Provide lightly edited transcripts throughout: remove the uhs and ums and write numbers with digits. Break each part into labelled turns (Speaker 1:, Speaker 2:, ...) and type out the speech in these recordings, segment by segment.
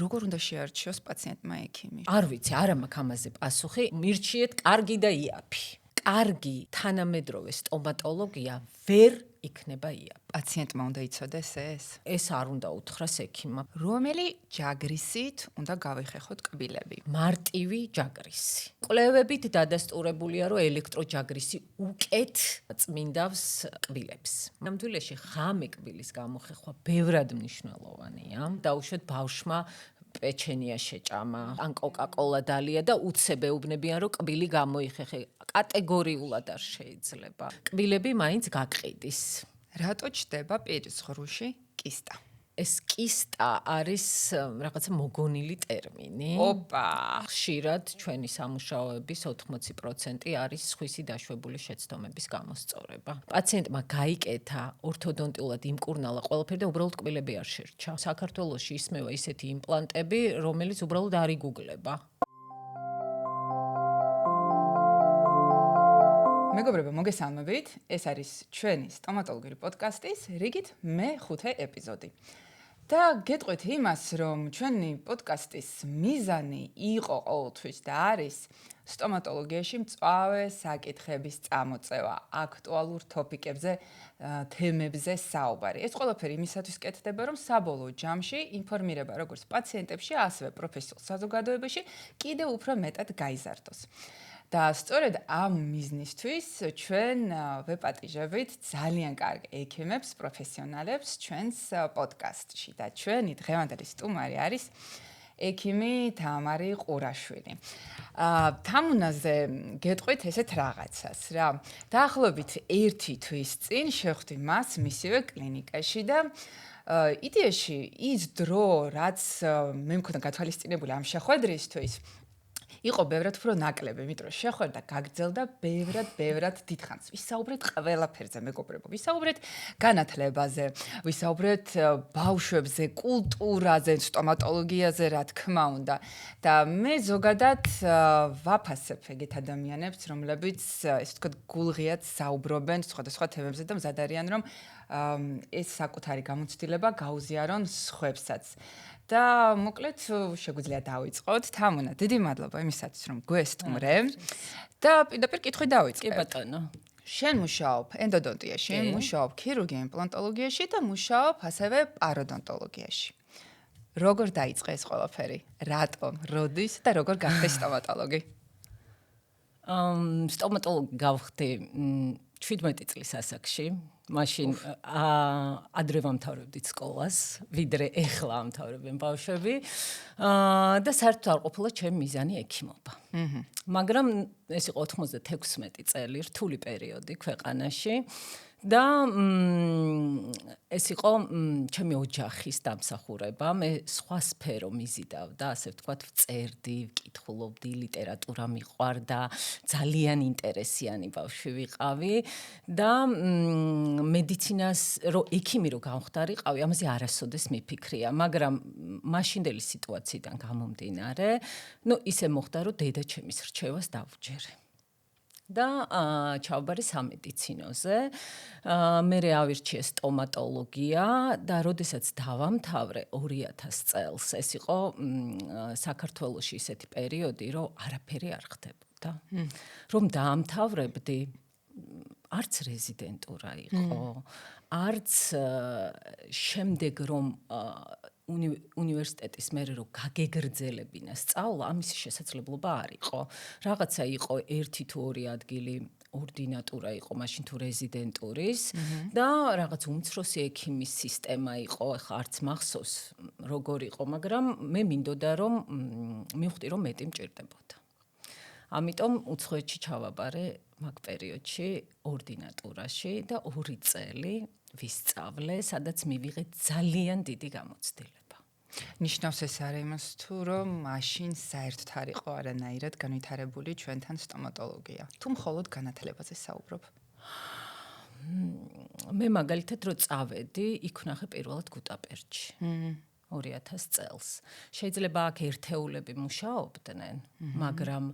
Speaker 1: როგორ უნდა შეარჩიოს პაციენტმა ექიმი?
Speaker 2: არ ვიცი, არ მაქვს ამაზე პასუხი. მირჩიეთ კარგი და იაფი. კარგი თანამედროვე სტომატოლოგია ვერ იქნება იაფი.
Speaker 1: პაციენტმა უნდა იცოდეს ეს?
Speaker 2: ეს არ უნდა უთხრას ექიმმა.
Speaker 1: რომელი ჯაგრისით უნდა გავიხეხოთ კბილები?
Speaker 2: მარტივი ჯაგრისი. კვლევებით დადასტურებულია, რომ ელექტროჯაგრისი უკეთ წმინდავს კბილებს. ნამდვილეში ღამე კბილის გამოხეხვა ბევრად მნიშვნელოვანია. დაუშვათ ბავშვმა პეჩენია შეჭამა, ან კოკა-კოლა დალია და უცებ ეუბნებიან, რომ კბილი გამოიხეხე. კატეგორიულად არ შეიძლება. კბილები მაინც გაგყიდის.
Speaker 1: რატო ჩდება პირის ღრუში კისტა?
Speaker 2: ეს კისტა არის რაღაცა მოგონილი ტერმინი.
Speaker 1: ოპა!
Speaker 2: ხშირად ჩვენი სამუშაოების 80% არის სხვისი დაშვებული შეცდომების გამოსწორება. პაციენტმა გაიკეთა ორთოდონტიულად იმკურნალა ყველაფერი და უბრალოდ კბილები არ შერჩა. საქართველოში ისმევა ისეთი იმპლანტები, რომელიც უბრალოდ არ იგუგლება.
Speaker 1: მეგობრებო, მოგესალმებით. ეს არის ჩვენი სტომატოლოგიური პოდკასტის რიგით მე-5 ეპიზოდი. და გეტყვით იმას, რომ ჩვენი პოდკასტის მიზანი იყო ყოველთვის და არის სტომატოლოგიაში მწვავე საკითხების წამოწევა, აქტუალურ თოპიკებზე, თემებზე საუბარი. ეს ყველაფერი იმისათვის კეთდება, რომ საბოლოო ჯამში ინფორმირება როგორც პაციენტებში, ასევე პროფესიულ საზოგადოებაში კიდევ უფრო მეტად გაიზარდოს. და სწორედ ამ მიზნისთვის ჩვენ ვეპატიჟებით ძალიან კარგ ექიმებს, პროფესიონალებს ჩვენს პოდკასტში და ჩვენი დღევანდელი სტუმარი არის ექიმი თამარი ყურაშვილი. თამუნაზე გეტყვით ესეთ რაღაცას რა. დაახლოებით 1 თვის წინ შევხვდი მას მისივე კლინიკაში და იდეაში ის დრო, რაც მე მქონდა გათვალისწინებული ამ შეხვედრისთვის, იყო ბევრად უფრო ნაკლები, იმიტომ რომ შეხვედრა გაგრძელდა ბევრად დიდხანს. ვისაუბრეთ ყველაფერზე, მეგობრებო, ვისაუბრეთ განათლებაზე, ვისაუბრეთ ბავშვებზე, კულტურაზე, სტომატოლოგიაზე, რა თქმა უნდა. და მე ზოგადად ვაფასებ ეგეთ ადამიანებს, რომლებიც ესე ვთქვათ, გულღიად საუბრობენ სხვადასხვა თემებზე და მზად არიან, რომ ეს საკუთარი გამოცდილება გაუზიარონ სხვებსაც. და მოკლედ შეგვიძლია დავიწყოთ. თამუნა, დიდი მადლობა იმისათვის, რომ გვესტუმრე. და პირდაპირ კითხვით დავიწყებ.
Speaker 2: კი ბატონო.
Speaker 1: შენ მუშაობ ენდოდონტიაში, მუშაობ ქირურგია იმპლანტოლოგიაში და მუშაობ ასევე პაროდონტოლოგიაში. როგორ დაიწყე ეს ყველაფერი? რატომ, როდის და როგორ გახდე სტომატოლოგი?
Speaker 2: სტომატოლოგი გავხდი 17 წლის ასაკში. მაშინ ადრე ვამთავრებდით სკოლას, ვიდრე ეხლა ამთავრებენ ბავშვები. და საერთოდ არ ყოფილა ჩემი მიზანი ექიმობა. მაგრამ ეს იყო 96 წელი, რთული პერიოდი ქვეყანაში. და ეს იყო ჩემი ოჯახის დამსახურება. მე სხვა სფერო მიზიდავდა, ასე ვთქვათ, ვწერდი, ვკითხულობდი, ლიტერატურა მიყვარდა, ძალიან ინტერესიანი ბავშვი ვიყავი და მედიცინას ექიმი რო გამხდარიყავი, ამაზე არასოდეს მიფიქრია, მაგრამ მაშინდელი სიტუაციიდან გამომდინარე, ისე მოხდა, რომ დედა ჩემის რჩევას დავუჯერე. და ჩავაბარე სამედიცინოზე. მერე ავირჩიე სტომატოლოგია და როდესაც დავამთავრე 2000 წელს, ეს იყო საქართველოში ისეთი პერიოდი, რომ არაფერი არ ხდებოდა. რომ დაამთავრებდი, არც რეზიდენტურა იყო, არც შემდეგ რომ უნივერსიტეტის მერე რომ გაგეგრძელებინა სწავლა, ამის შესაძლებლობა არ იყო. რაღაცა იყო 1 თუ 2 ადგილი ორდინატურა იყო მაშინ თუ რეზიდენტურის და რაღაც უმცროსი ექიმის სისტემა იყო, ეხლა არც მახსოვს როგორ იყო, მაგრამ მე მინდოდა რომ მივხვდი რომ მეტი მჭირდებოდა. ამიტომ უცხოეთში ჩავაბარე მაგ პერიოდში ორდინატურაში და 2 წელი ვისწავლე, სადაც მივიღე ძალიან დიდი გამოცდილება.
Speaker 1: ნიშნავს ეს არა იმას თუ რომ მაშინ საერთოდ არ იყო არანაირად განვითარებული ჩვენთან სტომატოლოგია. თუ მხოლოდ განათლებაზე საუბრობ?
Speaker 2: მე მაგალითად რო წავედი, იქ ვნახე პირველად გუტაპერტში. 2000 წელს. შეიძლება აქ ერთეულები მუშაობდნენ, მაგრამ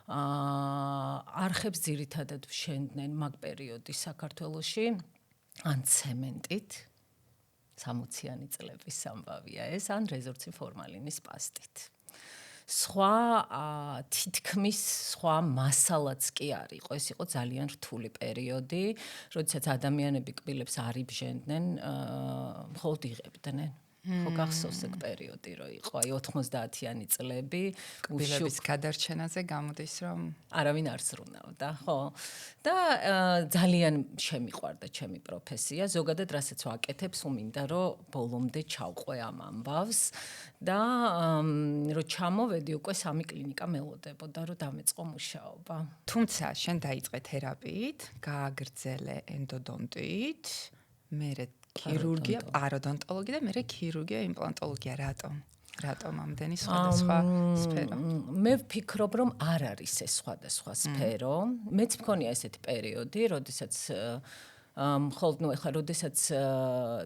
Speaker 2: არხებს ძირითადად ვშენდნენ მაგ პერიოდის საქართველოში ან ცემენტით 60-იანი წლების ამბავია ეს, ან რეზორცი ფორმალინის პასტით. სხვა თითქმის სხვა მასალაც კი არ იყო. ეს იყო ძალიან რთული პერიოდი, როდესაც ადამიანები კბილებს არ იბჟენდნენ, მხოლოდ იღებდნენ. ხო გახსოვს ეგ პერიოდი რო იყო, აი 90-იანი წლები,
Speaker 1: კბილების გადარჩენაზე გამოდის რომ
Speaker 2: არავინ არ ზრუნავდა, ხო? და ძალიან შემიყვარდა ჩემი პროფესია, ზოგადად რასაც ვაკეთებ, სულ მინდა რომ ბოლომდე ჩავყვე ამ ამბავს და რომ ჩამოვედი უკვე 3 კლინიკა მელოდებოდა რომ დამეწყო მუშაობა.
Speaker 1: თუმცა შენ დაიწყე თერაპიით, გააგრძელე ენდოდონტით, მერე ქირურგია, პაროდონტოლოგია და მერე ქირურგია, იმპლანტოლოგია. რატომ ამდენი სხვადასხვა სფერო?
Speaker 2: მე ვფიქრობ, რომ არ არის ეს სხვადასხვა სფერო. მეც მქონია ესეთი პერიოდი, როდესაც მხოლოდ ეხლა როდესაც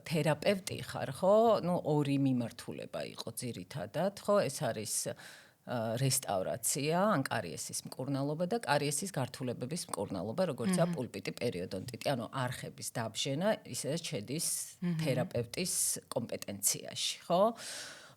Speaker 2: თერაპევტი ხარ, ხო? ორი მიმართულება იყო ძირითადად, ხო? ეს არის რესტავრაცია, ან კარიესის მკურნალობა და კარიესის გართულებების მკურნალობა, როგორიცაა პულპიტი, პერიოდონტიტი, ანუ არხების დაბჟენა, ისედაც შედის თერაპევტის კომპეტენციაში, ხო?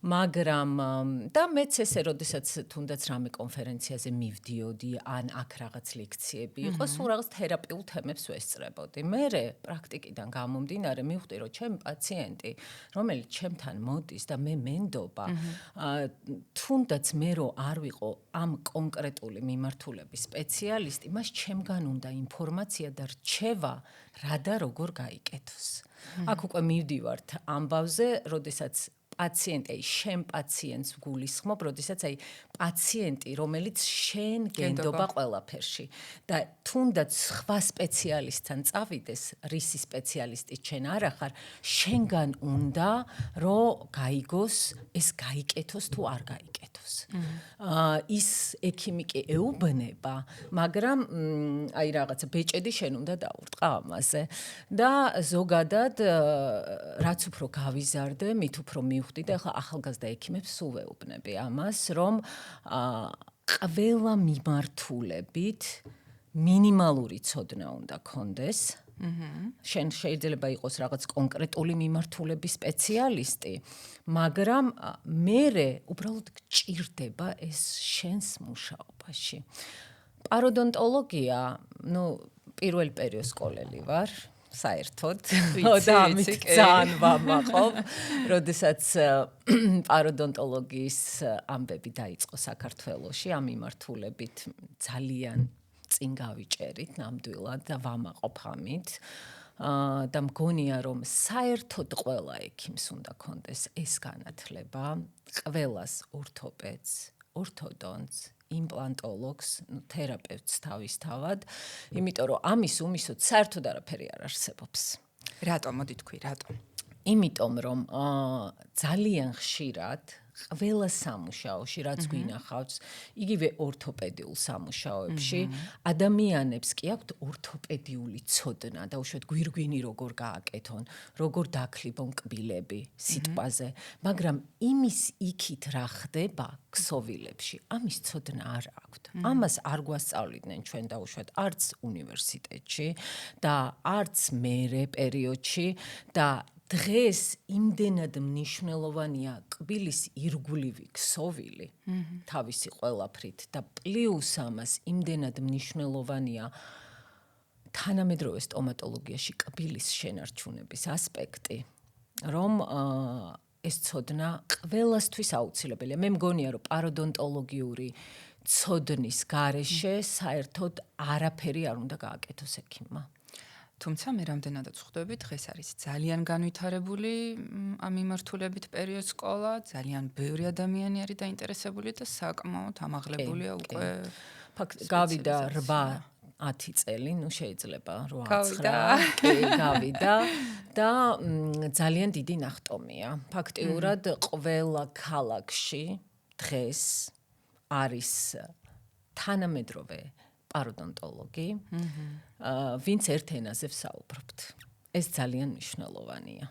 Speaker 2: მაგრამ და მეც ესე როდესაც თუნდაც რამე კონფერენციაზე მივდიოდი, ან აქ რაღაც ლექციები იყო, სულ რაღაც თერაპიულ თემებს ვესწრებოდი. მერე პრაქტიკიდან გამომდინარე მივხვდი, რომ ჩემი პაციენტი, რომელიც ჩემთან მოდის და მე მენდობა, თუნდაც მე რო არ ვიყო ამ კონკრეტული მიმართულების სპეციალისტი, მას ჩემგან უნდა ინფორმაცია და რჩევა რა და როგორ გაიკეთოს. აქ უკვე მივდივართ ამბავზე, როდესაც პაციენტი, შენ პაციენტს გულისხმობ, როდესაც აი პაციენტი, რომელიც შენ გენდობა ყველაფერში და თუნდაც სხვა სპეციალისტთან წავიდეს, რისი სპეციალისტი შენ არ ახარ, შენგან უნდა რომ გაიგოს, ეს გაიკეთოს თუ არ გაიკეთოს. ის ექიმი კი ეუბნება, მაგრამ აი რაღაცა ბეჭედი შენ უნდა დაურტყა ამაზე და ზოგადად რაც უფრო გავიზარდე, მით უფრო მივხვდი და ახლა ახალგაზრდა ექიმებს სულ ვეუბნები ამას, რომ ყველა მიმართულებით მინიმალური ცოდნა უნდა გქონდეს. შენ შეიძლება იყოს რაღაც კონკრეტული მიმართულების სპეციალისტი, მაგრამ მერე უბრალოდ გჭირდება ეს შენს მუშაობაში. პაროდონტოლოგია, პირველი პერიოსკოლელი ვარ. საერთოდ და ამით ძალიან ვამაყობ, როდესაც პაროდონტოლოგიის ამბები დაიწყო საქართველოში, ამ მიმართულებით ძალიან წინ გავიჭერით ნამდვილად და ვამაყობ ამით. და მგონია რომ საერთოდ ყველა ექიმს უნდა ქონდეს ეს განათლება, ყველას ორთოპედს, ორთოდონტს, იმპლანტოლოგს, თერაპევტს თავისთავად, იმიტომ რომ ამის უმისოდ საერთოდ არაფერი არ არსებობს.
Speaker 1: რატომ მოდი თქვი, რატომ?
Speaker 2: იმიტომ რომ ძალიან ხშირად ყველა სამუშაოში, რაც გვინახავს, იგივე ორთოპედიულ სამუშაოებში, ადამიანებს კი აქვთ ორთოპედიული ცოდნა და უშუალოდ გვირგვინი როგორ გააკეთონ, როგორ დაქლიბონ კბილები სიტყვაზე, მაგრამ იმის იქით რა ხდება ქსოვილებში, ამის ცოდნა არ აქვთ. ამას არ გვასწავლიდნენ ჩვენ დაუშვათ არც უნივერსიტეტში და არც მერე პერიოდში და დღეს იმდენად მნიშვნელოვანია კბილის ირგვლივი ქსოვილი თავისი ყველაფრით და პლუს ამას იმდენად მნიშვნელოვანია თანამედროვე სტომატოლოგიაში კბილის შენარჩუნების ასპექტი, რომ ეს ცოდნა ყველასთვის აუცილებელია. მე მგონია, რომ პაროდონტოლოგიური ცოდნის გარეშე საერთოდ არაფერი არ უნდა გააკეთოს ექიმმა.
Speaker 1: თუმცა მე რამდენადაც ხვდები, დღეს არის ძალიან განვითარებული ამ მიმართულებით პერიოსკოლა, ძალიან ბევრი ადამიანი არის დაინტერესებული და საკმაოდ ამაღლებულია უკვე.
Speaker 2: ფაქტ გავიდა 8-10 წელი, შეიძლება 8-9 გავიდა და ძალიან დიდი ნახტომია. ფაქტიურად ყველა ქალაქში დღეს არის თანამედროვე პაროდონტოლოგი, ვინც ერთ ენაზე ვსაუბრობთ. ეს ძალიან მნიშვნელოვანია.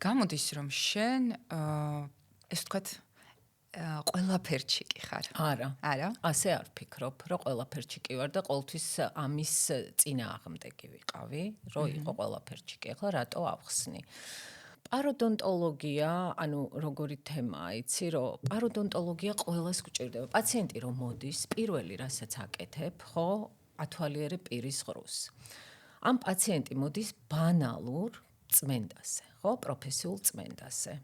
Speaker 1: გამოდის რომ შენ ეს ვთქვათ ყველაფერში კი ხარ. არა.
Speaker 2: ასე არ ვფიქრობ, რომ ყველაფერში კი ვარ და ყოველთვის ამის წინააღმდეგი ვიყავი, რომ იყო ყველაფერში კი. ახლა რატო ავხსნი? პაროდონტოლოგია, ანუ როგორი თემაა, იცი, რომ პაროდონტოლოგია ყველას გვჭირდება. პაციენტი რომ მოდის, პირველი რასაც აკეთებ, ხო, ათვალიერებ პირის ღრუს. ამ პაციენტი მოდის ბანალურ წმენდაზე, ხო, პროფესიულ წმენდაზე.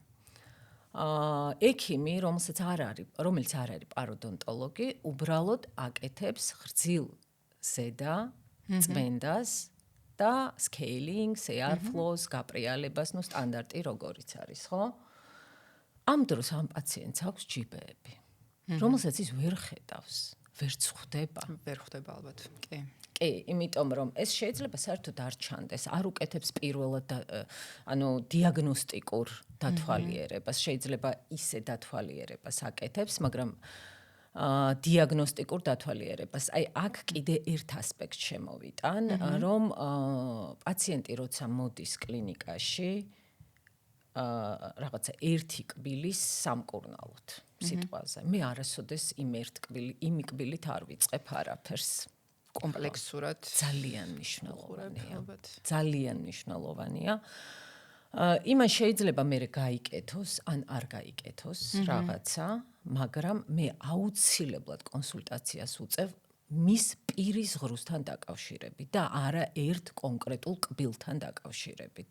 Speaker 2: ექიმი, რომელიც არ არის პაროდონტოლოგი, უბრალოდ აკეთებს ღრძილ ზედა წმენდას და სკეილინგს, ეარფლოს, გაპრიალებას, სტანდარტი როგორიც არის, ხო? ამ დროს ამ პაციენტს აქვს ჯიბეები, რომელსაც ის ვერ ხედავს, ვერც ხვდება.
Speaker 1: ვერ ხვდება ალბათ. კი.
Speaker 2: კი, იმიტომ რომ ეს შეიძლება საერთოდ არ ჩანდეს, არ უკეთებს პირველად დიაგნოსტიკურ დათვალიერებას, შეიძლება ისე დათვალიერებას აკეთებს, მაგრამ დიაგნოსტიკურ დათვალიერებას. აი, აქ კიდე ერთ ასპექტს შემოვიტან, რომ პაციენტი როცა მოდის კლინიკაში, რაღაცა ერთი კბილის სამკურნალოდ სიტყვაზე. მე არასოდეს იმ კბილით არ ვიწყებ არაფერს.
Speaker 1: კომპლექსურად
Speaker 2: ძალიან მნიშვნელოვანია. ძალიან მნიშვნელოვანია. იმან შეიძლება მე გაიკეთოს, ან არ გაიკეთოს რაღაცა, მაგრამ მე აუცილებლად კონსულტაციას უწევ მის პირის ღრუსთან დაკავშირებით და არა ერთ კონკრეტულ კბილთან დაკავშირებით.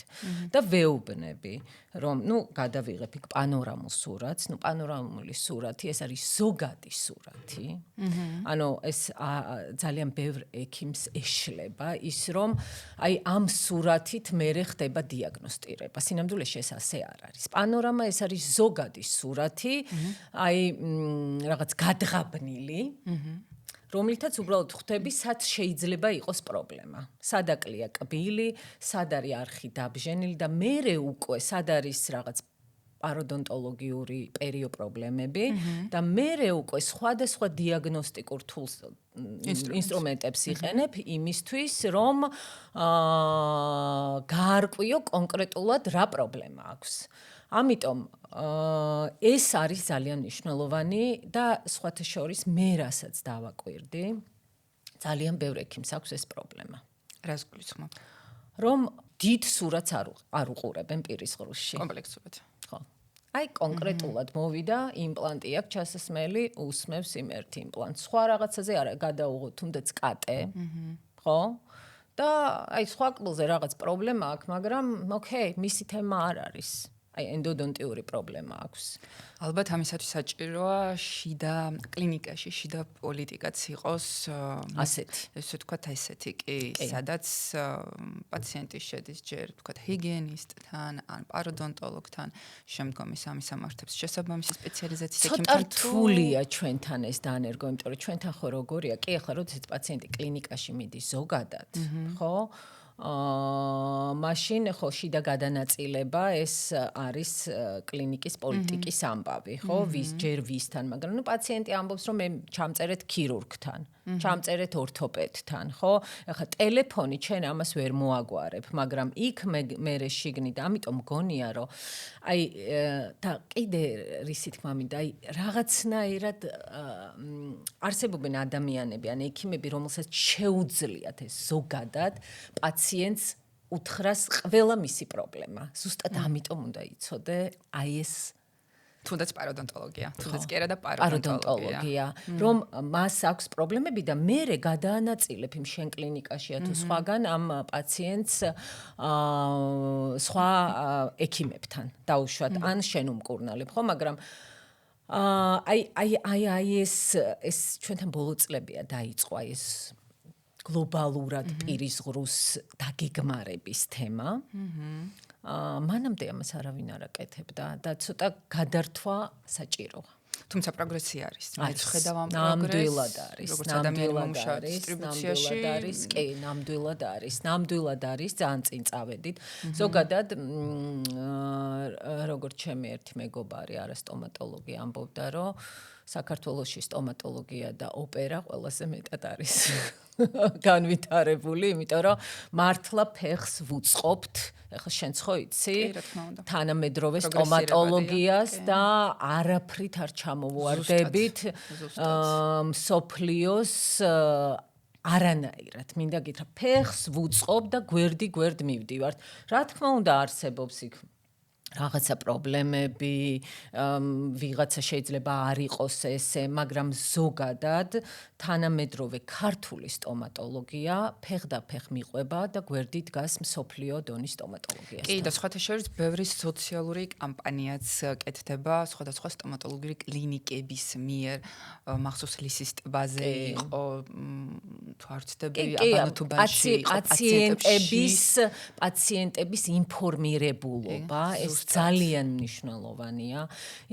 Speaker 2: და ვეუბნები, რომ გადავიღებ იქ პანორამულ სურათს, პანორამული სურათი, ეს არის ზოგადი სურათი. ანუ ეს ძალიან ბევრ ექიმს ეშლება ის, რომ აი ამ სურათით მერე ხდება დიაგნოსტირება. სინამდვილეში ეს ასე არ არის. პანორამა ეს არის ზოგადი სურათი, აი რაღაც გადღაბნილი. რომლითაც უბრალოდ ხვდები, სად შეიძლება იყოს პრობლემა. სად აკლია კბილი, სად არის არხი დაბჟენილი და მერე უკვე სად არის რაღაც პაროდონტოლოგიური პრობლემები და მერე უკვე სხვადასხვა დიაგნოსტიკურ თულს ინსტრუმენტებს იყენებ იმისთვის, რომ გაარკვიო კონკრეტულად რა პრობლემა აქვს. ამიტომ ეს არის ძალიან მნიშვნელოვანი და სხვათა შორის მე რასაც დავაკვირდი, ძალიან ბევრ ექიმს აქვს ეს პრობლემა.
Speaker 1: რას გულისხმობ?
Speaker 2: რომ დიდ სურათს არ უყურებენ პირის ღრუსში.
Speaker 1: კომპლექსურად.
Speaker 2: ხო. აი კონკრეტულად მოვიდა, იმპლანტი აქვს ჩასასმელი, უსმევს იმ ერთ იმპლანტს. სხვა რაღაცაზე არა გადაუღო თუნდაც კატე. ხო? და აი სხვა კბილზე რაღაც პრობლემა აქვს, მაგრამ ოკეი, მისი თემა არ არის. აი ენდოდონტიური პრობლემა აქვს.
Speaker 1: ალბათ ამისათვის საჭიროა შიდა კლინიკაში, შიდა პოლიტიკაც იყოს
Speaker 2: ასეთი.
Speaker 1: ესე ვთქვათ, ესეთი კი, სადაც პაციენტი შედის ჯერ ვთქვათ ჰიგიენისტთან, ან პაროდონტოლოგთან, შემდგომ ის ამის ამართებს შესაბამისი სპეციალიზაციის ექიმთან.
Speaker 2: ცოტა რთულია ჩვენთან ეს დანერგო, იმიტომ რომ ჩვენთან ხო როგორია, კი ახლა როდესაც პაციენტი კლინიკაში მიდის ზოგადად, ხო? მაშინ ხო შიდა გადანაწილება ეს არის კლინიკის პოლიტიკის ამბავი, ხო? ჯერ ვისთან, მაგრამ პაციენტი ამბობს, რომ მე ჩამწერეთ ქირურგთან, ჩამწერეთ ორთოპედთან, ხო? ახლა ტელეფონი ჩვენ ამას ვერ მოაგვარებ, მაგრამ იქ მე შიგნით, ამიტომ მგონია, რომ აი და კიდე რისი თქმა მინდა, აი რაღაცნაირად არსებობენ ადამიანები, ან ექიმები, რომელსაც შეუძლიათ ეს ზოგადად პაციენტს უთხრას ყველა მისი პრობლემა. ზუსტად ამიტომ უნდა იცოდე აი ეს
Speaker 1: თუნდაც პაროდონტოლოგია, თუნდაც კი არა და პაროდონტოლოგია,
Speaker 2: რომ მას აქვს პრობლემები და მერე გადაანაწილებ იმ შენ კლინიკაშია თუ სხვაგან ამ პაციენტს სხვა ექიმებთან დაუშვათ ან შენ უმკურნალებ, ხო, მაგრამ აი ეს ჩვენთან ბოლო წლებია დაიწყო აი ეს გლობალურად პირის ღრუს დაგეგმარების თემა. მანამდე ამას არავინ არ აკეთებდა და ცოტა გადართვა საჭიროა.
Speaker 1: თუმცა პროგრესი არის. მეც ხედავ ამ
Speaker 2: ნამდვილად არის.
Speaker 1: როგორც ადამიანი მომუშავე დისტრიბუციაში
Speaker 2: არის, კი, ნამდვილად არის. ნამდვილად არის, ძალიან წინ წავედით. ზოგადად როგორც ჩემი ერთი მეგობარი არასტომატოლოგი ამბობდა, რომ საქართველოში სტომატოლოგია და ოპერა ყველაზე მეტად არის განვითარებული, იმიტომ რომ მართლა ფეხს ვუწყობთ, ეხლა შენც ხო იცი, თანამედროვე სტომატოლოგიას და არაფრით არ ჩამოვუვარდებით მსოფლიოს არანაირად. მინდა გითხრა, ფეხს ვუწყობ და გვერდ მივდივართ. რა თქმა უნდა არსებობს იქ რაღაცა პრობლემები, ვიღაცა შეიძლება არ იყოს ესე, მაგრამ ზოგადად თანამედროვე ქართული სტომატოლოგია ფეხდაფეხ მიყვება და გვერდით დგას მსოფლიო დონის სტომატოლოგიასთან.
Speaker 1: კი, და სხვათა შორის ბევრი სოციალური კამპანიაც კეთდება სხვადასხვა სტომატოლოგიური კლინიკების მიერ, მახსოვს ლისის ტბაზე იყო, თუ არ ვცდები, აბანოთუბანში იყო პაციენტების ინფორმირებულობა, ეს ძალიან მნიშვნელოვანია,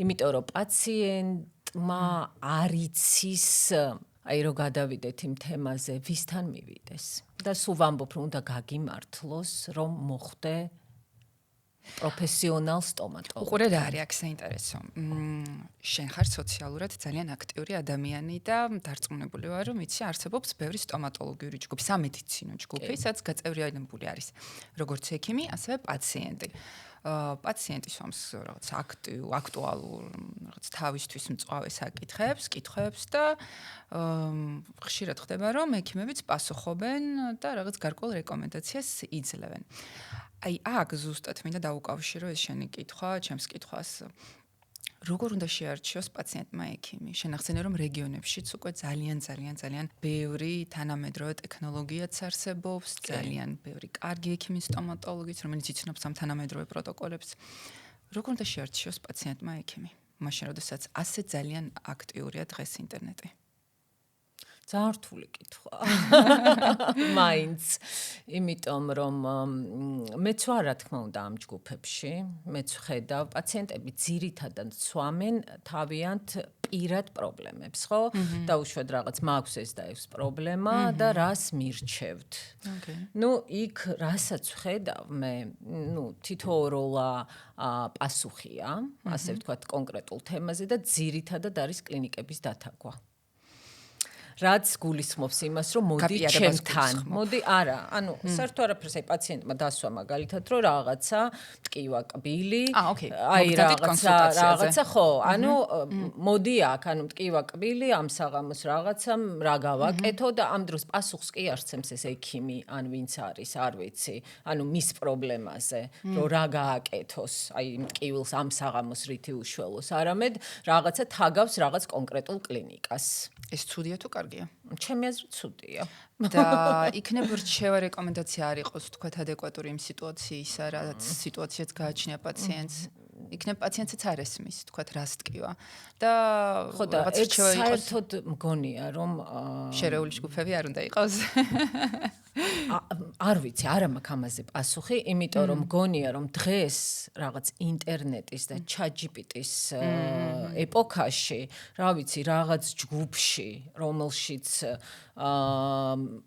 Speaker 1: იმიტომ რომ პაციენტმა არ იცის, აი რო გადავიდეთ იმ თემაზე, ვისთან მივიდეს. და სულ ვამბობ, რომ უნდა გაგიმართლოს, რომ მოხვდე პროფესიონალ სტომატოლოგს. უყურე რა არის აქ საინტერესო. შენ ხარ სოციალურად ძალიან აქტიური ადამიანი და დარწმუნებული ვარ, რომ იცი არსებობს ბევრი სტომატოლოგიური ჯგუფი, სამედიცინო ჯგუფი, სადაც გაწევრიანებული არის როგორც ექიმი, ასევე პაციენტი. პაციენტი სვამს რაღაც აქტუალურ რაღაც თავისთვის მწვავე საკითხებს და ხშირად ხდება, რომ ექიმებიც პასუხობენ და რაღაც გარკვეულ რეკომენდაციას იძლევენ. აი აქ ზუსტად მინდა დავუკავშირო ეს შენი კითხვა, ჩემს კითხვას. როგორ უნდა შეარჩიოს პაციენტმა ექიმი? შენ ახსენე, რომ რეგიონებშიც უკვე ძალიან ბევრი თანამედროვე ტექნოლოგიაც არსებობს, ძალიან ბევრი კარგი ექიმის სტომატოლოგიც, რომელიც იცნობს ამ თანამედროვე პროტოკოლებს. როგორ უნდა შეარჩიოს პაციენტმა ექიმი? მაშინ, როდესაც ასე ძალიან აქტიურია დღეს ინტერნეტი.
Speaker 2: ძალიან რთული კითხვა. მაინც, იმიტომ რომ მეც ვარ რა თქმა უნდა ამ ჯგუფებში, მეც ხედავ პაციენტები ძირითადად სვამენ თავიანთ პირად პრობლემებს, ხო? დაუშვათ რაღაც მაქვს ეს და ეს პრობლემა და რას მირჩევთ. ნუ იქ რასაც ვხედავ მე, თითოეულა პასუხია, ასე ვთქვათ, კონკრეტულ თემაზე და ძირითადად არის კლინიკების დათაგვა. რაც გულისხმობს იმას, რომ მოდი ჩემთან. მოდი, არა, ანუ საერთოდ არაფერს აი პაციენტმა დასვა მაგალითად, რომ რაღაცა ტკივა კბილი, აი რაღაცა, ხო, ანუ მოდი აქ, ანუ ტკივა კბილი, ამ საღამოს რაღაცა რა გავაკეთო და ამ დროს პასუხს კი არცემს ეს ექიმი, ან ვინც არის, არ ვიცი, ანუ მის პრობლემაზე, რომ რა გააკეთოს, აი ტკივილს ამ საღამოს რითი უშველოს, არამედ რაღაცა თაგავს რაღაც კონკრეტულ კლინიკას.
Speaker 1: ეს ცუდია თუ კარგია?
Speaker 2: ჩემი აზრით ცუდია.
Speaker 1: და იქნებ რჩევა რეკომენდაცია არ იყოს თქვათ ადეკვატური იმ სიტუაციისა, რაც სიტუაციაც გააჩნია პაციენტს. იქნებ პაციენტსაც არ ესმის, თქვათ რას ტკივა. და
Speaker 2: ხო და ეს საერთოდ მგონია, რომ
Speaker 1: შერეული ჯგუფები არ უნდა იყოს.
Speaker 2: არ ვიცი, არ მაქვს ამაზე პასუხი, იმიტომ რომ მგონია, რომ დღეს რაღაც ინტერნეტის და ChatGPT-ის ეპოქაში, რა ვიცი, რაღაც ჯგუფში, რომელშიც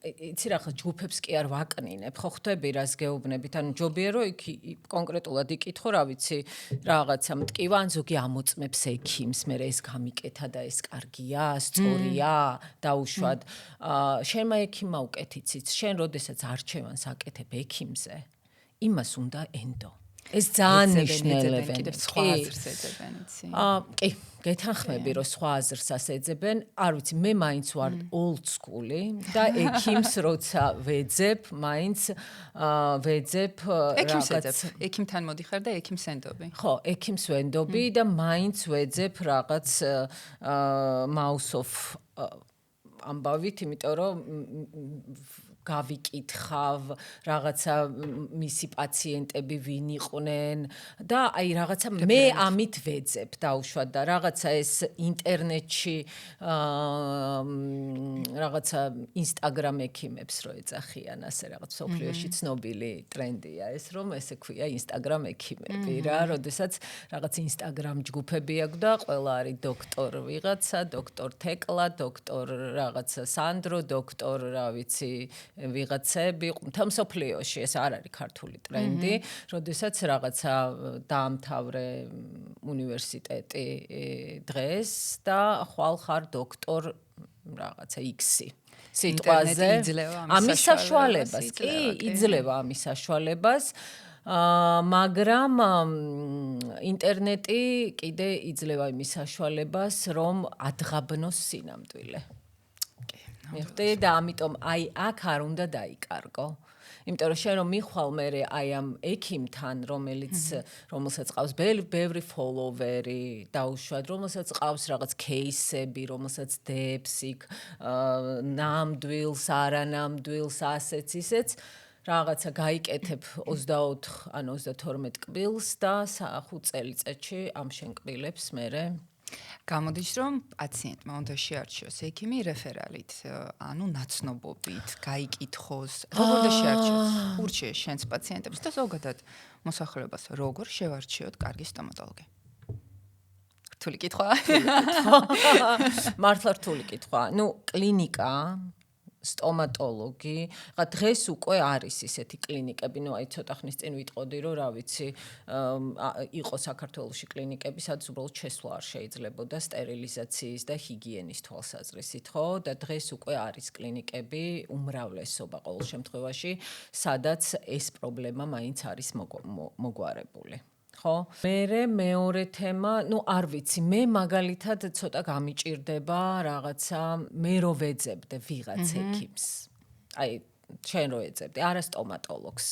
Speaker 2: იცი რაღაც ჯგუფებს კი არ ვაკნინებ, ხო ხვდები რას გეუბნებით, ანუ ჯობია რომ იქ კონკრეტულად იკითხო, რა ვიცი, რაღაცა მტკივა, ან ზოგი ამოწმებს ექიმს, მე ეს გამიკეთა და ეს კარგია, სწორია, დაუშვათ. შენმა ექიმმა უკეთ იცით, შენ როდესაც არჩევანს აკეთებ ექიმზე, იმას უნდა ენდო. ეს ძალიან მნიშვნელოვანია.
Speaker 1: კიდევ სხვა აზრს ეძებენ, იცი?
Speaker 2: კი, გეთანხმები, რომ სხვა აზრსაც ეძებენ. არ ვიცი, მე მაინც ვარ old school-ი და ექიმს როცა ვეძებ, მაინც ვეძებ
Speaker 1: რაღაც ექიმთან მოდიხარ და ექიმს ენდობი.
Speaker 2: ხო, ექიმს ვენდობი და მაინც ვეძებ რაღაც mouse of ამბავით, იმიტომ რომ გავიკითხავ რაღაცა მისი პაციენტები ვინ იყვნენ და აი რაღაცა მე ამით ვეძებ დაუშვათ და რაღაცა ეს ინტერნეტში რაღაცა Instagram ექიმებს რო ეძახიან ასე რაღაც სოფლიოში ცნობილი ტრენდია ეს რომ ესე ქვია Instagram ექიმები რა როდესაც რაღაც Instagram ჯგუფები აქვს და ყველა არის დოქტორ ვიღაცა დოქტორ თეკლა დოქტორ რაღაცა სანდრო დოქტორ რა ვიცი ვიღაცები თამსოფლიოში ეს არ არის ქართული ტრენდი, როდესაც რაღაცა დაამთავრე უნივერსიტეტი დღეს და ხვალ ხარ დოქტორ რაღაცა X-ი. სიტყვაზე ამის საშუალებას კი იძლევა ამის საშუალებას მაგრამ ინტერნეტი კიდე იძლევა იმის საშუალებას რომ ადღაბნოს სინამდვილე. მიხდი და ამიტომ აი აქ არ უნდა დაიკარგო. იმიტომ რომ შენ რომ მიხვალ მე აი ამ ექიმთან, რომელსაც ყავს ბევრი ფოლოვერი, დაუშვათ, რომელსაც ყავს რაღაც кейსები, რომელსაც დებს იქ ნამდვილს, არანამდვილს, ასეც ისეც, რაღაცა გაიკეთებ 24 ან 32 კბილს და 5 წელიწადში ამ შენ კბილებს მერე
Speaker 1: გამოდის რომ პაციენტმა უნდა შეარჩიოს ექიმი რეფერალით, ანუ ნაცნობობით, გაიკითხოს, როგორ და შეარჩიოს ურჩიეს შენს პაციენტებს და ზოგადად მოსახლეობას როგორ შევარჩიოთ კარგი სტომატოლოგი. რთული კითხვა.
Speaker 2: მართლა რთული კითხვა. ნუ კლინიკა სტომატოლოგი, რა დღეს უკვე არის ისეთი კლინიკები, ნუ აი ცოტა ხნის წინ ვიტყოდი, რომ რა ვიცი, იყო საქართველოში კლინიკები, სადაც უბრალოდ შესვლა არ შეიძლებოდა სტერილიზაციის და ჰიგიენის თვალსაზრისით, ხო? და დღეს უკვე არის კლინიკები, უმრავლესობა ყოველ შემთხვევაში, სადაც ეს პრობლემა მაინც არის მოგვარებული. ხო? მეორე თემა, ნუ არ ვიცი, მე მაგალითად ცოტა გამიჭირდება რაღაცა, მე რო ვეძებდე ვიღაც ექიმს. აი, შენ რო ეძებდე, არა სტომატოლოგს.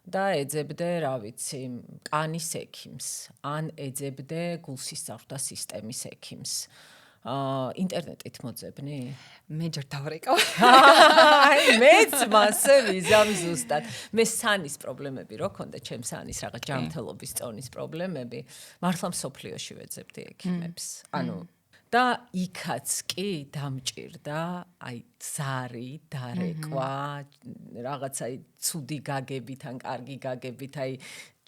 Speaker 2: და ეძებდე, რა ვიცი, კანის ექიმს, ან ეძებდე გულსისწავლთა სისტემის ექიმს. ინტერნეტით მოძებნი?
Speaker 1: მე ჯერ დავრეკავ.
Speaker 2: აი, მეც მასე ვიზამ ზუსტად. მე სანის პრობლემები რო ქონდა, ჩემს სანის რაღაც ჯანმრთელობის წონის პრობლემები, მართლა მსოფლიოში ვეძებდი ექიმებს. ანუ და იქაც კი დამჭირდა, აი, ზარი, დარეკვა, რაღაცა ცუდი გაგებით ან კარგი გაგებით, აი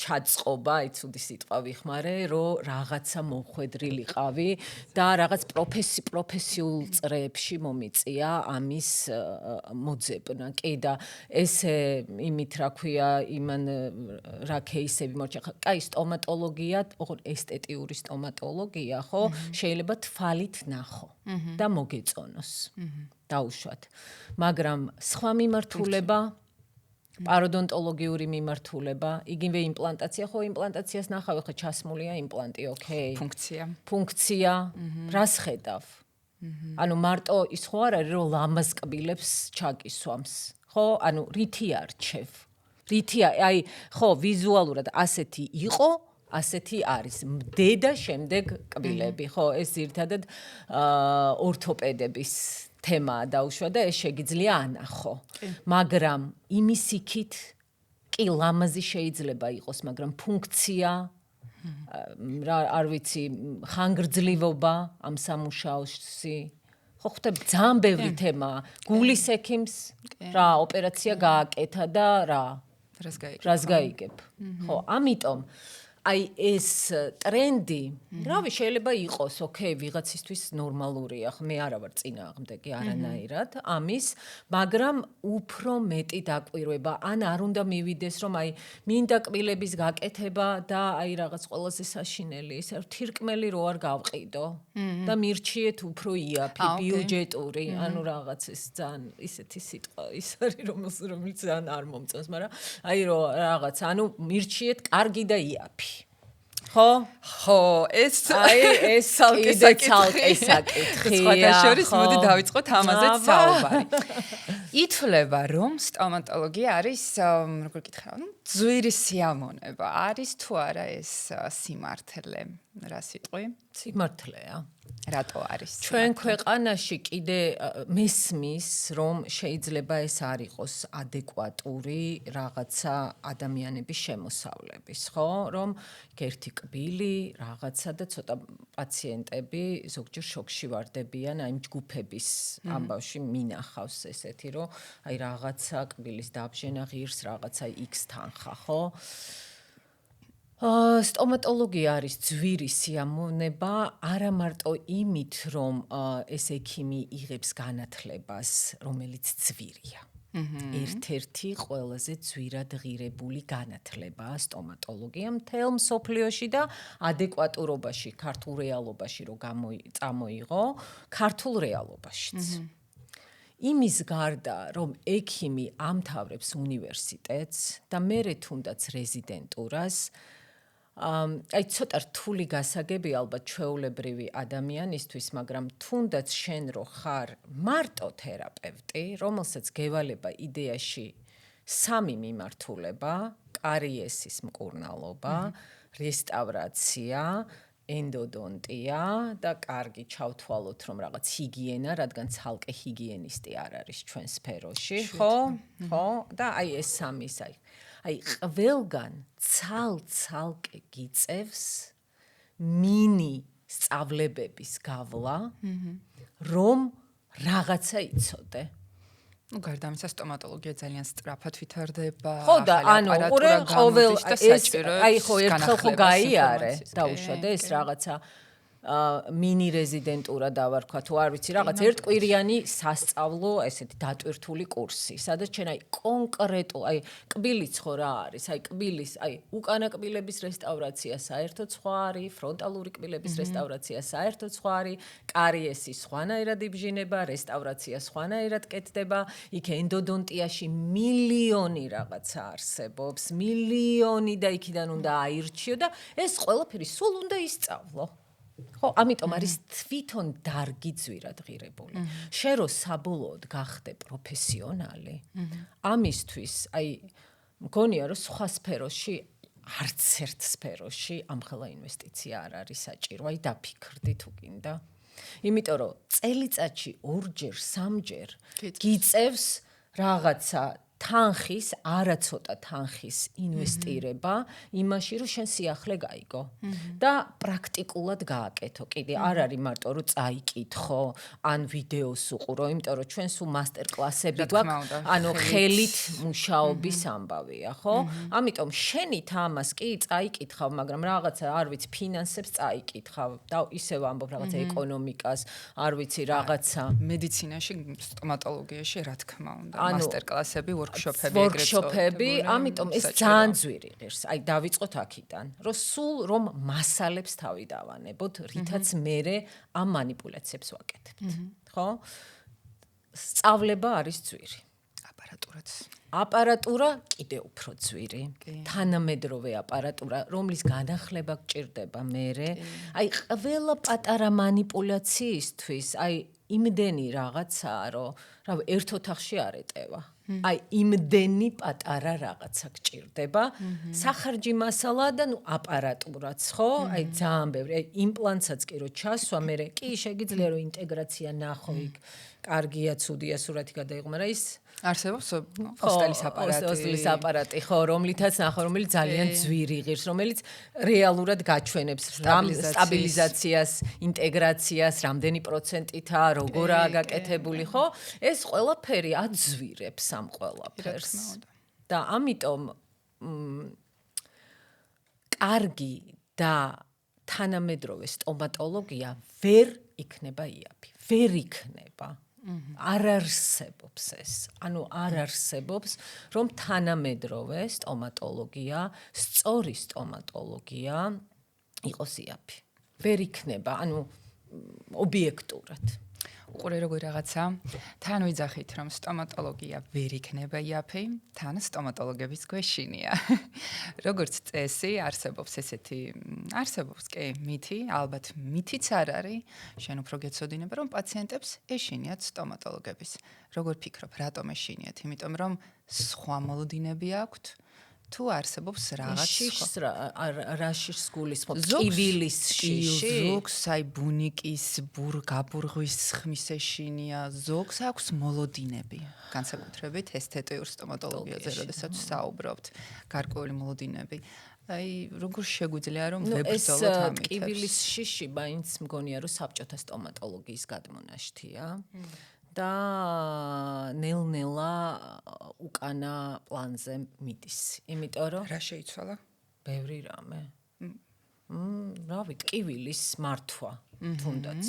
Speaker 2: ჩაწყობა, აი ცუდი სიტყვა ვიხმარე, რომ რაღაცა მოხვედრილიყავი და რაღაც პროფესიულ წრეებში მომიწია ამის მოძებნა. კი და ესე იმით რა ქვია, იმან რა кейსები მორჩა. კაი, სტომატოლოგია, ოღონდ ესთეტიური სტომატოლოგია, ხო? შეიძლება თვალით ნახო და მოგეწონოს. დაუშვათ. მაგრამ სხვა მიმართულება პაროდონტოლოგიური მიმართულება, იგივე იმპლანტაცია, ხო იმპლანტაციას ნახავ, ხო ჩასმულია იმპლანტი, ოკეი. ფუნქცია, რას ხედავ? ანუ მარტო ის ხო არ არის, რომ ლამაზ კბილებს ჩაკისვამს, ხო? ანუ რითი არჩევ? აი, ხო, ვიზუალურად ასეთი იყო, ასეთი არის. მდე და შემდეგ კბილები, ხო, ეს ძირითადად ორთოპედების თემაა დაუშვა და ეს შეგიძლია ანახო. მაგრამ იმის იქით კი ლამაზი შეიძლება იყოს, მაგრამ ფუნქცია, არ ვიცი, ხანგრძლივობა ამ სამუშაოში. ხო, ხვდები, ძალიან ბევრი თემაა. გულის ექიმს რა ოპერაცია გააკეთა და რას გაიგებ. ხო, ამიტომ აი ეს ტრენდი, რავი, შეიძლება იყოს, ოკეი, ვიღაცისთვის ნორმალურია, ხო, მე არა ვარ წინააღმდეგი არანაირად ამის, მაგრამ უფრო მეტი დაკვირვება, ან არ უნდა მივიდეს, რომ აი მინდა კბილების გაკეთება და აი რაღაც ყველაზე საშინელი, ეს თირკმელი რო არ გავყიდო და მირჩიეთ უფრო იაფი, ბიუჯეტური, ანუ რაღაც ეს ძალიან ისეთი სიტყვა ის არის, რომელიც ძალიან არ მომწონს, მაგრამ აი რო რაღაც, ანუ მირჩიეთ კარგი და იაფი. ხო,
Speaker 1: ეს
Speaker 2: ცალკე საკითხია.
Speaker 1: სხვათა შორის მოდი დავიწყოთ ამაზეც საუბარი. ითვლება, რომ სტომატოლოგია არის, როგორ გითხრა, ძვირი სიამონება. არის თუ არა ეს სიმართლე? რა სიტყვი?
Speaker 2: სიმართლეა.
Speaker 1: რატო არის?
Speaker 2: ჩვენ ქვეყანაში კიდე მესმის, რომ შეიძლება ეს არ იყოს ადეკვატური რაღაცა ადამიანების შემოსავლების, ხო? რომ ერთი კბილი, რაღაცა და ცოტა პაციენტები ზოგჯერ შოკში ვარდებიან, აი ჯგუფების ამბავში მინახავს ესეთი, რომ აი რაღაცა კბილის დაბჟენა ღირს რაღაცა X თანხა, ხო? სტომატოლოგია არის ძვირი სიამონება, არა მარტო იმით, რომ ეს ექიმი იღებს განათლებას, რომელიც ძვირია. ერთ-ერთი ყველაზე ძვირად ღირებული განათლებაა სტომატოლოგია მთელ მსოფლიოში და ადეკვატურობაში, ქართულ რეალობაში რო წამოიღო, ქართულ რეალობაშიც. იმის გარდა, რომ ექიმი ამთავრებს უნივერსიტეტს და მერე თუნდაც რეზიდენტურას, აი ცოტა რთული გასაგები ალბათ ჩვეულებრივი ადამიანისთვის, მაგრამ თუნდაც შენ რო ხარ მარტო თერაპევტი, რომელსაც გევალება იდეაში სამი მიმართულება, კარიესის მკურნალობა, რესტავრაცია, ენდოდონტია და კარგი ჩავთვალოთ რომ რაღაც ჰიგიენა, რადგან ცალკე ჰიგიენისტი არ არის ჩვენ სფეროში, ხო? ხო? და აი ეს სამი აი ყველგან ცალ-ცალკე გიწევს მინი სწავლებების გავლა, რომ რაღაცა იცოდე.
Speaker 1: ну გარდა ამისა სტომატოლოგია ძალიან სწრაფად ვითარდება.
Speaker 2: ხო და ანუ ყურე ყოველ ეს აი ხო ერთხელ ხო გაიარე დაუშვათ ეს რაღაცა მინი რეზიდენტურა დავარქვა თუ არ ვიცი რაღაც ერთკვირიანი სასწავლო ესეთი დატვირთული კურსი სადაც შენ აი კონკრეტულ აი კბილიც ხო რა არის აი კბილის აი უკანა კბილების რესტავრაცია საერთოდ სხვა არის ფრონტალური კბილების რესტავრაცია საერთოდ სხვა არის კარიესი სხვანაირად იბჟინება რესტავრაცია სხვანაირად კეთდება იქ ენდოდონტიაში მილიონი რაღაცა არსებობს მილიონი და იქიდან უნდა აირჩიო და ეს ყველაფერი სულ უნდა ისწავლო ხო, ამიტომ არის თვითონ დარგი ძვირად ღირებული. შენ რო საბოლოოდ გახდე პროფესიონალი, ამისთვის, აი, მგონია რომ სხვა სფეროში, არც ერთ სფეროში ამხელა ინვესტიცია არ არის საჭირო, აი დაფიქრდი თუ გინდა. იმიტომ რომ წელიწადში 2-ჯერ, 3-ჯერ გიწევს რაღაცა თანხის, არაცოტა თანხის ინვესტირება იმაში, რომ შენ სიახლე გაიგო და პრაქტიკულად გააკეთო. კიდე არ არის მარტო რომ წაიკითხო, ან ვიდეოს უყურო, იმიტომ რომ ჩვენ სულ მასტერკლასები გვაქვს, ანუ ხელით მუშაობის ამბავია, ხო? ამიტომ შენით ამას კი წაიკითხავ, მაგრამ რაღაცა არ ვიცი, ფინანსებს წაიკითხავ და ისევ ამბობ რაღაცა ეკონომიკას, არ ვიცი, რაღაცა
Speaker 1: მედიცინაში, სტომატოლოგიაში, რა თქმა უნდა, მასტერკლასები
Speaker 2: ვორქშოპები, ამიტომ ეს ძალიან ძვირი ღირს. აი დავიწყოთ აქიდან, რომ სულ რომ მასალებს თავი დავანებოთ, რითაც მერე ამ манипуляციებს ვაკეთებთ. ხო? სწავლება არის ძვირი. აპარატურა კიდე უფრო ძვირი. თანამედროვე აპარატურა, რომლის განახლება გჭირდება მერე. აი ყველა პატარა манипуляციისთვის, აი იმდენი რაღაცაა, რომ რავი, ერთ ოთახში არ ეტევა. აი იმდენი პატარა რაღაცა გჭირდება. სახარჯი მასალა და ნუ აპარატურაც, ხო? აი ძალიან ბევრი. აი იმპლანტსაც კი რო ჩასვა, მერე კი შეგიძლია რომ ინტეგრაცია ნახო იქ. კარგია, ცუდია სურათი გადაიღო, მაგრამ ის
Speaker 1: არსებობს ოსტელის აპარატი.
Speaker 2: ოსტელის აპარატი, ხო, რომლითაც ნახო, რომელიც ძალიან ძვირი ღირს, რომელიც რეალურად გაჩვენებს სტაბილიზაციას, ინტეგრაციას, რამდენი პროცენტითა, როგორაა გაკეთებული, ხო? ეს ყველაფერი აძვირებს ამ ყველაფერს. და ამიტომ კარგი და თანამედროვე სტომატოლოგია ვერ იქნება იაფი. ვერ იქნება. არ არსებობს ეს. ანუ არ არსებობს, რომ თანამედროვე სტომატოლოგია, სწორი სტომატოლოგია იყოს იაფი. ვერ იქნება, ანუ ობიექტურად.
Speaker 1: უყურე როგორ რაღაცა, თან ვიძახით, რომ სტომატოლოგია ვერ იქნება იაფი, თან სტომატოლოგების გვეშინია. როგორც წესი, არსებობს ესეთი, არსებობს კი მითი, ალბათ მითიც არ არის, შენ უფრო გეცოდინება, რომ პაციენტებს ეშინიათ სტომატოლოგების. როგორ ფიქრობ, რატომ ეშინიათ? იმიტომ რომ სხვა მოლოდინები აქვთ. თუ არსებობს რაღაც
Speaker 2: რა შიშს გულისხმობ კივილის შიში
Speaker 1: ზოგს აი ბუნიკის გაბურღვის ხმის ეშინია ზოგს აქვს მოლოდინები განსაკუთრებით ესთეტიურ სტომატოლოგიაზე როდესაც საუბრობთ გარკვეული მოლოდინები აი როგორ შეგვიძლია რომ ვებრძოლოთ ამით
Speaker 2: ეს კივილის შიში მაინც მგონია რომ საბჭოთა სტომატოლოგიის გადმონაშთია და ნელ-ნელა უკანა პლანზე მიდის. იმიტომ რომ
Speaker 1: რა შეიცვალა?
Speaker 2: ბევრი რამე. რავი, კივილის მართვა თუნდაც.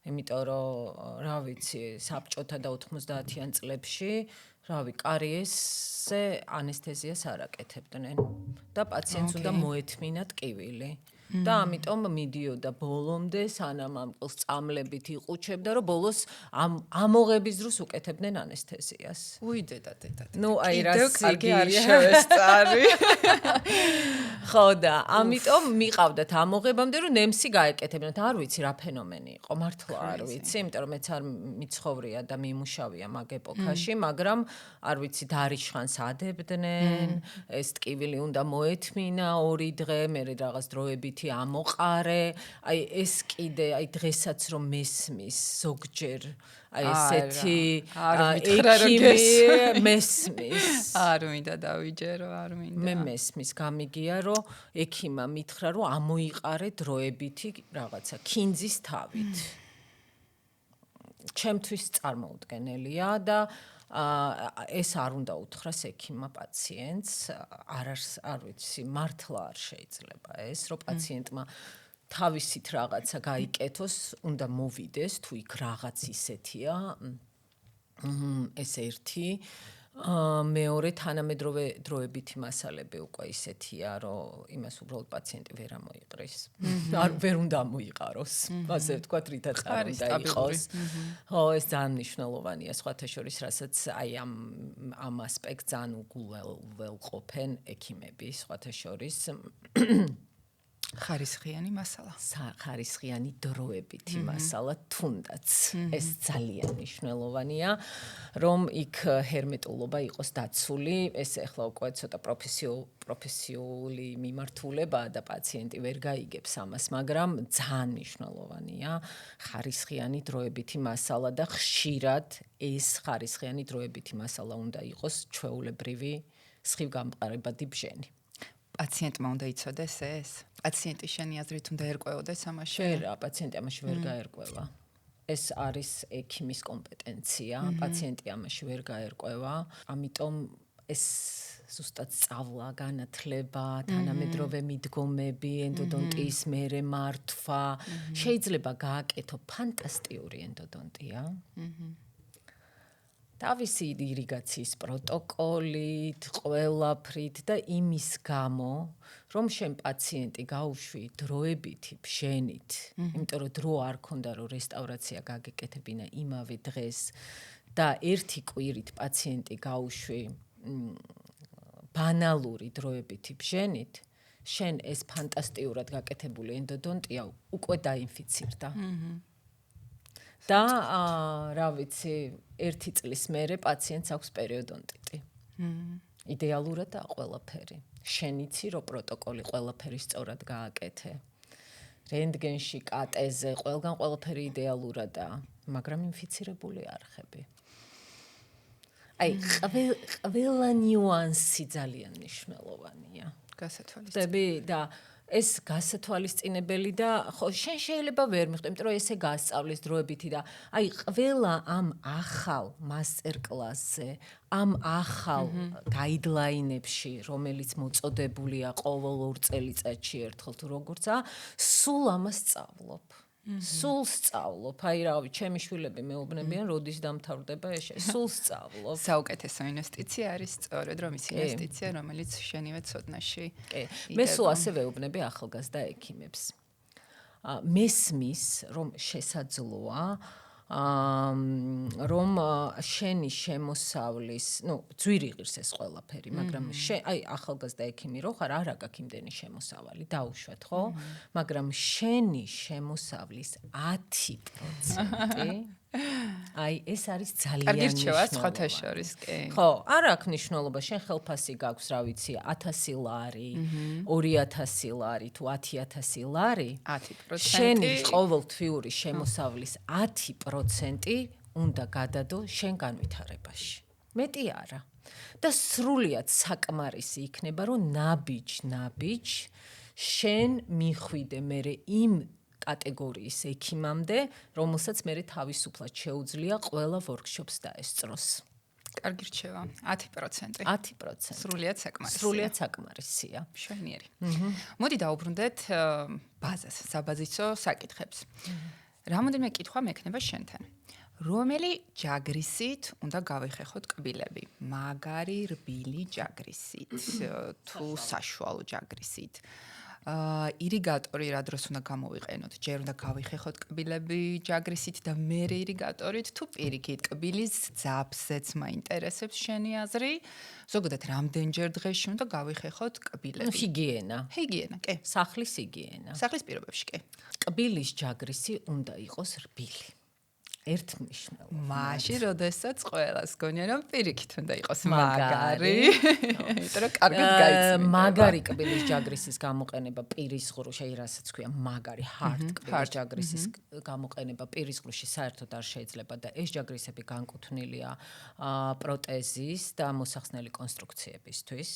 Speaker 2: იმიტომ რომ რა ვიცი, საბჭოთა და 90-იან წლებში, რავი, კარიესზე ანესთეზიას არ აკეთებდნენ და პაციენტს უნდა მოეთმინათ კივილი. და ამიტომ მიდიოდა ბოლომდე, სანამ ამ ყელს წამლებით იყუჩებდა, რომ ბოლოს ამოღების დროს უკეთებდნენ ანესთეზიას.
Speaker 1: უიდედა.
Speaker 2: ნუ აი რა
Speaker 1: კარგი არ შევესწარი.
Speaker 2: ხო და ამიტომ მიყავდათ ამოღებამდე რომ ნემსი გაეკეთებინათ. არ ვიცი რა ფენომენი იყო, მართლა არ ვიცი, იმიტომ რომ მეც არ მიცხოვრია და მიმუშავია მაგ ეპოქაში, მაგრამ არ ვიცი დარიშხანს ადებდნენ, ეს ტკივილი უნდა მოეთმინა 2 დღე, მერე რაღაც დროებითი ამოყარე. აი ეს კიდე, აი დღესაც რომ მესმის ზოგჯერ აი ესეთი ექიმი მესმის.
Speaker 1: არ მინდა დავიჯერო, არ მინდა.
Speaker 2: მე მესმის გამიგია, რომ ექიმა მითხრა, რომ ამოიყარე დროებითი რაღაცა ქინძის თავით. ჩემთვის წარმოუდგენელია და ეს არ უნდა უთხრას ექიმმა პაციენტს, არ ვიცი, მართლა არ შეიძლება ეს, რომ პაციენტმა თავისით რაღაცა გაიკეთოს, უნდა მოვიდეს, თუ იქ რაღაც ისეთია, ეს ერთი. მეორე თანამედროვე დროებითი მასალები უკვე ისეთია, რომ имას უბრალოდ პაციენტი ვერ ამოიყრის. ვერ უნდა ამოიყაროს. ასე ვთქვათ, რითაც არ უნდა იყოს. ხო, ეს ძალიან მნიშვნელოვანია, სხვათა შორის, რასაც აი ამ ასპექტს ძალიან უგულველყოფენ ექიმები, სხვათა შორის.
Speaker 1: ხარისხიანი მასალა.
Speaker 2: ხარისხიანი დროებითი მასალა თუნდაც ეს ძალიან მნიშვნელოვანია, რომ იქ ჰერმეტულობა იყოს დაცული, ეს ახლა უკვე ცოტა პროფესიული მიმართულებაა და პაციენტი ვერ გაიგებს ამას, მაგრამ ძალიან მნიშვნელოვანია ხარისხიანი დროებითი მასალა და ხშირად ეს ხარისხიანი დროებითი მასალა უნდა იყოს ჩვეულებრივი სხივგამყარებადი ბჟენი.
Speaker 1: პაციენტმა უნდა იცოდეს ეს? პაციენტი შენი აზრით უნდა ერკვეოდეს ამაში?
Speaker 2: ვერა, პაციენტი ამაში ვერ გაერკვევა. ეს არის ექიმის კომპეტენცია, პაციენტი ამაში ვერ გაერკვევა, ამიტომ ეს ზუსტად სწავლა, განათლება, თანამედროვე მიდგომები, ენდოდონტიის მერე მართვა, შეიძლება გააკეთო ფანტასტიკური ენდოდონტია. თავისი ირიგაციის პროტოკოლით, ყველაფრით და იმის გამო, რომ შენ პაციენტი გაუშვი დროებითი ბჟენით, იმიტომ რომ დრო არ ქონდა, რომ რესტავრაცია გაგეკეთებინა იმავე დღეს და ერთი კვირით პაციენტი გაუშვი ბანალური დროებითი ბჟენით, შენ ეს ფანტასტიურად გაკეთებული ენდოდონტია უკვე დაინფიცირდა. და რა ვიცი, 1 წლის მერე პაციენტს აქვს პერიოდონტიტი. იდეალურად და ყველაფერი. შენ იცი, რომ პროტოკოლი ყველაფერი სწორად გააკეთე. რენტგენში, კატეზე, ყველგან ყველაფერი იდეალურადაა, მაგრამ ინფიცირებული არხები. აი, ყველა ნიუანსი ძალიან მნიშვნელოვანია.
Speaker 1: გასათვალისწინებელი
Speaker 2: და ეს გასათვალისწინებელი და ხო შენ შეიძლება ვერ მიხვდე, იმიტომ რომ ესე გასწავლის დროებითი და აი ყველა ამ ახალ მასტერკლასზე, ამ ახალ გაიდლაინებში, რომელიც მოწოდებულია ყოველ 2 წელიწადში ერთხელ თუ როგორცა, სულ ამას სწავლობ. სულ სწავლობ. აი რავი, ჩემი შვილები მეუბნებიან, როდის დამთავრდება ეს, სულ სწავლობ.
Speaker 1: საუკეთესო ინვესტიცია არის სწორედ რომ ის ინვესტიცია, რომელიც შენივე ცოდნაში.
Speaker 2: მე სულ ასე ვეუბნები ახალგაზრდა ექიმებს. მესმის, რომ შესაძლოა რომ შენი შემოსავლის, ძვირი ღირს ეს ყველაფერი, მაგრამ აი ახალგაზრდა ექიმი რო ხარ, არა გაქვს იმდენი შემოსავალი, დაუშვათ, ხო? მაგრამ შენი შემოსავლის 10% აი ეს არის ძალიან
Speaker 1: კარგი რჩევა სხვათა შორის, კი.
Speaker 2: ხო, არ აქვს მნიშვნელობა, შენ ხელფასი გაქვს, რა ვიცი, 1000 ლარი, 2000 ლარი თუ 10000 ლარი,
Speaker 1: 10%.
Speaker 2: შენი ყოველთვიური შემოსავლის 10% უნდა გადადო შენ განვითარებაში. მეტი არა. და სრულიად საკმარისი იქნება, რომ ნაბიჯ შენ მიხვიდე მერე იმ კატეგორიის ექიმამდე, რომელსაც მერე თავისუფლად შეუძლია ყველა workshops დაესწროს.
Speaker 1: კარგი რჩევა, 10%.
Speaker 2: 10%.
Speaker 1: სრულიად საკმარისია.
Speaker 2: სრულიად საკმარისია.
Speaker 1: მშვენიერი. მოდი დავუბრუნდეთ ბაზას, საბაზისო საკითხებს. რამოდენიმე კითხვა მექნება შენთან. რომელი ჯაგრისით უნდა გავეხეხოთ კბილები? მაგარი, რბილი ჯაგრისით თუ საშუალო ჯაგრისით? ირიგატორი რა დროს უნდა გამოვიყენოთ? ჯერ უნდა გავიხეხოთ კბილები ჯაგრისით და მერე ირიგატორით თუ პირიქით კბილის ძაფსეც მაინტერესებს შენი აზრი? ზოგადად რამდენჯერ დღეში უნდა გავიხეხოთ კბილები?
Speaker 2: ჰიგიენა.
Speaker 1: ჰიგიენა, კი.
Speaker 2: სახლის ჰიგიენა.
Speaker 1: სახლის პირობებში, კი.
Speaker 2: კბილის ჯაგრისი უნდა იყოს რბილი. ერთმნიშვნელოვნად.
Speaker 1: მაშინ, როდესაც ყველას გონია რომ პირიქით უნდა იყოს მაგარი. იმიტომ რომ კარგად გაიცნდება.
Speaker 2: მაგარი კბილის ჯაგრისის გამოყენება პირის ღრუში, რასაც ქვია მაგარი hard კბილის ჯაგრისის გამოყენება პირის ღრუში საერთოდ არ შეიძლება და ეს ჯაგრისები განკუთვნილია პროტეზის და მოსახსნელი კონსტრუქციებისთვის.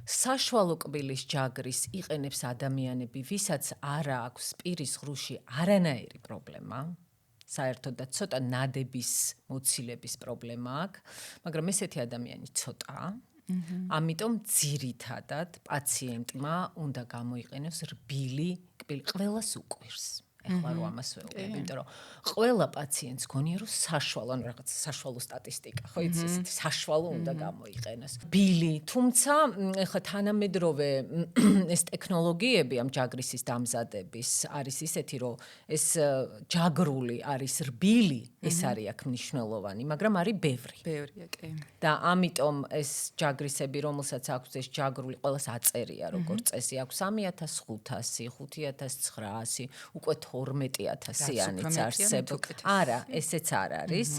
Speaker 2: საშუალო კბილის ჯაგრის იყენებს ადამიანები, ვისაც არ აქვს პირის ღრუში არანაირი პრობლემა. საერთოდ და ცოტა ნადების მოცილების პრობლემა აქვს, მაგრამ ესეთი ადამიანი ცოტაა. ამიტომ ძირითადად პაციენტმა უნდა გამოიყენოს რბილი კბილი, ყველას უყვირს. ეხლა რო ამას ვეუბნები, იმიტომ რომ ყველა პაციენტს გონია რომ საშუალო, ანუ რაღაც საშუალო სტატისტიკა, ხო იცი, ესეთი საშუალო უნდა გამოიყენოს. ბილი, თუმცა ეხლა თანამედროვე ეს ტექნოლოგიები ამ ჯაგრისის დამზადების არის ისეთი, რომ ეს ჯაგრული არის რბილი, ეს არის აქ მნიშვნელოვანი, მაგრამ არის ბევრი.
Speaker 1: ბევრია, კი.
Speaker 2: და ამიტომ ეს ჯაგრისები, რომელსაც აქვს ეს ჯაგრული, ყველას აწერია როგორც წესი, აქვს 3500, 5900, უკვე 12000-იანიც არსებობს. არა, ესეც არ არის.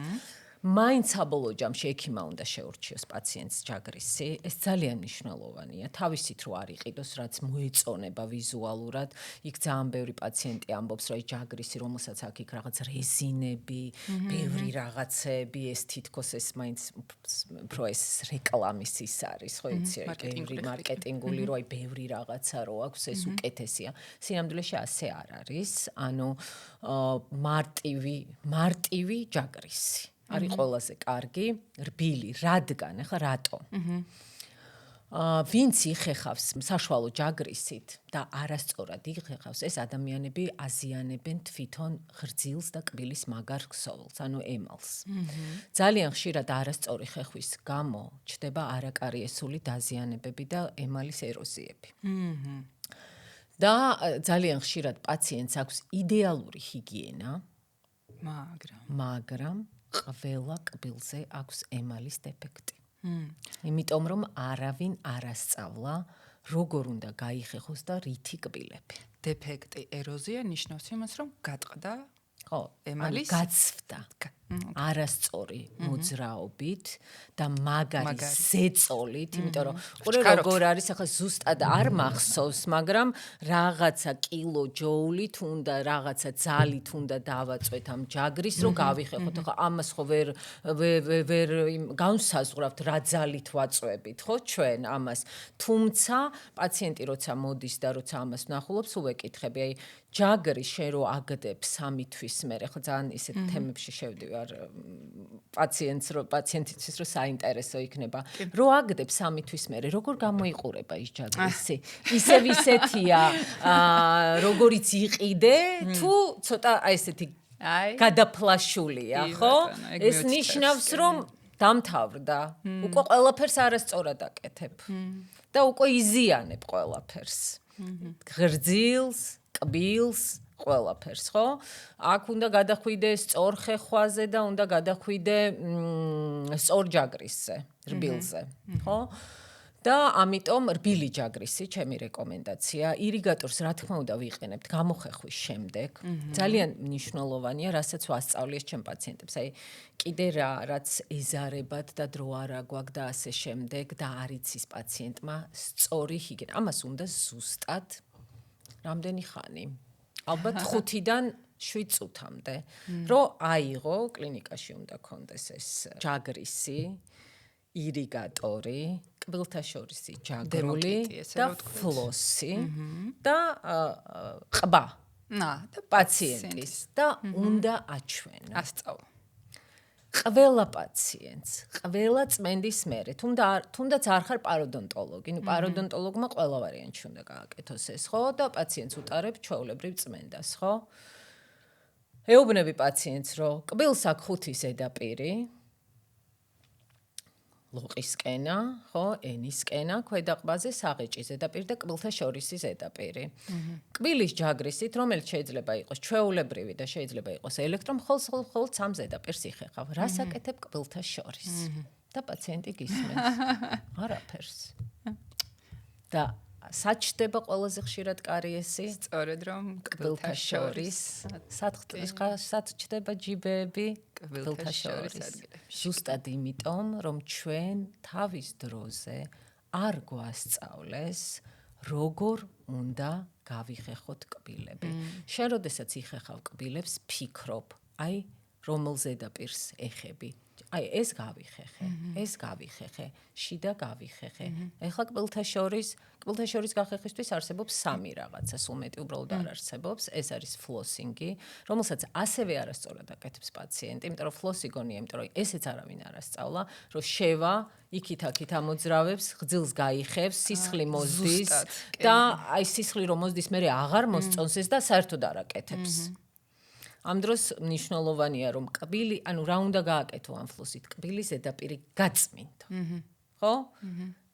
Speaker 2: მაინც საბოლოო ჯამში ექიმა უნდა შეურჩიოს პაციენტს ჯაგრისი. ეს ძალიან მნიშვნელოვანია. თავისით რო არ იყიდოს, რაც მოეწონება ვიზუალურად. იქ ძალიან ბევრი პაციენტი ამბობს, რომ ჯაგრისი, რომელსაც აქ იქ რაღაც რეზინები, ბევრი რაღაცები, ეს თითქოს ეს მაინც უფრო ეს რეკლამის ის არის, ხო იცი, ბევრი მარკეტინგული, რო აი ბევრი რაღაცა რო აქვს, ეს უკეთესია. სინამდვილეში ასე არ არის. ანუ მარტივი ჯაგრისი. არის ყველაზე კარგი, რბილი, რადგან, ახლა რატო? ვინც იხეხავს საშუალო ჯაგრისით და არასწორად იხეხავს, ეს ადამიანები აზიანებენ თვითონ ღრძილს და კბილის მაგარ ქსოვილს, ანუ ემალს. ძალიან ხშირად არასწორი ხეხვის გამო ჩნდება არაკარიესული დაზიანებები და ემალის ეროზიები. და ძალიან ხშირად პაციენტს აქვს იდეალური ჰიგიენა, მაგრამ ყველა კბილზე აქვს ემალის დეფექტი. იმიტომ რომ არავინ არ ასწავლა როგორ უნდა გაიხეხოს და რითი კბილები.
Speaker 1: დეფექტი, ეროზია ნიშნავს იმას, რომ გატყდა
Speaker 2: ხო, ემალის გაცვდა. არასწორი მოძრაობით და მაგარი ზეწოლით, იმიტომ რომ როგორ არის ახლა ზუსტად არ მახსოვს, მაგრამ რაღაცა კილოჯოულით უნდა, რაღაცა ძალით უნდა დავაწვეთ ამ ჯაგრის, რომ გავიხეხოთ. ახლა ამას ხო ვერ განსაზღვრავთ რა ძალით ვაწვევით, ხო ჩვენ ამას. თუმცა პაციენტი როცა მოდის და როცა ამას ვნახულობს, უვეკითხები, აი ჯაგრი შენ რო აგდებ 3 თვის მერე, ხო ძალიან ისეთ თემებში შევდივარ პაციენტისთვის რო საინტერესო იქნება. რო აგდებ 3 თვის მერე, როგორ გამოიყურება ის ჯაგრისი? ისევ ისეთია, როგორიც იყიდე, თუ ცოტა აი ესეთი გადაფლაშულია, ხო? ეს ნიშნავს, რომ დამთავრდა. უკვე ყველაფერს არასწორად აკეთებ. და უკვე იზიანებ ყველაფერს. ღრძილს, კბილს, ყველაფერს, ხო? აქ უნდა გადახვიდე სწორ ხეხვაზე და უნდა გადახვიდე სწორ ჯაგრისზე, რბილზე, ხო? და ამიტომ რბილი ჯაგრისი, ჩემი რეკომენდაცია, ირიგატორს რა თქმა უნდა ვიყენებთ გამოხეხვის შემდეგ. ძალიან მნიშვნელოვანია, რასაც ვასწავლიეს ჩემ პაციენტებს. აი, კიდე რაც ეზარებათ და დრო არ აგვაქვს და ასე შემდეგ და არ იცის პაციენტმა სწორი ჰიგიენა. ამას უნდა ზუსტად რამდენი ხანი? ალბათ 5-დან 7 წუთამდე, რომ აიღო, კლინიკაში უნდა კონდეს ეს ჯაგრისი, ირიგატორი, კბილთა შორისი ჯაგრული და ფლოსი და ყბა პაციენტის და უნდა აჩვენო.
Speaker 1: ასწავლა.
Speaker 2: ყველა პაციენტს, ყველა წმენდის მერე, თუნდაც არ ხარ პაროდონტოლოგი, ნუ პაროდონტოლოგმა ყველა ვარიანტში უნდა გააკეთოს ეს, ხო? და პაციენტს უტარებ ჩვეულებრივ წმენდას, ხო? ეუბნები პაციენტს, რომ კბილს აქვს 5 ზედაპირი, ლოყისკენა, ხო, ენისკენა, ქვედაყბაზე საღეჭი ზედაპირი და კბილთა შორისი ზედაპირი. კბილის ჯაგრისით, რომელიც შეიძლება იყოს ჩვეულებრივი და შეიძლება იყოს ელექტრომხოლოდ სამ ზედაპირს იხეხავ. რას აკეთებ კბილთა შორის? და პაციენტი გისმენს. არაფერს. და საჩდება ყველაზე ხშირად კარიესი?
Speaker 1: სწორედ რომ
Speaker 2: კბილთა შორის. საჩდება ჯიბეები? კბილთა შორის. ზუსტად იმიტომ, რომ ჩვენ თავის დროზე არ გვასწავლეს, როგორ უნდა გავიხეხოთ კბილები. შენ როდესაც იხეხავ კბილებს, ფიქრობ, აი, რომელ ზედაპირს ეხები. აი, ეს გავიხეხე, შიდა გავიხეხე. ეხლა კბილთა შორის გახეხისთვის არსებობს სამი რაღაცა, სულ მეტი უბრალოდ არ არსებობს. ეს არის ფლოსინგი, რომელსაც ასევე არასწორად აკეთებს პაციენტი, იმიტომ რომ ფლოსი გონია, იმიტომ რომ ესეც არავინ არ ასწავლა, რომ შევა, იქით-აქით ამოძრავებს, ღძილს გაიხევს, სისხლი მოზდის და აი სისხლი რომ მოზდის, მერე აღარ მოსწონს ეს და საერთოდ არ აკეთებს. ამ დროს მნიშვნელოვანია რომ კბილი, ანუ რა უნდა გააკეთო ამ ფლოსით, კბილის ზედაპირი გაწმინდო. ხო?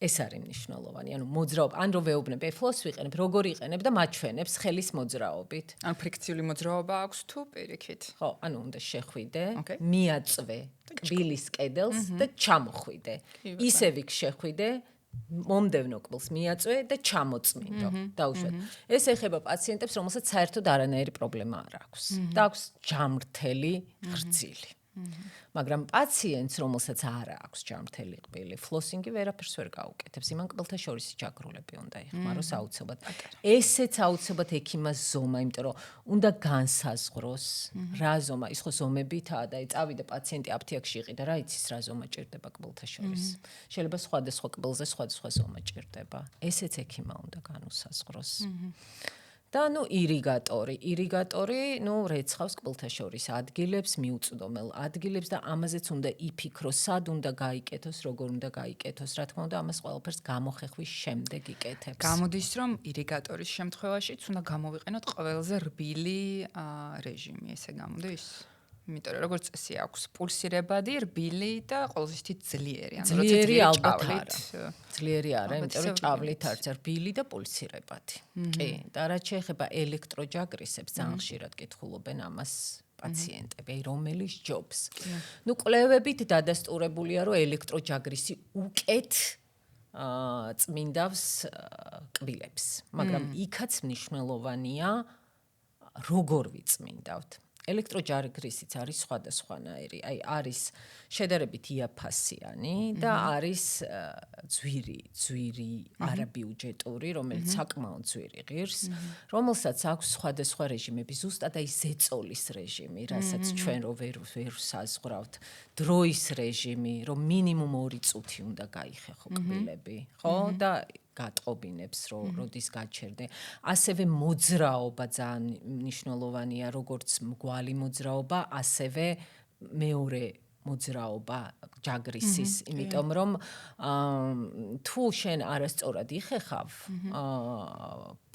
Speaker 2: ეს არის მნიშვნელოვანი, ანუ მოძრაობა, ან რო ვეუბნებ, ფლოს ვიყენებ, როგორ იყენებ და მაჩვენებს ხელის მოძრაობით.
Speaker 1: ანუ ფრიქციული მოძრაობა აქვს თუ პირიქით?
Speaker 2: ხო, ანუ უნდა შეხვიდე, მიაწვე კბილის კედელს და ჩამოხვიდე. ისევ იქ შეხვიდე, მომდევნო კბილს მიაწვე და ჩამოწმინდო. დაუშვათ. ეს ეხება პაციენტებს, რომელსაც საერთოდ არანაირი პრობლემა არ აქვს. და აქვს ჯამრთელი ღრძილი. მაგრამ პაციენტს, რომელსაც არ აქვს ჯამრთელი კბილი, ფლოსინგი ვერაფერს ვერ გაუკეთებს. იმან კბილთა შორისი ჯაგრულები უნდა იხმაროს აუცილებლად. ესეც აუცილებლად ექიმას ზომა, იმიტომ რომ უნდა განსაზღვროს რა ზომა, ის ხო ზომებითაა და წავიდა პაციენტი აფთიაქში იყიდა, რა იცის რა ზომა ჭირდება კბილთა შორის. შეიძლება სხვადასხვა კბილზე სხვადასხვა ზომა ჭირდება. ესეც ექიმა უნდა განუსაზღვროს. და ირიგატორი, რეცხავს კბილთა შორის ადგილებს, მიუწვდომელ ადგილებს და ამაზეც უნდა იფიქროს, სად უნდა გაიკეთოს, როგორ უნდა გაიკეთოს. რა თქმა უნდა, ამას ყველაფერს გამოხეხვის შემდეგ იკეთებს.
Speaker 1: გამოდის, რომ ირიგატორის შემთხვევაშიც უნდა გამოვიყენოთ ყველაზე რბილი რეჟიმი, ესე გამოდის? იმიტომ რომ როგორც წესი აქვს პულსირებადი, რბილი და ყოველთვის ძლიერი, ანუ
Speaker 2: ძლიერი ალბათ არა. ძლიერი არა, იმიტომ რომ ჭავლით არც რბილი და პულსირებადი. კი, და რაც შეეხება ელექტროჯაგრისებს, ძალიან ხშირად კითხულობენ ამას პაციენტები, რომელიც ჯობს. კვლევებით დადასტურებულია, რომ ელექტროჯაგრისი უკეთ წმინდავს კბილებს, მაგრამ იქაც მნიშვნელოვანია როგორ ვიწმინდავთ. ელექტროჯაგრისიც არის სხვადასხვანაირი, აი არის შედარებით იაფასიანი და არის ძვირი, არაბიუჯეტური, რომელიც საკმაოდ ძვირი ღირს, რომელსაც აქვს სხვადასხვა რეჟიმები, ზუსტად აი ზეწოლის რეჟიმი, რასაც ჩვენ რო ვერ საზღვრავთ, დროის რეჟიმი, რომ მინიმუმ 2 წუთი უნდა გაიხეხო კბილები, ხო? და გატყობინებს, როდის გაჩერდე. ასევე მოძრაობა ძალიან მნიშვნელოვანია, როგორც მგვალი მოძრაობა, ასევე მეორე მოძრაობა ჯაგრისის, იმიტომ რომ თუ შენ არასწორად იხეხავ,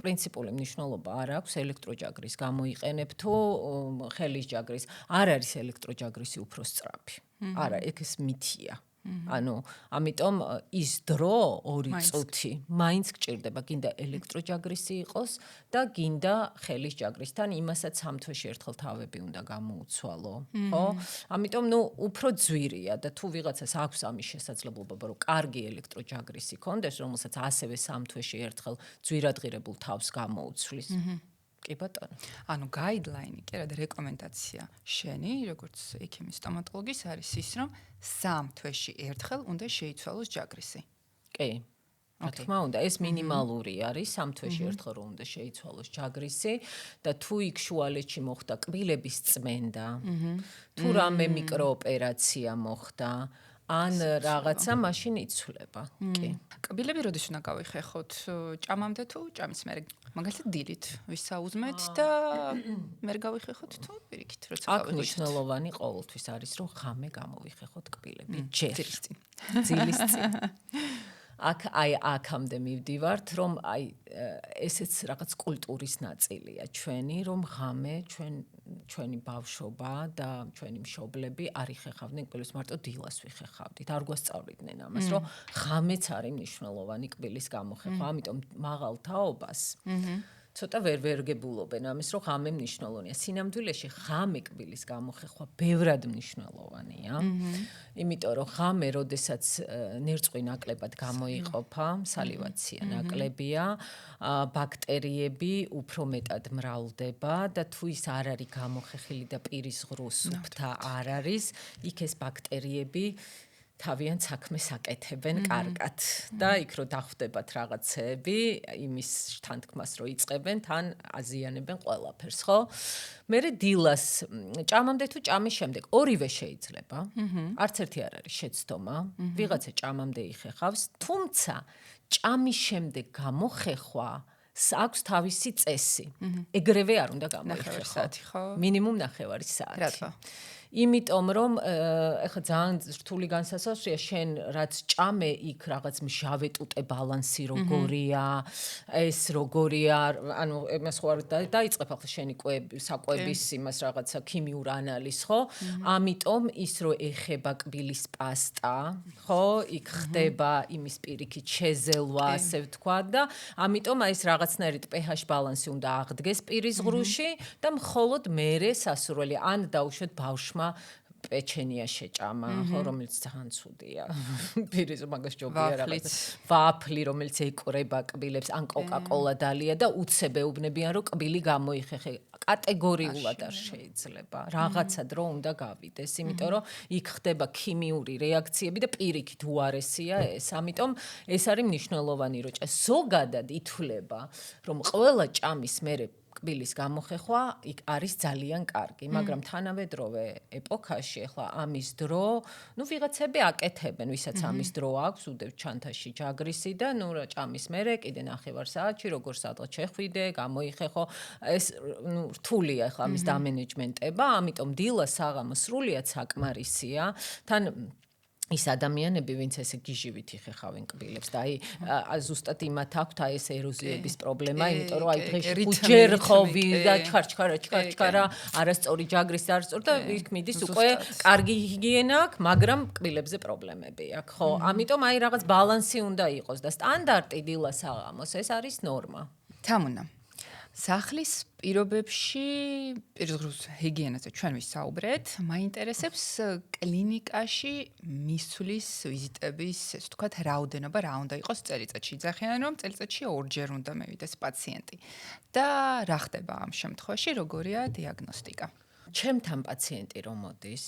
Speaker 2: პრინციპული მნიშვნელობა არ აქვს ელექტროჯაგრის გამოიყენებ თუ ხელის ჯაგრის. არ არის ელექტროჯაგრისი უფრო სწრაფი. არა, ეს მითია. ანუ ამიტომ ის დრო 2 წუთი მაინც გჭირდება, გინდა ელექტროჯაგრისი იყოს და გინდა ხელის ჯაგრისთან, იმასაც 3 თვეში ერთხელ თავები უნდა გამოუცვალო, ხო? ამიტომ უფრო ძვირია და თუ ვიღაცას აქვს ამის შესაძლებლობა, რომ კარგი ელექტროჯაგრისი კონდეს, რომელსაც ასევე 3 თვეში ერთხელ ძვირადღირებულ თავს გამოუცვლის. კი ბატონო.
Speaker 1: ანუ გაიდლაინი, კი რა და რეკომენდაცია შენი, როგორც ექიმის სტომატოლოგის არის ის, რომ 3 თვეში ერთხელ უნდა შეიცვალოს ჯაგრისი.
Speaker 2: კი. რა თქმა უნდა, ეს მინიმალური არის, 3 თვეში ერთხელ რომ უნდა შეიცვალოს ჯაგრისი და თუ იქ შუალედში მოხდა კბილების წმენდა, თუ რამე მიკროოპერაცია მოხდა, ან რაღაცა მაშინ იცვლება. კი.
Speaker 1: კბილები როდის უნდა გავიხეხოთ? ჭამამდე თუ ჭამის მერე? მაგალითად დილით ვისაუზმეთ და მერე გავიხეხოთ თუ პირიქით, როცა
Speaker 2: გავიხეხოთ. აქ მნიშვნელოვანი ყოველთვის არის, რომ ღამე გამოვიხეხოთ კბილები.
Speaker 1: ძილის წინ.
Speaker 2: ძილის წინ. აქამდე მივდივართ, რომ ესეც რაღაც კულტურის ნაწილია ჩვენი, რომ ღამე ჩვენ ჩვენი ბავშვობა და ჩვენი მშობლები არ იხეხავდნენ კბილის, მარტო დილას ვიხეხავდით. არ გვასწავლიდნენ ამას, რომ ღამეც არის მნიშვნელოვანი კბილის გამოხეხვა, ამიტომ მაღალ თაობას ცოტა ვერ ვერგებულობენ ამის, რომ ღამე მნიშვნელოვანია. სინამდვილეში ღამე კბილის გამოხეხვა ბევრად მნიშვნელოვანია. იმიტომ რომ ღამე, როდესაც ნერწყვი ნაკლებად გამოიყოფა, სალივაცია ნაკლებია, ბაქტერიები უფრო მეტად მრავლდება და თუ ის არ არის გამოხეხილი და პირის ღრუ სუფთა არ არის, იქ ეს ბაქტერიები თავიანთ საქმეს აკეთებენ კარგად და იქ რო დახვდებათ რაღაცეები, იმის თანთქმას რო იწყებენ, თან აზიანებენ ყველაფერს, ხო? მერე დილას ჭამამდე თუ ჭამის შემდეგ ორივე შეიძლება. არც ერთი არ არის შეცდომა. ვიღაცა ჭამამდე იხეხავს, თუმცა ჭამის შემდეგ გამოხეხვა აქვს თავისი წესი. ეგრევე არ უნდა გამოიხეხო. მინიმუმ ნახევარი საათი.
Speaker 1: რატო?
Speaker 2: იმიტომ რომ ეხლა ძალიან რთული განსასაზღვრია შენ რაც ჭამე იქ რაღაც მჟავე ტუტე ბალანსი როგორია ეს როგორია ანუ იმას ხო არ დაიწყებ ახლა შენი საკვების იმას რაღაცა ქიმიურ ანალიზს ხო ამიტომ ის რო ეხება კბილის პასტა ხო იქ ხდება იმის პირიქით შეზელვა ასე ვთქვა და ამიტომ აი ეს რაღაცნაირად pH ბალანსი უნდა აღდგეს პირის ღრუში და მხოლოდ მერე სასურველი ან დაუშვათ ბავშვმა პეჩენია შეჭამა, ხო, რომელიც ძალიან ცუდია. პირის მაგას ჯობია რაღაც ვაფლი, რომელიც ეკვრება კბილებს, ან კოკა-კოლა დალია და უცებ ეუბნებიან, რომ კბილი გამოიხეხე. კატეგორიულად არ შეიძლება. რაღაცა დრო უნდა გავიდეს, იმიტომ რომ იქ ხდება ქიმიური რეაქციები და პირიქით უარესია ეს. ამიტომ ეს არის მნიშვნელოვანი რო ჭა. ზოგადად ითვლება, რომ ყველა ჭამის მერე კბილის გამოხეხვა იქ არის ძალიან კარგი, მაგრამ თანამედროვე ეპოქაში ახლა ამის დრო, ნუ ვიღაცები აკეთებენ, ვისაც ამის დრო აქვს, უდევ ჩანთაში ჯაგრისი და ნუ ჭამის მერე კიდე ნახევარ საათში როგორ სადღაც შეხვიდე, გამოიხეხო, ეს ნუ რთულია ახლა ამის დამენეჯმენტება, ამიტომ დილა საღამო სრულიად საკმარისია. თან ის ადამიანები, ვინც ესე გიჟივით იხეხავენ კბილებს და აი ზუსტად იმათ აქვთ აი ეს ეროზიების პრობლემა, იმიტომ რომ აი დღეში უჯერ ხოვი და ჩქარა, არასწორი ჯაგრის არასწორი და იქ მიდის უკვე კარგი ჰიგიენა აქვს, მაგრამ კბილებზე პრობლემები აქვს, ხო? ამიტომ აი რაღაც ბალანსი უნდა იყოს და სტანდარტი დილა საღამოს ეს არის ნორმა.
Speaker 1: თამუნა სახლის პირობებში პირის ჰიგიენაზე ჩვენ ვისაუბრეთ, მაინტერესებს კლინიკაში მისვლის ვიზიტების, ესე ვთქვათ, რაოდენობა რა უნდა იყოს წელიწადში. იძახიან, რომ წელიწადში ორჯერ უნდა მევიდეს პაციენტი. და რა ხდება ამ შემთხვევაში, როგორია დიაგნოსტიკა?
Speaker 2: ჩემთან პაციენტი რომ მოდის,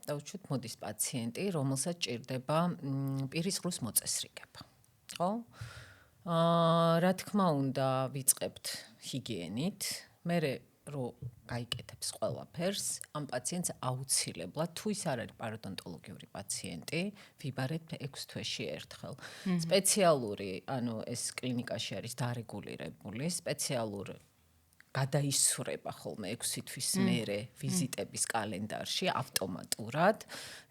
Speaker 2: დაუშვათ მოდის პაციენტი, რომელსაც ჭირდება პირის ღრუს მოწესრიგება. ხო? რა თქმა უნდა ვიწყებთ ჰიგიენით, მერე რო გაიკეთებს ყველაფერს, ამ პაციენტს აუცილებლად თუ ის არ არის პაროდონტოლოგიური პაციენტი, ვიბარეთ 6 თვეში ერთხელ. სპეციალური, ანუ ეს კლინიკაში არის დარეგულირებული, სპეციალური გადაისურება ხოლმე 6 თვის მერე ვიზიტების კალენდარში ავტომატურად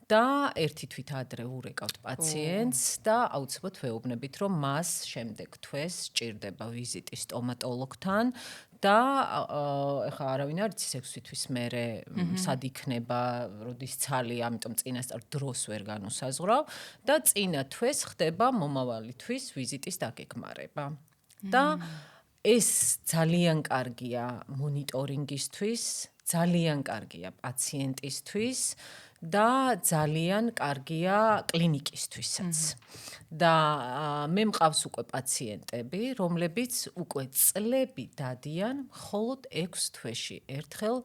Speaker 2: და 1 თვით ადრე ურეკავთ პაციენტს და აუცილებლად ვეუბნებით, რომ მას შემდეგ თვეს სჭირდება ვიზიტი სტომატოლოგთან და ეხლა არავინ არ იცის 6 თვის მერე სად იქნება, როდის ცალი, ამიტომ წინასწარ დროს ვერ განუსაზღვრავ და წინა თვეს ხდება მომავალი თვის ვიზიტის დაგეგმარება. და ეს ძალიან კარგია მონიტორინგისთვის, ძალიან კარგია პაციენტისთვის და ძალიან კარგია კლინიკისთვისაც. და მე მყავს უკვე პაციენტები, რომლებიც უკვე წლები დადიან მხოლოდ 6 თვეში ერთხელ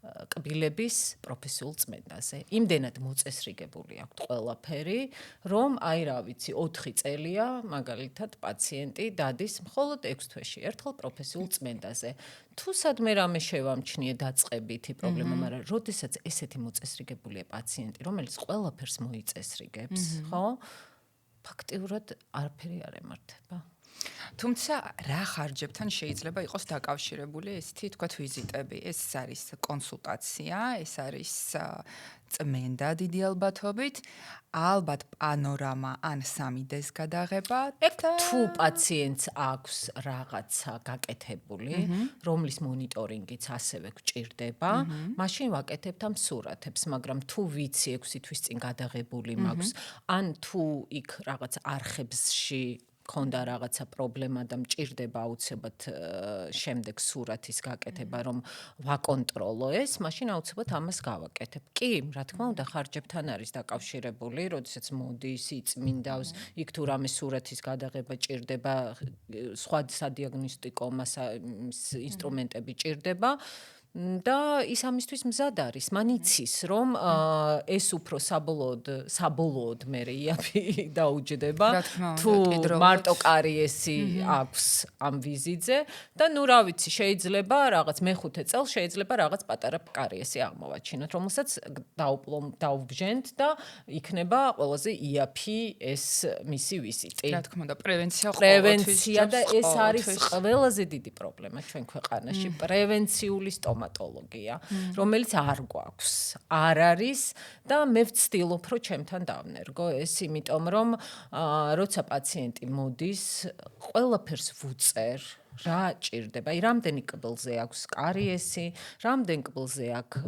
Speaker 2: კბილების პროფესიულ წმენდაზე. იმდენად მოწესრიგებული აქვთ ყველაფერი, რომ აი რა ვიცი, 4 წელია მაგალითად პაციენტი დადის მხოლოდ 6 თვეში ერთხელ პროფესიულ წმენდაზე. თუ სადმე რამე შევამჩნიე დაწყებითი პრობლემა, მაგრამ როდესაც ესეთი მოწესრიგებულია პაციენტი, რომელიც ყველაფერს მოიწესრიგებს, ხო? ფაქტიურად არაფერი არ ემართება.
Speaker 1: თუმცა რა ხარჯებთან შეიძლება იყოს დაკავშირებული ესეთი თქვათ ვიზიტები? ეს არის კონსულტაცია, ეს არის წმენდა დიდი ალბათობით, ალბათ პანორამა ან 3D-ს გადაღება
Speaker 2: და თუ პაციენტს აქვს რაღაცა გაკეთებული, რომლის მონიტორინგიც ასევე გჭირდება, მაშინ ვაკეთებთ ამ სურათებს, მაგრამ თუ ვიცი 6 თვის წინ გადაღებული მაქვს, ან თუ იქ რაღაც არხებში ქონდა რაღაცა პრობლემა და მჭირდება აუცილებლად შემდეგ სურათის გაკეთება, რომ ვაკონტროლო ეს, მაშინ აუცილებლად ამას გავაკეთებ. კი, რა თქმა უნდა, ხარჯებთან არის დაკავშირებული, როდესაც მოდის, იწმინდავს, იქ თუ რამე სურათის გადაღება ჭირდება, სხვა სადიაგნოსტიკო ინსტრუმენტები ჭირდება. და ის ამისთვის მზად არის. მან იცის, რომ ეს უფრო საბოლოოდ მერე იაფი დაუჯდება, თუ მარტო კარიესი აქვს ამ ვიზიტზე და ნუ რა ვიცი, შეიძლება რაღაც მეხუთე წელს შეიძლება რაღაც პატარა კარიესი აღმოვაჩინოთ, რომელსაც დაუბჟენთ და იქნება ყველაზე იაფი ეს მისი ვიზიტი.
Speaker 1: რა თქმა უნდა,
Speaker 2: პრევენცია და ეს არის ყველაზე დიდი პრობლემა ჩვენ ქვეყანაში, პრევენციული სტომატოლოგია, რომელიც არ გვაქვს, არ არის და მე ვცდილობ, რომ ჩემთან დავნერგო ეს, იმიტომ რომ როცა პაციენტი მოდის, ყველაფერს ვუწერ, რა ჭირდება, რამდენი კბილზე აქვს კარიესი, რამდენი კბილზე აქვს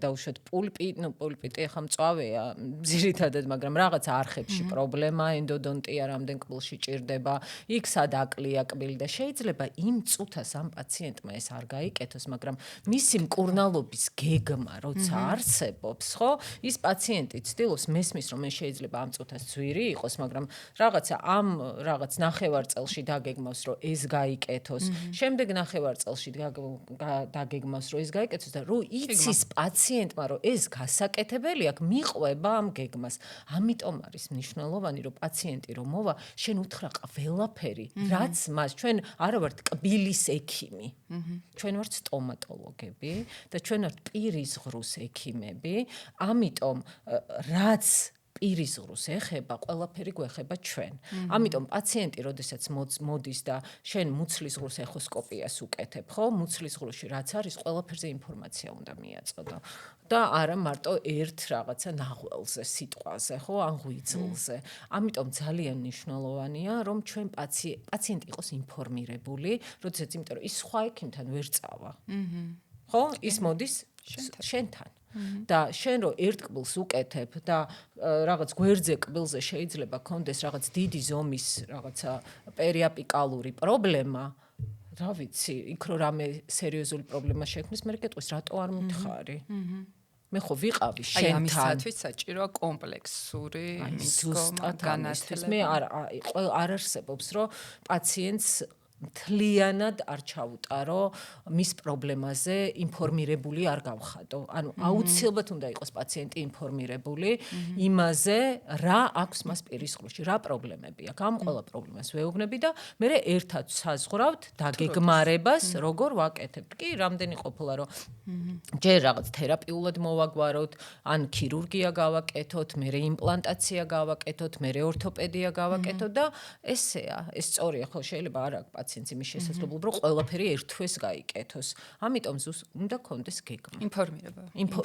Speaker 2: დაუშვათ პულპიტი ახლა მწვავეა ძირითადად, მაგრამ რაღაც არხებში პრობლემა, ენდოდონტია რამდენი კბილში ჭირდება, იქ სად აკლია კბილი და შეიძლება იმ წუთას ამ პაციენტმა ეს არ გაიკეთოს, მაგრამ მისი მკურნალობის გეგმა როცა არსებობს, ხო, ის პაციენტი ცდილობს მესმის, რომ შეიძლება ამ წუთას ძვირი იყოს, მაგრამ რაღაც ნახევარწელში დაგეგმავს, რომ ეს გაიკეთოს. შემდეგ ნახევარწელში დაგეგმავს, რომ ეს გაიკეთოს და რომ იცის პაციენტმა, რომ ეს გასაკეთებელი აქვს, მიყვება ამ გეგმას. ამიტომ არის მნიშვნელოვანი, რომ პაციენტი რომ მოვა, შენ უთხრა ყველაფერი, რაც მას ჩვენ არ ვართ კბილის ექიმი. ჩვენ ვართ სტომატოლოგები და ჩვენ ვართ პირის ღრუს ექიმები, ამიტომ რაც პირის ღრუს ეხება, ყველაფერი გვეხება ჩვენ. ამიტომ პაციენტი, როდესაც მოდის და შენ მუცლის ღრუს ეხოსკოპიას უკეთებ, ხო? მუცლის ღრუში რაც არის, ყველაფერზე ინფორმაცია უნდა მიაწოდო. და არა მარტო ერთ რაღაცა ნახველზე, სიტყვაზე, ხო, ან ღვიძლზე. ამიტომ ძალიან მნიშვნელოვანია, რომ ჩვენ პაციენტი იყოს ინფორმირებული, როდესაც იმიტომ რომ ის სხვა ექიმთან ვერ წავა. ხო? ის მოდის შენთან. და შენ რო ერთ კბილს უკეთებ და რაღაც გვერდზე კბილზე შეიძლება კონდეს რაღაც დიდი ზომის რაღაცა პერიაპიკალური პრობლემა, რა ვიცი, იქ რო რამე სერიოზული პრობლემა შექმნის, მე გეტყვის რატო არ მითხარი? მე ხო ვიყავი შენთან.
Speaker 1: აი ამისათვის საჭიროა კომპლექსური მიდგომა, განათლება.
Speaker 2: მე არ არსებობს, რომ პაციენტს მთლიანად არ ჩაუტარო მის პრობლემაზე ინფორმირებული არ გავხადო. ანუ აუცილებლად უნდა იყოს პაციენტი ინფორმირებული იმაზე, რა აქვს მას პირის ღრუში, რა პრობლემები აქვს. ამ ყველა პრობლემას ვეუბნები და მე ერთად საზღვრავთ დაგეგმარებას, როგორ ვაკეთებთ. კი, რამდენი ყოფილა, რომ ჯერ რაღაც თერაპიულად მოვაგვაროთ, ან ქირურგია გავაკეთოთ, მე იმპლანტაცია გავაკეთოთ, მე ორთოპედია გავაკეთოთ და ესეა, ეს სწორია, ხო, შეიძლება არ აქვს პაციენტს იმის შესაძლებლობა, რომ ყველაფერი ერთ თვეს გაიკეთოს. ამიტომ უნდა კონდეს გეგმა.
Speaker 1: ინფორმირება.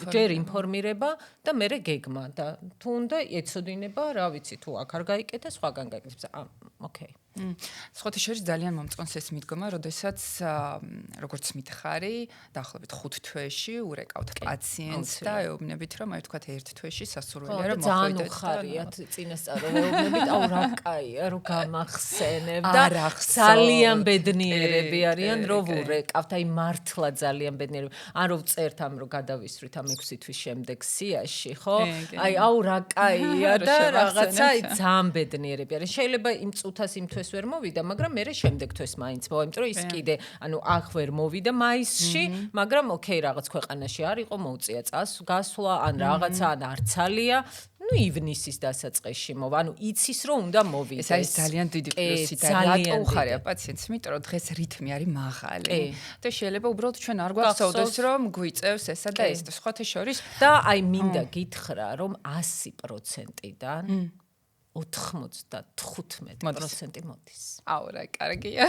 Speaker 2: ჯერ ინფორმირება და მერე გეგმა და თუ უნდა ეცოდინება, რა ვიცი, თუ აქ არ გაიკეთა, სხვაგან გაიკეთებს. ოკეი.
Speaker 1: სხვათა შორის ძალიან მომწონს ეს მიდგომა, როდესაც როგორც მითხარი, დაახლოებით 5 თვეში ურეკავთ პაციენტს და ეუბნებით, რომ აი ვთქვათ 1 თვეში სასურველია რომ
Speaker 2: მოხვიდეთ. ძალიან უხარიათ წინასწარ ეუბნებით, აუ რა კაია, რომ გამახსენებ და ძალიან ბედნიერები არიან, რომ ურეკავთ, აი მართლა ძალიან ბედნიერები. ან რომ წერთ ამ რომ გადავისვრით ამ 6 თვის შემდეგ სიაში, ხო? აი აუ რა კაია და რაღაცა ძალიან ბედნიერები არიან. შეიძლება იმ წუთას იმ თვეს ვერ მოვიდა, მაგრამ მე შემდეგ თვეს მაინც მოვა, იმიტომ რომ ის კიდე, ანუ აქ ვერ მოვიდა მაისში, მაგრამ ოკეი, რაღაც ქვეყანაში არ იყო, მოუწია გასვლა, ან რაღაცა, ან არცალია. ნუ ივნისის დასაწყისში მოვა, ანუ იცის რომ უნდა მოვიდეს.
Speaker 1: ეს არის ძალიან დიდი პლუსი და რატო უხარია პაციენტს, იმიტომ რომ დღეს რითმი არის მაღალი და შეიძლება უბრალოდ ჩვენ არ გვახსოვდეს რომ გვიწევს ესა და ეს და სხვათა შორის
Speaker 2: და აი მინდა გითხრა რომ 100%-დან 95% მოდის.
Speaker 1: აუ რა კარგია.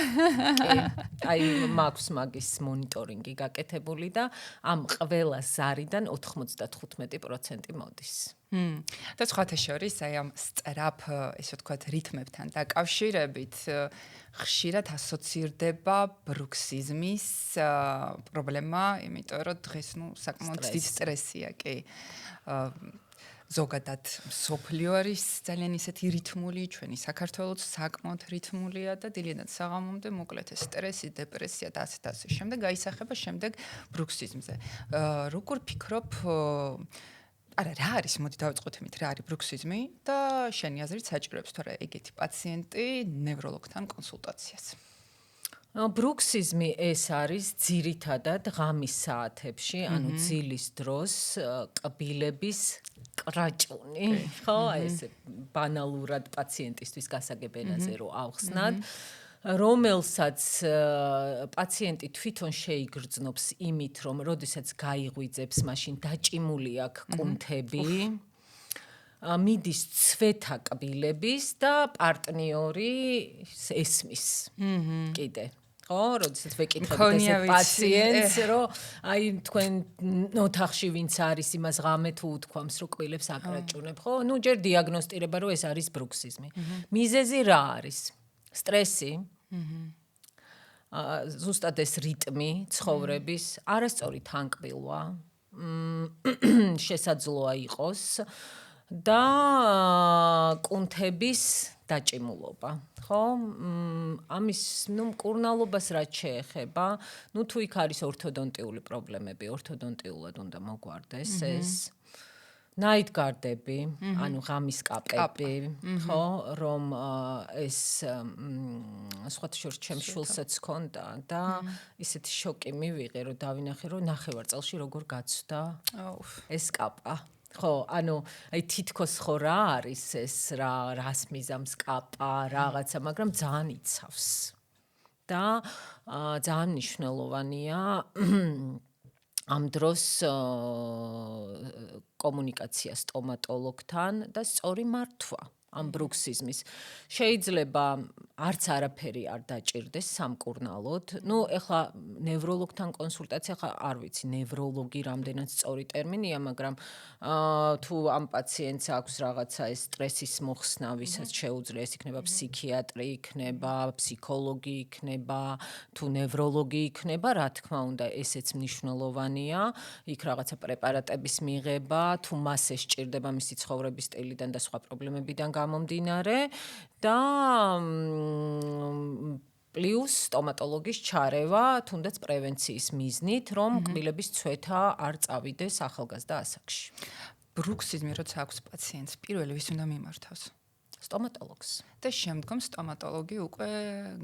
Speaker 2: კი, აი მაქვს მაგის მონიტორინგი გაკეთებული და ამ ყველა ზარიდან 95% მოდის.
Speaker 1: და სხვათა შორის აი ამ სწრაფ, ესე ვთქვათ, რითმებთან დაკავშირებით ხშირად ასოცირდება ბრუქსიზმის პრობლემა, იმიტომ რომ დღეს საკმაოდ დიდი სტრესია, კი. ზოგადად სოფლიო არის ძალიან ისეთი რითმული, ჩვენი საქართველოც საკმაოდ რითმულია და დილიდან საღამომდე მოკლედ სტრესი, დეპრესია და ასე შემდეგ გაისახება შემდეგ ბრუქსიზმზე. როგორ ფიქრობ, არა რა არის, მოდი დავიწყოთ იმით, რა არის ბრუქსიზმი და შენი აზრით საჭიროებს თორე ეგეთი პაციენტი ნევროლოგთან კონსულტაციას?
Speaker 2: ბრუქსიზმი ეს არის ძირითადად ღამის საათებში, ანუ ძილის დროს კბილების კრაჭუნი, ხო, ეს ბანალურად პაციენტისთვის გასაგებ ენაზე რო ავხსნათ, რომელსაც პაციენტი თვითონ შეიგრძნობს იმით, რომ როდესაც გაიღვიძებს, მაშინ დაჭიმული აქვს კუნთები, მიდის ცვეთა კბილების და პარტნიორი ესმის. კიდე ხო, როდესაც ვეკითხებით ეს პაციენტს, რომ აი თქვენ ოთახში ვინც არის, იმას ღამე თუ უთქვამს, რომ კბილებს აკრაჭუნებ, ხო? ნუ ჯერ დიაგნოსტირება, რომ ეს არის ბრუქსიზმი. მიზეზი რა არის? სტრესი. ზუსტად ეს რიტმი ცხოვრების, არასწორი თანკბილვა, შესაძლოა იყოს და კუნთების დაჭიმულობა. ხო? ამის მკურნალობას რაც შეეხება, თუ იქ არის ორთოდონტიული პრობლემები, ორთოდონტიულად უნდა მოგვარდეს ეს. ნაიდგარდები, ანუ ღამის კაპები, ხო, რომ ეს სხვათა შორის ჩემს შვილსაც ჰქონდა და ისეთი შოკი მივიღე, რომ დავინახე, რომ ნახევარწელში როგორ გაცვდა ეს კაპა. ხო, ანუ აი თითქოს ხო რა არის ეს რას მიზამს კაპა, რაღაცა, მაგრამ ძალიან იცავს. და ძალიან მნიშვნელოვანია ამ დროს კომუნიკაცია სტომატოლოგთან და სწორი მართვა ამ ბრუქსიზმის. შეიძლება არც არაფერი არ დაჭირდეს სამკურნალოდ. ნუ ეხლა ნევროლოგთან კონსულტაცია, ხა არ ვიცი, ნევროლოგი რამდენად სწორი ტერმინია, მაგრამ თუ ამ პაციენტს აქვს რაღაცა ეს სტრესის მოხსნა, ვისაც შეუძლია, ეს იქნება ფსიქიატრი, იქნება ფსიქოლოგი, იქნება თუ ნევროლოგი იქნება, რა თქმა უნდა, ესეც მნიშვნელოვანია. იქ რაღაცა პრეპარატების მიღება, თუ მას ესჭირდება მისი ცხოვრების სტილიდან და სხვა პრობლემებიდან გამომდინარე და პლუს სტომატოლოგის ჩარევა, თუნდაც პრევენციის მიზნით, რომ კბილების ცვეთა არ წავიდეს ახალგაზრდა ასაკში.
Speaker 1: ბრუქსიზმი როცა აქვს პაციენტს, პირველი ვის უნდა მიმართავს?
Speaker 2: სტომატოლოგს.
Speaker 1: და შემდგომ სტომატოლოგი უკვე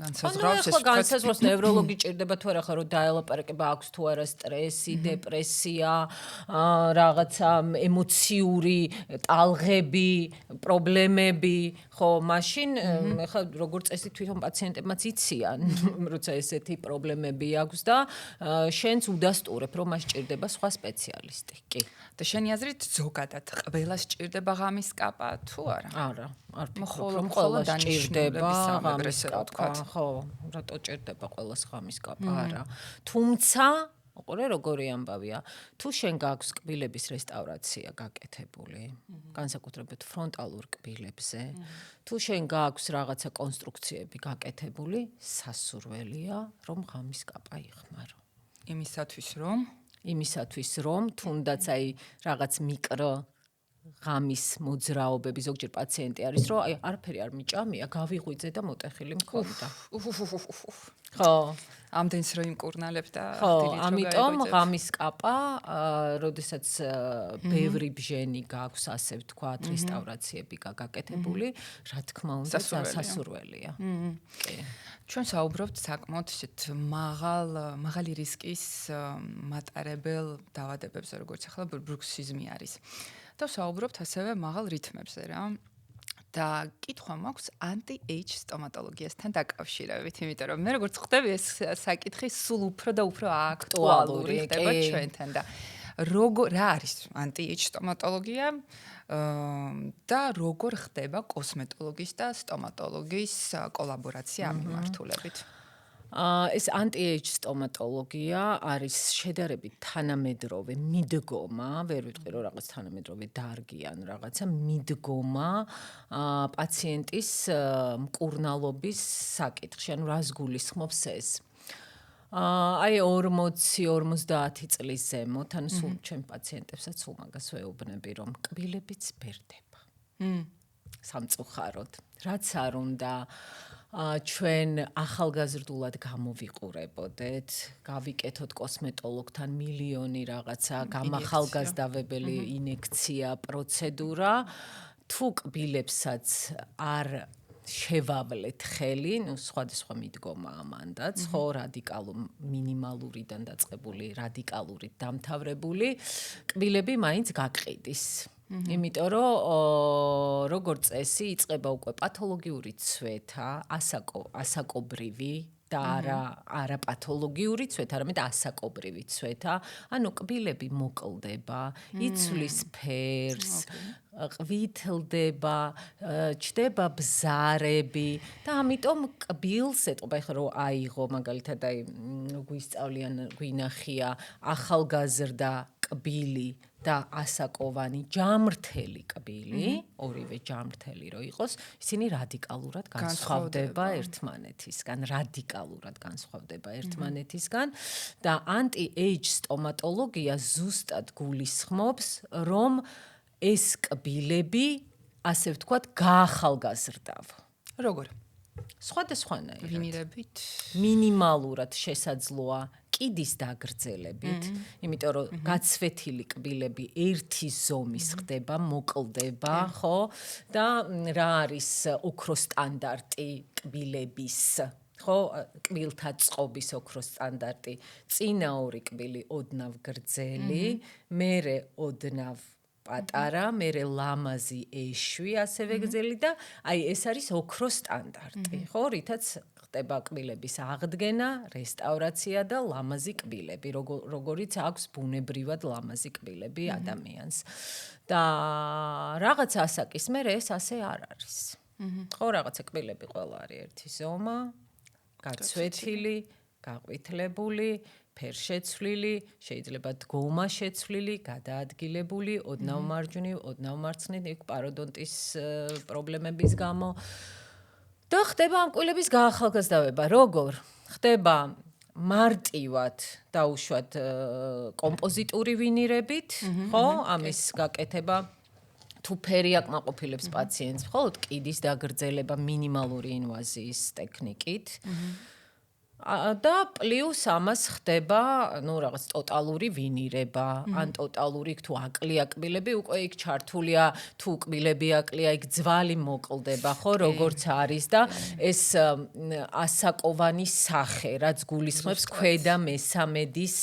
Speaker 1: განსაზღვრავს
Speaker 2: ეს განსაზღვრავს ნევროლოგი ჭირდება თუ არა, რომ დაელაპარაკება აქვს თუ არა სტრესი, დეპრესია, რაღაცა ემოციური ტალღები, პრობლემები, ხო, მაშინ ეხლა როგორც წესი თვითონ პაციენტებმაც იციან, როცა ესეთი პრობლემები აქვს და შენც უდასტურებ, რომ მას ჭირდება სხვა სპეციალისტი. კი.
Speaker 1: და შენი აზრით ზოგადად ყველას ჭირდება ღამის კაპა თუ არა?
Speaker 2: არა, არ ვფიქრობ, რომ ყველას ჭირდება ღამის კაპა. ხო, რატო ჭირდება ყველას ღამის კაპა? არა. თუმცა, უყურე როგორი ამბავია, თუ შენ გაქვს კბილების რესტავრაცია გაკეთებული, განსაკუთრებით ფრონტალურ კბილებზე, თუ შენ გაქვს რაღაცა კონსტრუქციები გაკეთებული, სასურველია, რომ ღამის კაპა იხმარო. იმისათვის რომ თუნდაც აი რაღაც მიკრო ღამის მოძრაობები, ზოგჯერ პაციენტი არის, რომ აი არაფერი არ მიჭამია, გავიღვიძე და მოტეხილი მქონდა. ხო,
Speaker 1: ამდენს რო იმკურნალებ და
Speaker 2: ხო, ამიტომ ღამის კაპა, როდესაც ბევრი ბჟენი გაქვს, ასე ვთქვათ, რესტავრაციები გაკეთებული, რა თქმა უნდა, სასურველია. კი.
Speaker 1: ჩვენ საუბრობთ საკმაოდ ისეთ მაღალი რისკის მატარებელ დაავადებებზე, როგორც ახლა ბრუქსიზმი არის. და საუბრობთ ასევე მაღალ რითმებზე რა. და კითხვა მაქვს anti-age სტომატოლოგიასთან დაკავშირებით, იმიტომ რომ მე როგორც ხვდები ეს საკითხი სულ უფრო და უფრო აქტუალური ხდება ჩვენთან და რა არის anti-age სტომატოლოგია და როგორ ხდება კოსმეტოლოგის და სტომატოლოგის კოლაბორაცია ამ მიმართულებით?
Speaker 2: ეს anti-age სტომატოლოგია არის შედარებით თანამედროვე მიდგომა, ვერ ვიტყვი რომ რაღაც თანამედროვე დარგი ან რაღაცა მიდგომა პაციენტის მკურნალობის საკითხში, ანუ რას გულისხმობს ეს? აი 40-50 წლის ზემოთ, ანუ სულ ჩემ პაციენტებსაც სულ მაგას ვეუბნები, რომ კბილებიც ბერდება. სამწუხაროდ, რაც არ უნდა ჩვენ ახალგაზრდულად გამოვიყურებოდეთ, გავიკეთოთ კოსმეტოლოგთან მილიონი რაღაცა გამახალგაზრდავებელი ინექცია, პროცედურა, თუ კბილებსაც არ შევავლეთ ხელი, სხვადასხვა მიდგომაა მანდაც, ხო, მინიმალურიდან დაწყებული, რადიკალურით დამთავრებული, კბილები მაინც გაგყიდის. იმიტომ რომ როგორც წესი იწყება უკვე პათოლოგიური ცვეთა, ასაკობრივი და არა პათოლოგიური ცვეთა, არამედ ასაკობრივი ცვეთა, ანუ კბილები მოკლდება, იცვლის ფერს, ყვითლდება, ჩდება ბზარები და ამიტომ კბილს ეტყობა ხო რომ აიღო მაგალითად აი გვისწავლიან გვინახია ახალგაზრდა კბილი და ასაკოვანი ჯამრთელი კბილი, ორივე ჯამრთელი რო იყოს, ისინი რადიკალურად განსხვავდება ერთმანეთისგან და anti-age სტომატოლოგია ზუსტად გულისხმობს, რომ ეს კბილები, ასე ვთქვათ, გაახალგაზრდავ.
Speaker 1: როგორ?
Speaker 2: სხვადასხვანაირად.
Speaker 1: ვინირებით?
Speaker 2: მინიმალურად შესაძლოა კიდის დაგრძელებით, იმიტომ რომ გაცვეთილი კბილები ერთი ზომის ხდება, მოკლდება, ხო? და რა არის ოქროს სტანდარტი კბილების? ხო, კბილთა წყობის ოქროს სტანდარტი. წინა ორი კბილი ოდნავ გრძელი, მერე ოდნავ პატარა, მერე ლამაზი ეშვი, ასევე გრძელი და აი ეს არის ოქროს სტანდარტი, ხო, რითაც ხდება კბილების აღდგენა, რესტავრაცია და ლამაზი კბილები, როგორიც აქვს ბუნებრივად ლამაზი კბილები ადამიანს. და რაღაც ასაკის მერე ეს ასე არ არის. ხო, რაღაცა კბილები ყველა არის ერთი ზომა, გაცვეთილი, გაყვითლებული, ფერშეცვლილი, შეიძლება დგომა შეცვლილი, გადაადგილებული, ოდნავ მარჯვნივ, ოდნავ მარცხნივ, იქ პაროდონტის პრობლემების გამო. და ხდება ამ კბილების გაახალგაზრდავება. როგორ? ხდება მარტივად დაუშვათ კომპოზიტური ვინირებით, ხო? ამის გაკეთება თუ ფერი აკმაყოფილებს პაციენტს, მხოლოდ კიდის დაგრძელება მინიმალური ინვაზიის ტექნიკით. და პლუს ამას ხდება, რაღაც ტოტალური ვინირება, ან ტოტალური თუ აკლია კბილები, უკვე იქ ჩართულია, თუ კბილები აკლია, იქ ძვალი მოკლდება, ხო, როგორც არის და ეს ასაკოვანი სახე, რაც გულისხმობს ქვედა მესამედის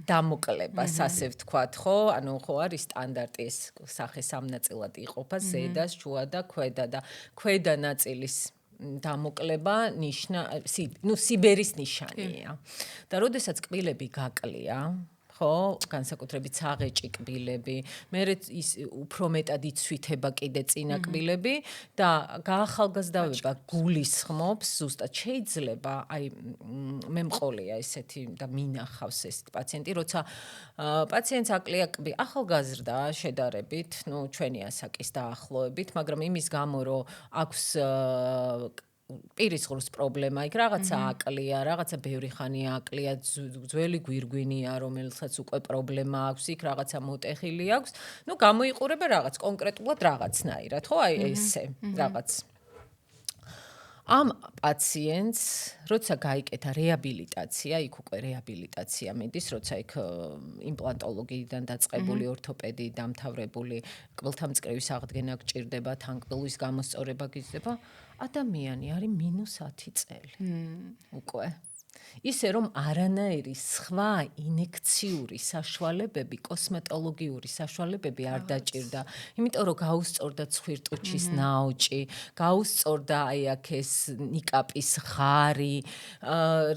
Speaker 2: დამოკლებას, ასე ვთქვათ, ხო? ანუ ხო არის სტანდარტი ეს სახე სამ ნაწილად იყოფა, ზედა, შუა და ქვედა და ქვედა ნაწილის დამოკლება სიბერის ნიშანია. და როდესაც კბილები გაკლია, ხო, განსაკუთრებით საღეჭი კბილები, მერე ის უფრო მეტად იცვითება კიდე წინა კბილები და გაახალგაზრდავება გულისხმობს, ზუსტად შეიძლება, აი მე მყოლია ესეთი და მინახავს ეს პაციენტი, როცა პაციენტს აკლია კბილი, ახალგაზრდა შედარებით, ჩვენი ასაკის დაახლოებით, მაგრამ იმის გამო, რომ აქვს პირის ღრუს პრობლემა, იქ რაღაცა აკლია, რაღაცა ბევრი ხანია აკლია, ძველი გვირგვინია, რომელსაც უკვე პრობლემა აქვს, იქ რაღაცა მოტეხილი აქვს, გამოიყურება რაღაც კონკრეტულად რაღაცნაირად, ხო, აი ესე, რაღაც. ამ პაციენტს, როცა გაიკეთა რეაბილიტაცია, იქ უკვე რეაბილიტაცია მიდის, როცა იქ იმპლანტოლოგიიდან დაწყებული ორთოპედი დამთავრებული, კბილთამწყრივის აღდგენა გჭირდება, თანკბილის გამოსწორება გიზრდება, ადამიანი არის -10 წელი. უკვე. ისე რომ არანაირი სხვა ინექციური საშუალებები, კოსმეტოლოგიური საშუალებები არ დაჭირდა. იმიტომ რომ გაუსწორდა ცხვირტუჩის ნაოჭი, გაუსწორდა აი აქ ეს ნიკაპის ღარი,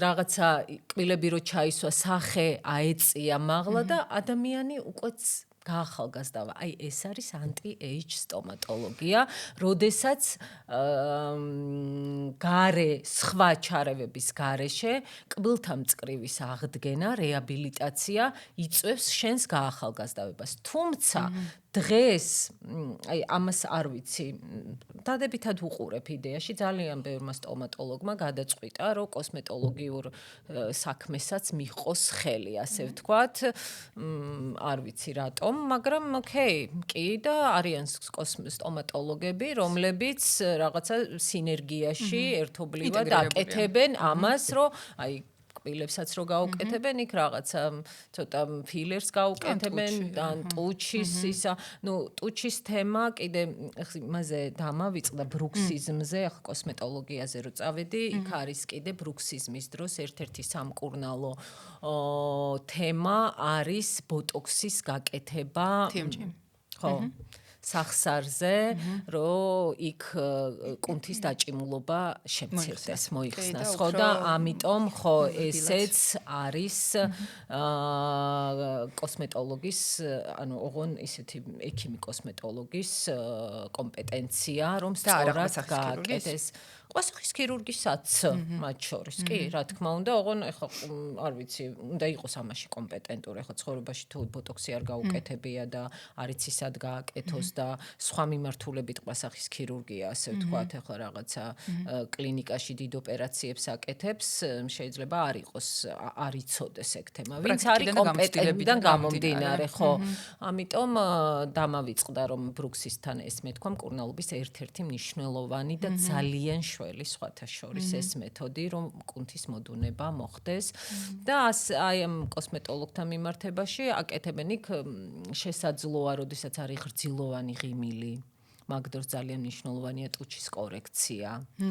Speaker 2: რაღაცა კბილები რო ჩაისვა, სახე აეწია მაღლა და ადამიანი უკეც გაახალგაზრდა. აი ეს არის anti-age სტომატოლოგია, როდესაც გარე სხვა ჩარევების გარეშე კბილთა მწკრივის აღდგენა, რეაბილიტაცია იწვევს შენს გაახალგაზრდებას. თუმცა დღეს აი ამას არ ვიცი, დადებითად უყურებ იდეაში, ძალიან ბევრმა სტომატოლოგმა გადაწყვიტა, რომ კოსმეტოლოგიურ საქმესაც მიჰყოს ხელი, ასე ვთქვათ. არ ვიცი რატომ, მაგრამ ოკეი, კი და არიან სტომატოლოგები, რომლებიც რაღაცა სინერგიაში ერთობლივად აკეთებენ ამას, რომ აი კბილებსაც რო გაუკეთებენ, იქ რაღაცა ცოტა ფილერს გაუკეთებენ, ან ტუჩის ისა, ტუჩის თემა კიდე იმაზე დამავიწყდა ბრუქსიზმზე, ახლა კოსმეტოლოგიაზე რო წავედი, იქ არის კიდე ბრუქსიზმის დროს ერთ-ერთი სამკურნალო თემა არის ბოტოქსის გაკეთება. ხო. სახსარზე, რომ იქ კუნთის დაჭიმულობა შემცირდეს, მოიხსნას, ხო და ამიტომ ხო ესეც არის კოსმეტოლოგის, ანუ ოღონ ისეთი ექიმი კოსმეტოლოგის კომპეტენცია, რომ სწორად გააკეთეს. ყვასახის ქირურგისაც მათ შორის, კი, რა თქმა უნდა, ოღონ ეხლა არ ვიცი, უნდა იყოს ამაში კომპეტენტური, ეხლა ცხოვრებაში თუ ბოტოქსი არ გაუკეთებია და არ იცი სად გააკეთოს და სხვა მიმართულებით ყვასახის ქირურგია, ასე ვთქვათ, ეხლა რაღაცა კლინიკაში დიდ ოპერაციებს აკეთებს, შეიძლება არ იყოს, არ იცოდეს ეგ თემა. ვინც არის კომპეტენტიდან გამომდინარე, ხო. ამიტომ დამავიწყდა, რომ ბრუქსისთან ეს მეთქვა მკურნალობის ერთ-ერთი მნიშვნელოვანი და ძალიან შველი სხვათა შორის ეს მეთოდი, რომ კუნთის მოდუნება მოხდეს და აი ამ კოსმეტოლოგთან მიმართებაში აკეთებენ იქ შესაძლოა, როდესაც არის ღრძილოვანი ღიმილი. მაგ დროს ძალიან მნიშვნელოვანია ტუჩის კორექცია,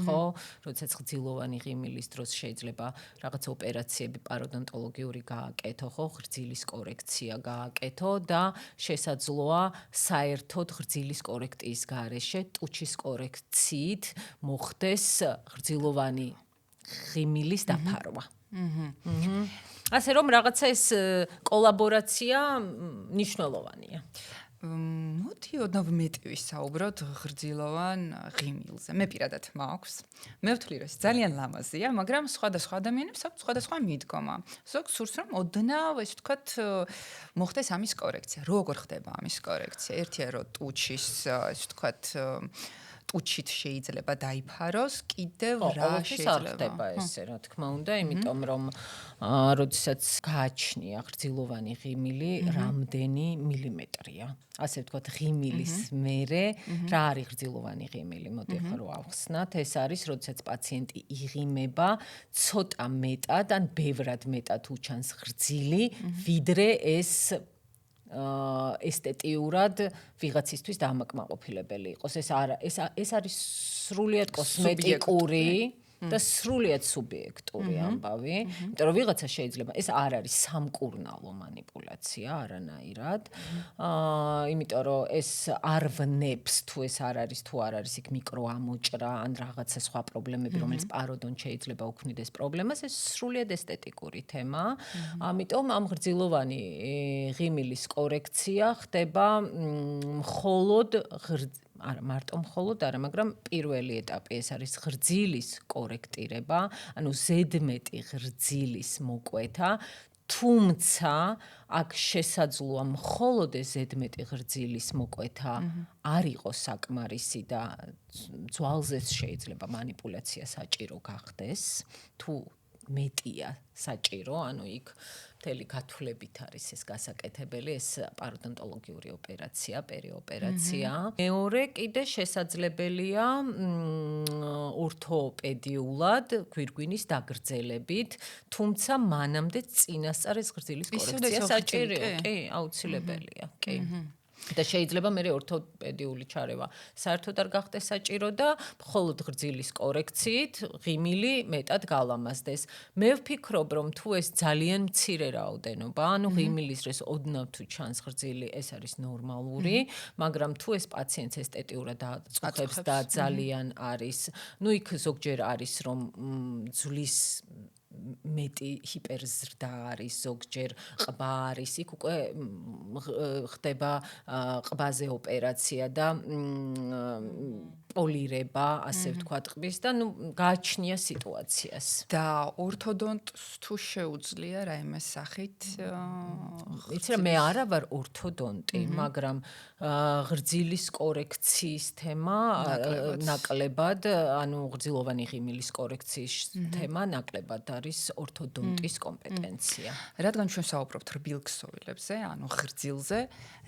Speaker 2: ხო? როდესაც ღრძილოვანი ღიმილის დროს შეიძლება რაღაც ოპერაციები პაროდონტოლოგიური გააკეთო, ხო? ღრძილის კორექცია გააკეთო და შესაძლოა საერთოდ ღრძილის კორექციის გარეშე ტუჩის კორექციით მოხდეს ღრძილოვანი ღიმილის დაფარვა. ასე რომ რაღაცა ეს კოლაბორაცია მნიშვნელოვანია.
Speaker 1: მოდი ოდნავ მეტი ვისაუბროთ ღრძილოვან ღიმილზე. მე პირადად მაქვს. მე ვთვლი, რომ ეს ძალიან ლამაზია, მაგრამ სხვადასხვა ადამიანებს აქვს სხვადასხვა მიდგომა. ზოგს სურს, რომ ოდნავ, ეს ვთქვათ, მოხდეს ამის კორექცია. როგორ ხდება ამის კორექცია? ერთია, რომ ტუჩის, ეს ვთქვათ, ტუჩით შეიძლება დაიფაროს, კიდევ რა შეიძლება
Speaker 2: ხდება ესე, რა თქმა უნდა, იმიტომ რომ როდესაც გააჩნია ღრძილოვანი ღიმილი, რამდენი მილიმეტრია. ასე ვთქვათ, ღიმილის მერე, რა არის ღრძილოვანი ღიმილი? მოდი ახლა რომ ავხსნათ, ეს არის, როდესაც პაციენტი იღიმება ცოტა მეტად ან ბევრად მეტად უჩანს ღრძილი, ვიდრე ეს ესთეტიურად ვიღაცისთვის დამაკმაყოფილებელი იყოს. ეს არის სრულიად კოსმეტიკური და სრულიად სუბიექტური ამბავი, იმიტომ რომ ვიღაცა შეიძლება, ეს არ არის სამკურნალო манипуляция არანაირად. იმიტომ რომ ეს არ ვნებს თუ ეს არ არის თუ არ არის იქ მიკროამოჭრა ან რაღაცა სხვა პრობლემები, რომელიც პაროდონ შეიძლება უქმნიდეს პრობლემას, ეს სრულიად ესთეტიკური თემაა. ამიტომ ამ ღრძილოვანი ღიმილის კორექცია ხდება მხოლოდ არა მარტო მხოლოდ არა, მაგრამ პირველი ეტაპი ეს არის ღრძილის კორექტირება, ანუ ზედმეტი ღრძილის მოკვეთა, თუმცა აქ შესაძლოა მხოლოდ ეს ზედმეტი ღრძილის მოკვეთა არ იყოს საკმარისი და ძვალზეც შეიძლება манипуляция საჭირო გახდეს, თუ მეტია საჭირო, ანუ იქ მთელი გათვლებით არის ეს გასაკეთებელი, ეს პაროდონტოლოგიური ოპერაცია, პერიოპერაცია. მეორე კიდე შესაძლებელია ორთოპედიულად გვირგვინის დაგრძელებით, თუმცა მანამდე წინასწარ ეს ღრძილის კორექცია საჭიროა, კი, აუცილებელია, კი. და შეიძლება მე ორთოპედიული ჩარევა საერთოდ არ გახდეს საჭირო და მხოლოდ გრძილის კორექციით ღიმილი მეტად გალამაზდეს. მე ვფიქრობ, რომ თუ ეს ძალიან მცირე რაოდენობა, ანუ ღიმილის დროს ოდნავ თუ ჩანს გრძილი, ეს არის ნორმალური, მაგრამ თუ ეს პაციენტს ესთეტიურად აწუხებს და ძალიან არის, ну იქ ზოგჯერ არის რომ ძვლის მეტი ჰიპერზრდა არის, ზოგჯერ ყბა არის, იქ უკვე ხდება ყბაზე ოპერაცია და პოლირება, ასე ვთქვათ, ყბის და გააჩნია სიტუაციას.
Speaker 1: და ორთოდონტს თუ შეუძლია რაიმე სახით
Speaker 2: იცი რა, მე არა ვარ ორთოდონტი, მაგრამ გრძილის კორექციის თემა ნაკლებად, ანუ გრძილოვანი ღიმილის კორექციის თემა ნაკლებად არის ორთოდონტის კომპეტენცია.
Speaker 1: რადგან ჩვენ საუბრობთ რბილ ქსოვილებზე, ანუ ღრძილზე,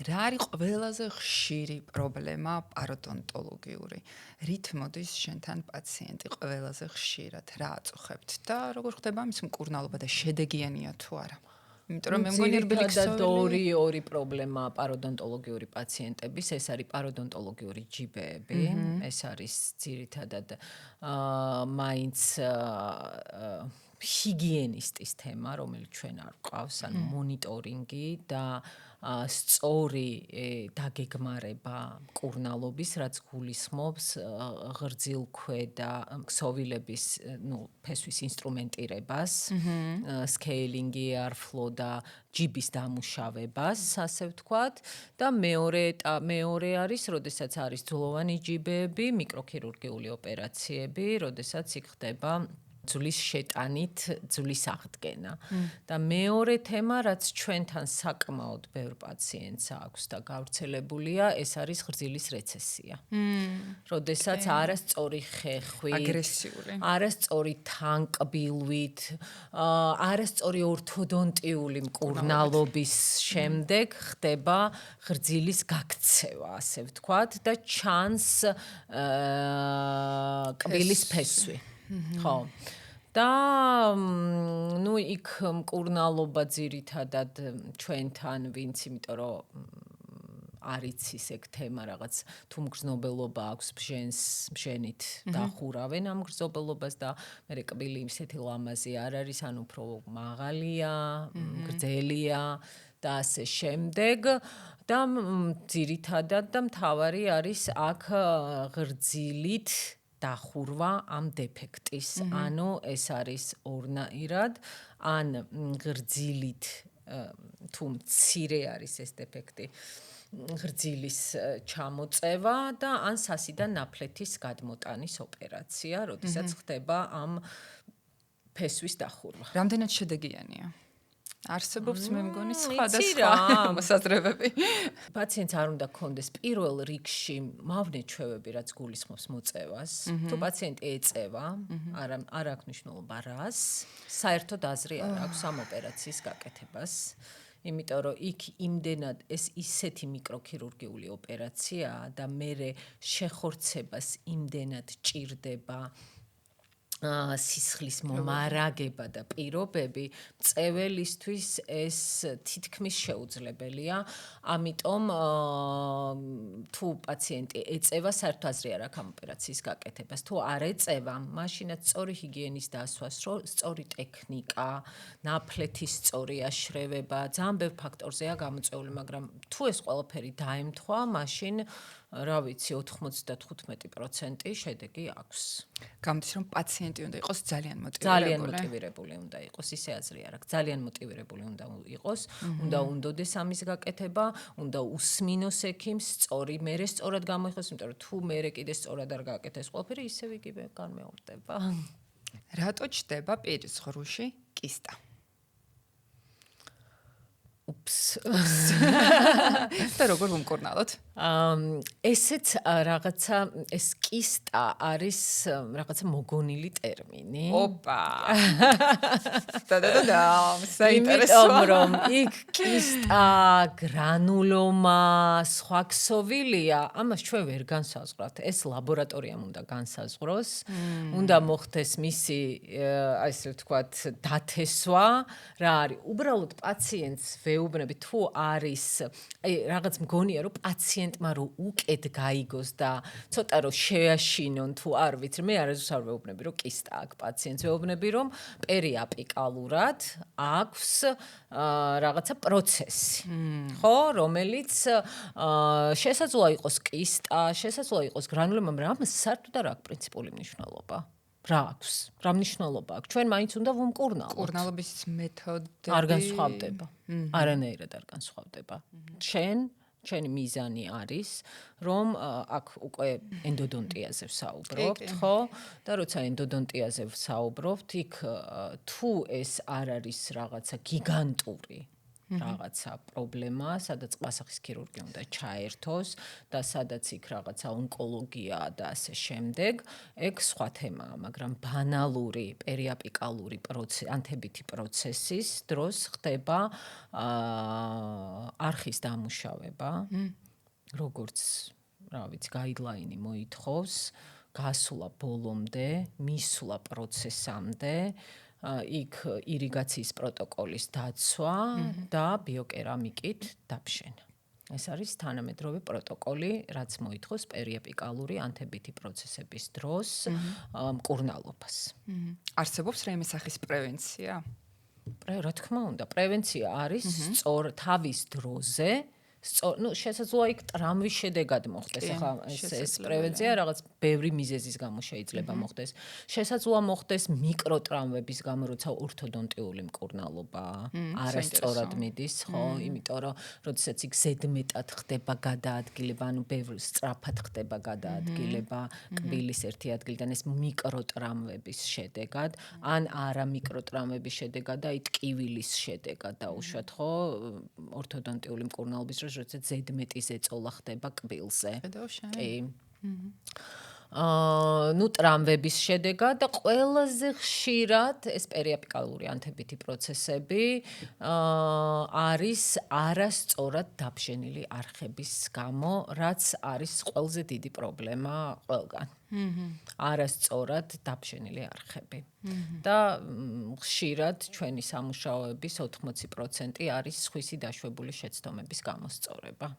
Speaker 1: რა არის ყველაზე ხშირი პრობლემა პაროდონტოლოგიური? რით მოდის შენთან პაციენტი ყველაზე ხშირად? რა აწუხებთ და როგორ ხდება მის მკურნალობა და შედეგიანია თუ არა? იმიტომ რომ მე მგონი რბილი ქსოვილი
Speaker 2: ორი პრობლემა პაროდონტოლოგიური პაციენტების, ეს არის პაროდონტოლოგიური ჯიბეები, ეს არის ძირითადად მაინც ჰიგიენისტის თემა, რომელიც ჩვენ არ გვყავს, ანუ მონიტორინგი და სწორი დაგეგმარება მკურნალობის, რაც გულისხმობს ღრძილქვედა ქსოვილების, ფესვის ინსტრუმენტირებას, სკეილინგი, airflow და ჯიბის დამუშავებას, ასე ვთქვათ, და მეორე არის, როდესაც არის ძვლოვანი ჯიბეები, მიკროქირურგიული ოპერაციები, როდესაც იქ ხდება ძვლის შეტანით ძვლის აღდგენა. და მეორე თემა, რაც ჩვენთან საკმაოდ ბევრ პაციენტს აქვს და გავრცელებულია, ეს არის ღრძილის რეცესია. როდესაც არასწორი ხეხვით,
Speaker 1: აგრესიული,
Speaker 2: არასწორი თანკბილვით, არასწორი ორთოდონტიული მკურნალობის შემდეგ ხდება ღრძილის გაქცევა, ასე ვთქვათ, და ჩანს კბილის ფესვი. ხო. და იქ მკურნალობა ძირითადად ჩვენთან, ვინც იმიტომ რომ არის ისე თემა რაღაც თუ მგრძნობელობა აქვს ბჟენით დახურავენ ამ მგრძნობელობას და მე კბილი ისეთი ლამაზი არ არის, ანუ უფრო მაღალია, გრძელია და ასე შემდეგ და ძირითადად და მთავარი არის აქ ღრძილით დახურვა ამ დეფექტის, ანუ ეს არის ორნაირად, ან ღრძილით თუ მცირე არის ეს დეფექტი, ღრძილის ჩამოწევა და ან სასიდან ნაფლეთის გადმოტანის ოპერაცია, როდესაც ხდება ამ ფესვის დახურვა.
Speaker 1: რამდენად შედეგიანია? არსებობს მე მგონი სხვადასხვა მოსაზრებები.
Speaker 2: პაციენტს არ უნდა ქონდეს პირველ რიგში მავნე ჩვევები, რაც გულისხმობს მოწევას. თუ პაციენტი ეწევა, არ აქვს მნიშვნელობა რას, საერთოდ აზრი არ აქვს ამ ოპერაციის გაკეთებას. იმიტომ რომ იქ იმდენად ეს ისეთი მიკროქირურგიული ოპერაციაა და მერე შეხორცებას იმდენად ჭირდება სისხლის მომარაგება და პირობები, მწეველისთვის ეს თითქმის შეუძლებელია. ამიტომ თუ პაციენტი ეწევა, საერთოდ აზრი არ აქვს ამ ოპერაციის გაკეთებას. თუ არ ეწევა, მაშინაც სწორი ჰიგიენის დასვასრო, სწორი ტექნიკა, ნაფლეთის სწორი აშრევება, ძალიან ბევრ ფაქტორზეა გამოწვეული, მაგრამ თუ ეს ყველაფერი დაემთხვა, მაშინ რა ვიცი 95% შედეგი აქვს.
Speaker 1: გამოდის რომ პაციენტი უნდა იყოს ძალიან
Speaker 2: მოტივირებული უნდა იყოს, ისე აზრი არ აქვს. ძალიან მოტივირებული უნდა იყოს, უნდა უნდოდეს ამის გაკეთება, უნდა უსმინოს ექიმს, სწორი მერე სწორად გამოიხოს, იმიტომ რომ თუ მერე კიდე სწორად არ გააკეთეს ყველაფერი, ისევ იგივე განმეორდება.
Speaker 1: რატო ჩდება პირის ღრუში კისტა? და როგორ ვუმკურნალოთ?
Speaker 2: ესეც რაღაცა, ეს კისტა არის რაღაცა მოგონილი ტერმინი.
Speaker 1: ოპა. და საინტერესოა.
Speaker 2: იმიტომ რომ იქ კისტა, გრანულომა, სხვა ქსოვილია, ამას ჩვენ ვერ განსაზღვრავთ. ეს ლაბორატორიამ უნდა განსაზღვროს, უნდა მოხდეს მისი, ასე ვთქვათ, დათესვა, რა არის. უბრალოდ პაციენტს ვეუბნები თუ არის აი რაღაც მგონია რომ პაციენტმა რომ უკეთ გაიგოს და ცოტა რომ შეაშინონ თუ არ ვიცი მე არასდროს არ ვეუბნები რომ კისტა აქვს პაციენტს ვეუბნები რომ პერიაპიკალურად აქვს რაღაცა პროცესი ხო რომელიც შესაძლოა იყოს კისტა შესაძლოა იყოს გრანულომა მაგრამ საერთოდ არ აქვს პრინციპული მნიშვნელობა რა აქვს რა მნიშვნელობა აქვს ჩვენ მაინც უნდა ვუმკურნალოთ
Speaker 1: კურნალობის მეთოდები
Speaker 2: არ განსხვავდება არანაირად არ განსხვავდება ჩვენი მიზანი არის რომ აქ უკვე ენდოდონტიაზე ვსაუბრობთ ხო და როცა ენდოდონტიაზე ვსაუბრობთ იქ თუ ეს არ არის რაღაცა გიგანტური რაღაცა პრობლემა, სადაც ყასახის ქირურგი უნდა ჩაერთოს და სადაც იქ რაღაცა ონკოლოგია და ასე შემდეგ, ეგ სხვა თემაა, მაგრამ ბანალური პერიაპიკალური ანთებითი პროცესის დროს ხდება არხის დამუშავება, როგორც, რა ვიცი, გაიდლაინი მოითხოვს, გასულა ბოლომდე, მისულა პროცესამდე იქ ირიგაციის პროტოკოლის დაცვა და ბიოკერამიკით დაფშენა. ეს არის თანამედროვე პროტოკოლი, რაც მოითხოვს პერიაპიკალური ანთებითი პროცესების დროს მკურნალობას.
Speaker 1: არსებობს რაიმე სახის პრევენცია?
Speaker 2: რა თქმა უნდა, პრევენცია არის სწორ თავის დროზე შესაძლოა იქ ტრამვის შედეგად მოხდეს, ახლა ეს პრევენცია რაღაც ბევრი მიზეზის გამო შეიძლება მოხდეს. შესაძლოა მოხდეს მიკროტრამვების გამო, როცა ორთოდონტიული მკურნალობა არასწორად მიდის, ხო, იმიტომ რომ როდესაც იქ ზედმეტად ხდება გადაადგილება, ანუ ბევრ სწრაფად ხდება გადაადგილება კბილის ერთი ადგილიდან ეს მიკროტრამვების შედეგად, ან არა მიკროტრამვების შედეგად და აი ტკივილის შედეგად დაუშვათ, ხო, ორთოდონტიული მკურნალობის როცა ზედმეტი ზეწოლა ხდება კბილზე. კი. ტრამვების შედეგად და ყველაზე ხშირად ეს პერიაპიკალური ანთებითი პროცესები არის არასწორად დაბჟენილი არხების გამო, რაც არის ყველაზე დიდი პრობლემა ყველგან. არასწორად დაბჟენილი არხები. და ხშირად ჩვენი სამუშაოების 80% არის სხვისი დაშვებული შეცდომების გამოსწორება.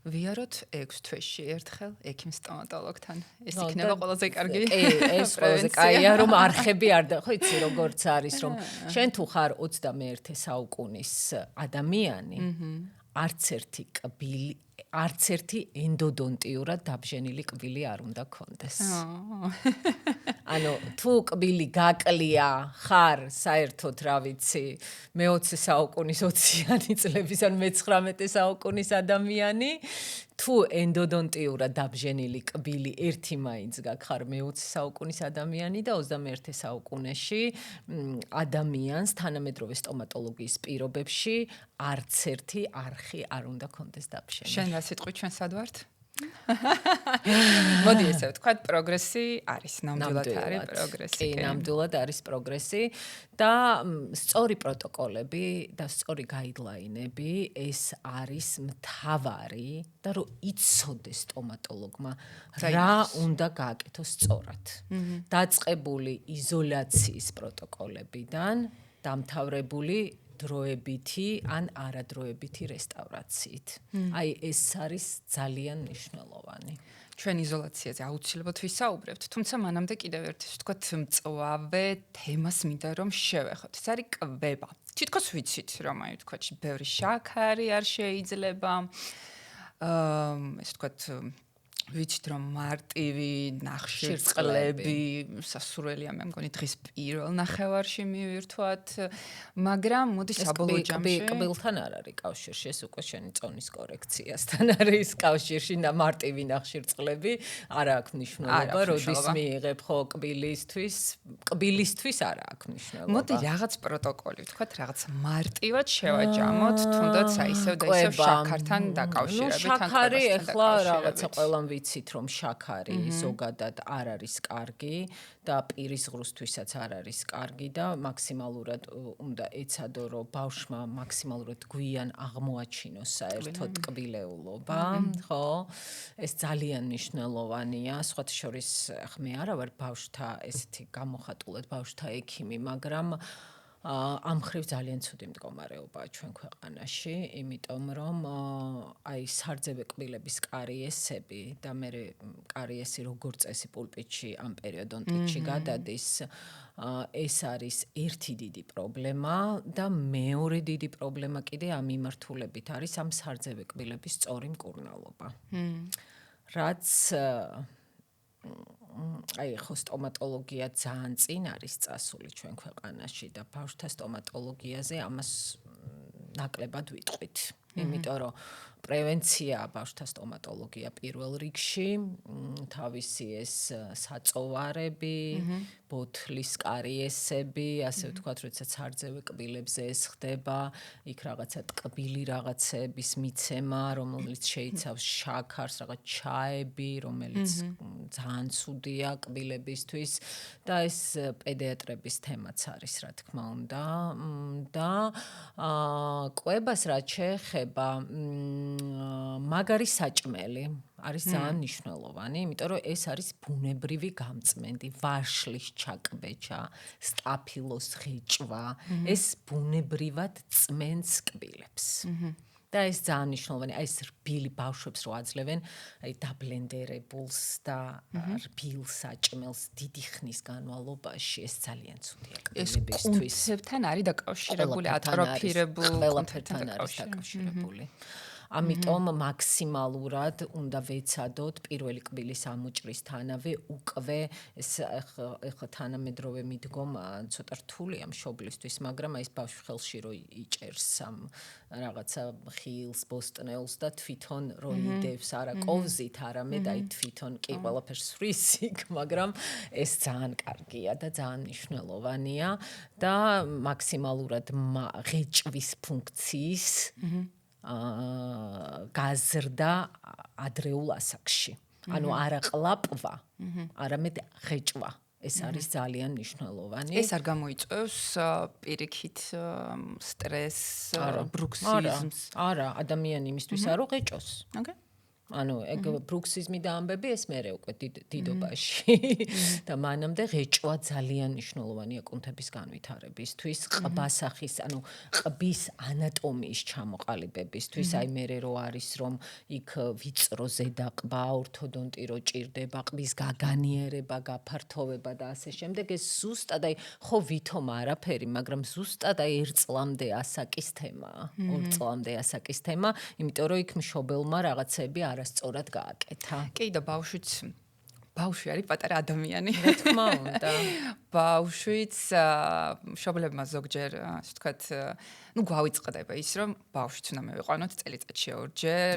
Speaker 1: ვიაროთ 6 თვეში ერთხელ ექიმ სტომატოლოგთან. ეს იქნება ყველაზე კარგი.
Speaker 2: კი, ეს ყველაზე კაია, რომ არხები არ ხო იცი როგორც არის, რომ შენ თუ ხარ 21 საუკუნის ადამიანი, არც ერთი ენდოდონტიურად დაბჟენილი კბილი არ უნდა გქონდეს. ანუ თუ კბილი გაკლია ხარ საერთოდ რა ვიცი მე-20 საუკუნის 20-იანი წლების ან მე-19 საუკუნის ადამიანი თუ ენდოდონტიურად დაბჟენილი კბილი ერთი მაინც გახარ მე-20 საუკუნის ადამიანი და 21 საუკუნეში ადამიანს თანამედროვე სტომატოლოგიის პირობებში არც ერთი არხი არ უნდა გქონდეს დაბჟენილი.
Speaker 1: შენ რა სიტყვით ჩვენ სად ვართ? მოდი ესე ვთქვათ, პროგრესი არის, ნამდვილად არის პროგრესი.
Speaker 2: კი, ნამდვილად არის პროგრესი და სწორი პროტოკოლები და სწორი გაიდლაინები ეს არის მთავარი და რომ იცოდეს სტომატოლოგმა რა უნდა გააკეთოს სწორად. დაწყებული იზოლაციის პროტოკოლებიდან დამთავრებული დროებითი ან არადროებითი რესტავრაციით. აი ეს არის ძალიან მნიშვნელოვანი.
Speaker 1: ჩვენ იზოლაციაზე აუცილებლად ვისაუბრებთ, თუმცა მანამდე კიდევ ერთი ვთქვათ მწვავე თემას მინდა რომ შევეხოთ. ეს არის კვება. თითქოს ვიცით რომ აი ვთქვათ ბევრი შაქარი არ შეიძლება. ეს ვთქვათ ვიცით რომ მარტივი ნახშირწყლები სასურველია მე მგონი დღის პირველ ნახევარში მივირთვათ, მაგრამ მოდი საბოლოო ჯამში
Speaker 2: კბილთან არ არის კავშირში, ეს უკვე შენი წონის კორექციასთან არის კავშირში და მარტივი ნახშირწყლები არ აქვს მნიშვნელობა, როდის მიიღებ ხო კბილისთვის არ აქვს მნიშვნელობა.
Speaker 1: მოდი რაღაც პროტოკოლი ვთქვათ, რაღაც მარტივად შევაჯამოთ, თუნდაც აი ისევ და ისევ შაქართან დაკავშირებით ან
Speaker 2: შაქარი ახლა რაღაცა ყველამ ვიცით რომ შაქარი ზოგადად არ არის კარგი და პირის ღრუსთვისაც არ არის კარგი და მაქსიმალურად უნდა ეცადო რომ ბავშვმა მაქსიმალურად გვიან აღმოაჩინოს საერთოდ კბილეულობა, ხო? ეს ძალიან მნიშვნელოვანია, სხვათა შორის მე არა ვარ ბავშვთა ესეთი გამოხატულად ბავშვთა ექიმი, მაგრამ ამ მხრივ ძალიან ცუდი მდგომარეობაა ჩვენ ქვეყანაში, იმიტომ რომ აი სარძევე კბილების კარიესები და მე კარიესი როგორც წესი პულპიტში ამ პერიოდონტში გადადის, ეს არის ერთი დიდი პრობლემა და მეორე დიდი პრობლემა კიდე ამ მიმართულებით არის ამ სარძევე კბილების სწორი მკურნალობა. რაც აი ხო სტომატოლოგია ძალიან წინ არის წასული ჩვენ ქვეყანაში და ბავშვთა სტომატოლოგიაზე ამას ნაკლებად ვიტყვით. იმიტომ რომ პრევენცია ბავშვთა სტომატოლოგია პირველ რიგში, თავისი ეს საწოვარები, ბოთლის კარიესები, ასე ვთქვათ, როდესაც სარძევე კბილებზე ეს ხდება, იქ რაღაცა ტკბილი რაღაცების მიცემა, რომელიც შეიცავს შაქარს, რაღაც ჩაები, რომელიც ძალიან ცუდია კბილებისთვის და ეს პედიატრების თემაც არის, რა თქმა უნდა. და კვებას რაც შეეხება მაგარი საჭმელი არის ძალიან მნიშვნელოვანი, იმიტომ რომ ეს არის ბუნებრივი გამწმენდი, ვაშლის ჩაკბეჭა, სტაფილოს ღეჭვა, ეს ბუნებრივად წმენს კბილებს. და ეს ძალიან მნიშვნელოვანი, აი ეს რბილი ბავშვებს რო აძლევენ, აი დაბლენდერებულს და რბილ საჭმელს დიდი ხნის განმავლობაში, ეს ძალიან ცუდია კბილებისთვის.
Speaker 1: ეს კუნთებთან არის დაკავშირებული, ატროფირებულ
Speaker 2: ყველაფერთან არის დაკავშირებული. ამიტომ მაქსიმალურად უნდა ვეცადოთ პირველი კბილის ამოჭრისთანავე უკვე ეს ახლა თანამედროვე მიდგომა ცოტა რთულია მშობლისთვის, მაგრამ აი ეს ბავშვი ხელში რო იჭერს ამ რაღაცა ხილს, ბოსტნეულს და თვითონ რო იდევს არა კოვზით, არამედ აი თვითონ კი ყველაფერს სვრის იქ, მაგრამ ეს ძალიან კარგია და ძალიან მნიშვნელოვანია და მაქსიმალურად ღეჭვის ფუნქციის გაზრდა ადრეულ ასაკში. ანუ არა ყლაპვა, არამედ ღეჭვა. ეს არის ძალიან მნიშვნელოვანი.
Speaker 1: ეს არ გამოიწვევს პირიქით სტრესს, ბრუქსიზმს.
Speaker 2: არა, ადამიანი იმისთვის არ უღეჭოს.
Speaker 1: ოკეი.
Speaker 2: ანუ ეგ ბრუქსიზმი და ამბები ეს მერე უკვე დიდობაში და მანამდე ღეჭვა ძალიან მნიშვნელოვანია კუნთების განვითარებისთვის, ყბასახის, ანუ ყბის ანატომიის ჩამოყალიბებისთვის, აი მერე რო არის რომ იქ ვიწრო ზედაყბა, ორთოდონტი რო ჭირდება, ყბის გაგანიერება, გაფართოვება და ასე შემდეგ, ეს ზუსტად აი ხო ვითომ არაფერი, მაგრამ ზუსტად აი 1 წლამდე ასაკის თემაა, 2 წლამდე ასაკის თემა, იმიტომ რომ იქ მშობელმა რაღაცები არასწორად გააკეთა.
Speaker 1: კი და ბავშვი არის პატარა ადამიანი.
Speaker 2: რა თქმა უნდა.
Speaker 1: ბავშვიც მშობლებმა ზოგჯერ, ასე ვთქვათ, გვავიწყდება ის, რომ ბავშვიც უნდა მივიყვანოთ წელიწადში 2 ჯერ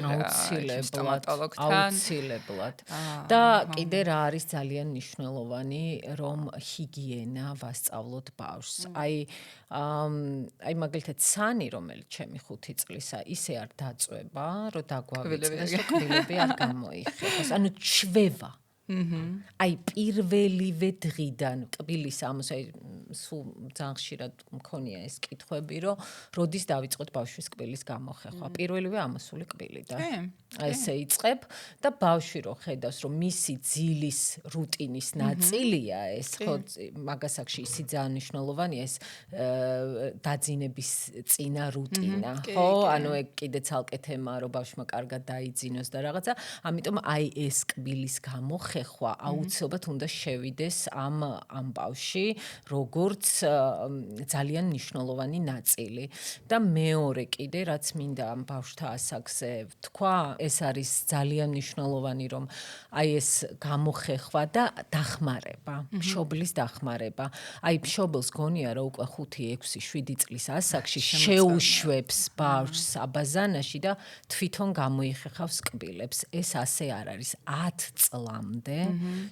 Speaker 1: სტომატოლოგთან.
Speaker 2: აუცილებლად. და კიდე რა არის ძალიან მნიშვნელოვანი, რომ ჰიგიენა ვასწავლოთ ბავშვს. აი მაგალითად სანი, რომელიც ჩემი 5 წლისა, ისე არ დაწვება, რომ დაგვავიწყდეს, რომ კბილები არ გამოიხებას. ანუ ჩვევა. აი პირველივე დღიდან კბილის ამოს აი სულ ძალიან ხშირად მქონია ეს კითხვები, რომ როდის დავიწყოთ ბავშვის კბილის გამოხეხვა. პირველივე ამოსული კბილიდან. ესე იწყებ და ბავშვი რო ხედავს, რომ მისი ძილის რუტინის ნაწილია ეს, ხო, მაგასაკში ისი ძალიან მნიშვნელოვანია ეს დაძინების წინა რუტინა, ხო? ანუ ეგ კიდე ცალკე თემაა, რომ ბავშვმა კარგად დაიძინოს და რაღაცა. ამიტომ აი ეს კბილის გამოხეხვა აუცილებლად უნდა შევიდეს ამ ბავშვში, როგორც ძალიან მნიშვნელოვანი ნაწილი. და მეორე კიდე, რაც მინდა ამ ბავშვთა ასაკზე ვთქვა, ეს არის ძალიან მნიშვნელოვანი, რომ აი ეს გამოხეხვა და დახმარება, მშობლის დახმარება. აი მშობელს გონია, რომ უკვე 5, 6, 7 წლის ასაკში შეუშვებს ბავშვს აბაზანაში და თვითონ გამოიხეხავს კბილებს. ეს ასე არ არის. 10 წლამდე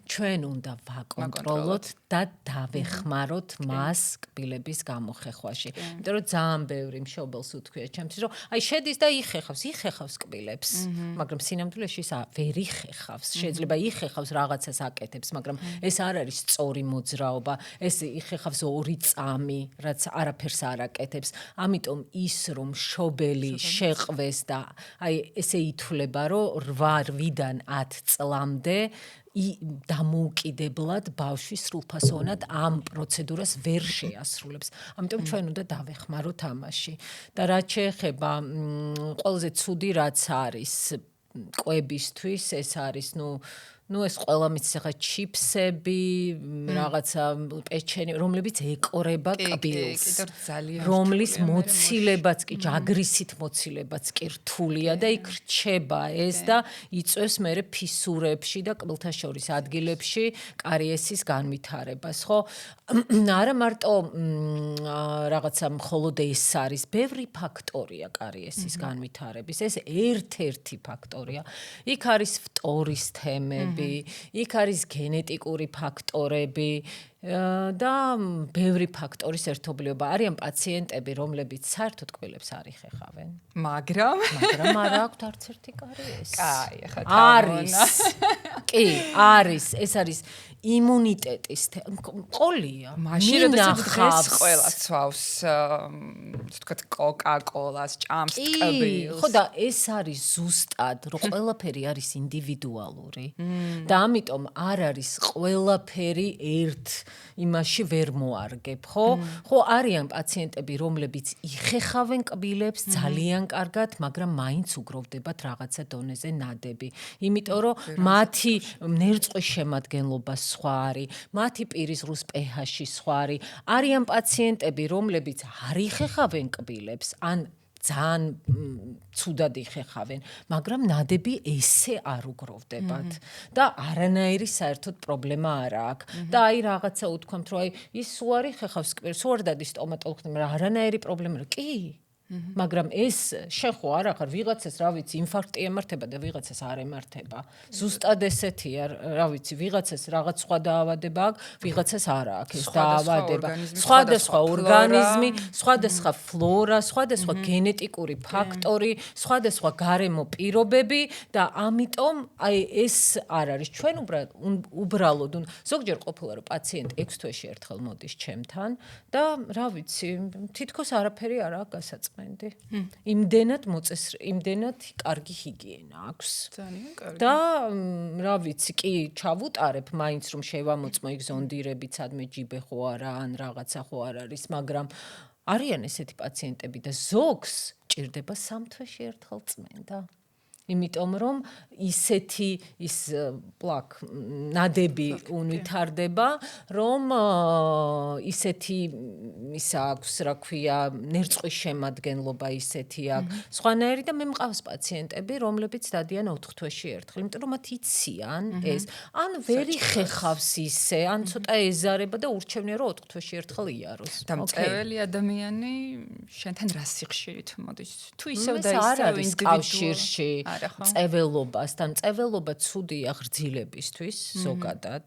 Speaker 2: ჩვენ უნდა ვაკონტროლოთ და დავეხმაროთ მას კბილების გამოხეხვაში. იმიტომ რომ ძალიან ბევრი მშობელს უთქვია ჩემთვის, რომ აი შედის და იხეხავს კბილებს. მაგრამ სინამდვილეში ის ვერ იხეხავს. შეიძლება იხეხავს რაღაცას აკეთებს, მაგრამ ეს არ არის სწორი მოძრაობა. ეს იხეხავს 2 წამი, რაც არაფერს არ აკეთებს. ამიტომ ის რომ მშობელი შეყვეს და აი ესე ითვლება, რომ 8-დან 10 წლამდე დამოუკიდებლად ბავშვი სრულფასოვნად ამ პროცედურას ვერ შეასრულებს. ამიტომ ჩვენ უნდა დავეხმაროთ ამაში. და რაც შეეხება ყველაზე ცუდი რაც არის კვებისთვის, ეს არის ეს ყველა მის ახლა ჩიფსები, რაღაცა პეჩენი, რომლებიც ეკორება კბილს. რომლის მოცილებაც კი, ჯაგრისით მოცილებაც კი რთულია და იქ რჩება ეს და იწვევს მერე ფისურებში და კბილთა შორის ადგილებში კარიესის განვითარებას, ხო? არა მარტო რაღაცა მხოლოდ ეს არის, ბევრი ფაქტორია კარიესის განვითარების. ეს ერთ-ერთი ფაქტორია. იქ არის ფტორის თემები, იქ არის გენეტიკური ფაქტორები და ბევრი ფაქტორის ერთობლიობა. არიან პაციენტები, რომლებიც საერთოდ კბილებს არ იხეხავენ. მაგრამ არ აქვთ არც ერთი კარიესი.
Speaker 1: კაი, ახლა
Speaker 2: არის. კი, არის. ეს არის იმუნიტეტის ყოლია.
Speaker 1: მაშინ როდესაც დღეს ყველა ცვავს, ასე ვთქვათ, კოკა-კოლას, ჭამს კბილს.
Speaker 2: ხო და ეს არის ზუსტად, რომ ყველაფერი არის ინდივიდუალური და ამიტომ არ არის ყველაფერი ერთ იმაში ვერ მოარგებ, ხო? ხო, არიან პაციენტები, რომლებიც იხეხავენ კბილებს ძალიან კარგად, მაგრამ მაინც უგროვდებათ რაღაცა დონეზე ნადები. იმიტომ რომ მათი ნერწყვის შემადგენლობა სხვა არის, მათი პირისღრუს pH-ი სხვა არის. არიან პაციენტები, რომლებიც არ იხეხავენ კბილებს, ან ძალიან ცუდად იხეხავენ, მაგრამ ნადები ესე არ უგროვდებათ და არანაირი საერთოდ პრობლემა არ აქვს. და აი რაღაცა უთქვამთ, რომ აი ის სულ არ იხეხავს კბილს, სულ არ დადის სტომატოლოგთან, მაგრამ არანაირი პრობლემა კი. მაგრამ ეს შენ ხო არ ახარ ვიღაცას, რა ვიცი, ინფარქტი ემართება და ვიღაცას არ ემართება. ზუსტად ესეთია, რა ვიცი, ვიღაცას რაღაც სხვა დაავადება აქვს, ვიღაცას არ აქვს ეს დაავადება. სხვადასხვა ორგანიზმი, სხვადასხვა ფლორა, სხვადასხვა გენეტიკური ფაქტორი, სხვადასხვა გარემო პირობები და ამიტომ აი ეს არ არის. ჩვენ უბრალოდ ზოგჯერ ყოფილა რომ პაციენტი 6 თვეში ერთხელ მოდის ჩემთან და რა ვიცი, თითქოს არაფერი არ აქვს გასაწმენდი. იმდენად იმდენად კარგი ჰიგიენა აქვს.
Speaker 1: ძალიან კარგი.
Speaker 2: და რა ვიცი, კი, ჩავუტარებ მაინც რომ შევამოწმო იქ ზონდირებით, სადმე ჯიბე ხო არა, ან რაღაცა ხო არ არის, მაგრამ არიან ესეთი პაციენტები და ზოგს ჭირდება 3 თვეში ერთხელ წმენდა. იმიტომ რომ ისეთი ის პლაკ ნადები უნვითარდება, რომ ისეთი ის აქვს, რა ქვია, ნერწყვის შემადგენლობა ისეთი აქვს. სხვანაირი და მე მყავს პაციენტები, რომლებიც დადიან 4 თვეში ერთხელ, იმიტომ რომ მათ იციან ეს. ან ვერ იხეხავს ისე, ან ცოტა ეზარება და ურჩევნია რომ 4 თვეში ერთხელ იაროს.
Speaker 1: და მწეველი ადამიანი შენთან რა სიხშირით მოდის? თუ ისევ და ისევ
Speaker 2: ინდივიდუალში წეველობასთან, წეველობა ცუდია ღრძილებისთვის ზოგადად.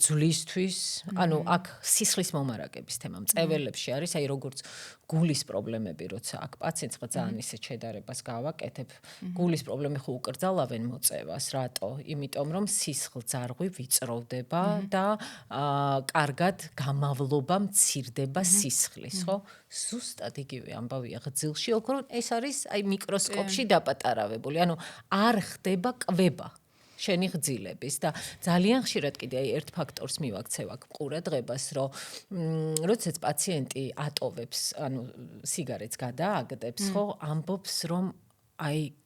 Speaker 2: ძვლისთვის, ანუ აქ სისხლის მომარაგების თემა მწეველებში არის, აი როგორც გულის პრობლემები, როცა აქ პაციენტს ხა ძალიან ისე შედარებას გავაკეთებ, გულის პრობლემები ხო უკრძალავენ მოწევას, რატო? იმიტომ რომ სისხლძარღვი ვიწროვდება და კარგად გამავლობა მცირდება სისხლის, ხო? ზუსტად იგივე ამბავია ღძილში, ოღონდ ეს არის აი მიკროსკოპში დაპატარავებული, ანუ არ ხდება კვება. შენი ღძილების და ძალიან ხშირად კიდე აი ერთ ფაქტორს მივაქცევ აქ ყურადღებას, რომ როდესაც პაციენტი ატოვებს, ანუ სიგარეტს გადააგდებს, ხო, ამბობს, რომ აი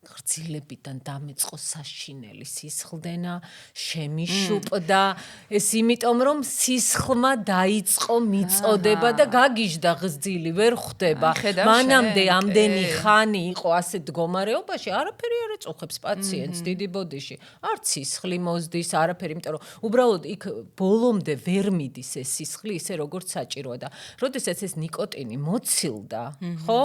Speaker 2: ღრძილებიდან დამეწყო საშინელი სისხლდენა, შემიშუპდა, ეს იმიტომ რომ სისხლმა დაიწყო მიწოდება და გაგიჟდა ღრძილი, ვერ ხვდება. მანამდე ამდენი ხანი იყო ასეთ მდგომარეობაში, არაფერი არ ეწუხებს პაციენტს დიდი ბოდიში. არც სისხლი მოზდის, არაფერი, იმიტომ რომ უბრალოდ იქ ბოლომდე ვერ მიდის ეს სისხლი ისე როგორც საჭიროა და როდესაც ეს ნიკოტინი მოცილდა, ხო?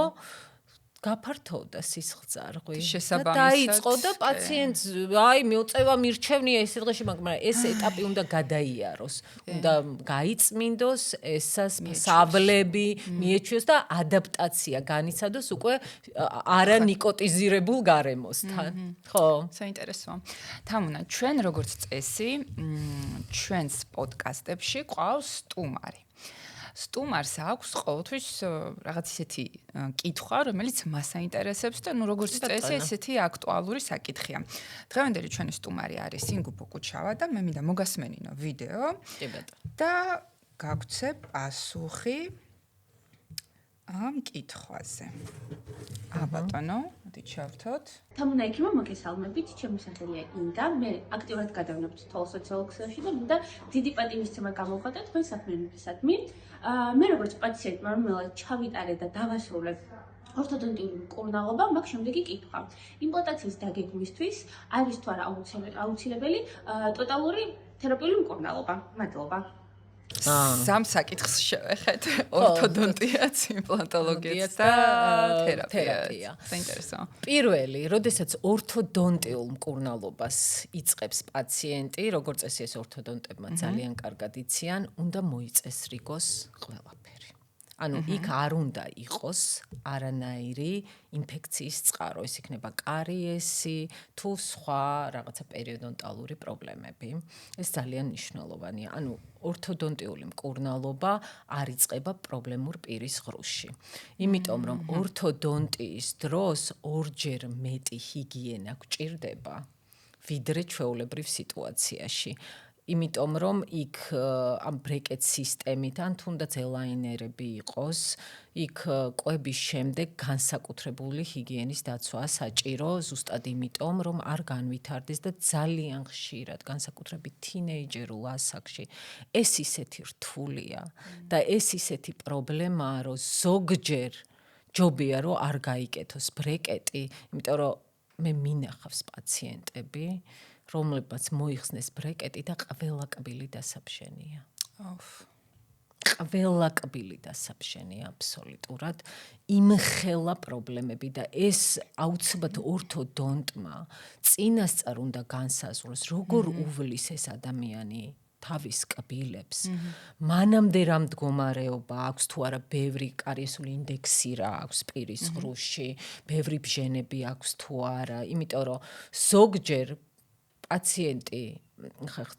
Speaker 2: გაფართოვდა სისხლძარღვი და დაიწყო და პაციენტს აი მივწევა მირჩევნია ეს დღეში, მაგრამ ეს ეტაპი უნდა გადაიაროს, უნდა გაიწმინდოს ესას სავლები, მიეჩვიოს და ადაპტაცია განიცადოს უკვე არანიკოტიზირებულ გარემოსთან. ხო?
Speaker 1: საინტერესოა. თამუნა, ჩვენ როგორც წესი, ჩვენს პოდკასტებში ყავს სტუმარი. სტუმარს აქვს ყოველთვის რაღაც ისეთი კითხვა, რომელიც მას აინტერესებს და როგორც წესი ესეთი აქტუალური საკითხია. დღევანდელი ჩვენი სტუმარი არის ინგუბო კუჩავა და მე მინდა მოგასმენინო ვიდეო და გაგვცე პასუხი ამ კითხვაზე. ბატონო, მოდი ჩავთოთ.
Speaker 3: თამუნაიქიმა მოგესალმებით, ჩემი სახელია ინდა, მე აქტიურად გადავნებთ თვალ სოციალურ ქსელში და მინდა დიდი პატივისცემა გამოვხატოთ თქვენ საქმიანობისადმი. მე როგორც პაციენტმა, რომელსაც ჩავიტარე და დავასრულე ორთოდონტიული მკურნალობა, მაქვს შემდეგი კითხვა. იმპლანტაციის დაგეგმვისთვის არის თუ არა აუცილებელი ტოტალური თერაპიული მკურნალობა? მადლობა.
Speaker 1: სამ საკითხს შევეხეთ, ორთოდონტიაც, იმპლანტოლოგიაც და თერაპია. საინტერესოა.
Speaker 2: პირველი, როდესაც ორთოდონტიულ მკურნალობას იწყებს პაციენტი, როგორც წესი ეს ორთოდონტებმა ძალიან კარგად იციან, უნდა მოიწეს რიგოს ყველაფერი. ანუ იქ არ უნდა იყოს არანაირი ინფექციის წყარო, ეს იქნება კარიესი თუ სხვა რაღაცა პერიოდონტალური პრობლემები. ეს ძალიან მნიშვნელოვანია. ანუ ორთოდონტიული მკურნალობა არ იწყება პრობლემურ პირის ღრუში. იმიტომ რომ ორთოდონტიის დროს ორჯერ მეტი ჰიგიენა გვჭირდება, ვიდრე ჩვეულებრივ სიტუაციაში. იმიტომ რომ იქ ამ ბრეკეტ სისტემით ან თუნდაც ელაინერები იყოს, იქ კვების შემდეგ განსაკუთრებული ჰიგიენის დაცვა საჭირო, ზუსტად იმიტომ რომ არ განვითარდეს და ძალიან ხშირად, განსაკუთრებით თინეიჯერულ ასაკში, ეს ისეთი რთულია და ეს ისეთი პრობლემაა, რომ ზოგჯერ ჯობია რომ არ გაიკეთოს ბრეკეტი, იმიტომ რომ მე მინახავს პაციენტები რომლებმაც მოიხსნეს ბრეკეტი და ყველა კბილი დასაბშენია. ყველა კბილი დასაბშენია აბსოლუტურად. იმხელა პრობლემები და ეს აუცილებლად ორთოდონტმა წინასწარ უნდა განსაზღვროს, როგორ უვლის ეს ადამიანი თავის კბილებს. მანამდე რა მდგომარეობა აქვს თუ არა, ბევრი კარიესული ინდექსი რა აქვს პირის ღრუში, ბევრი ბჟენები აქვს თუ არა, იმიტომ რომ ზოგჯერ პაციენტი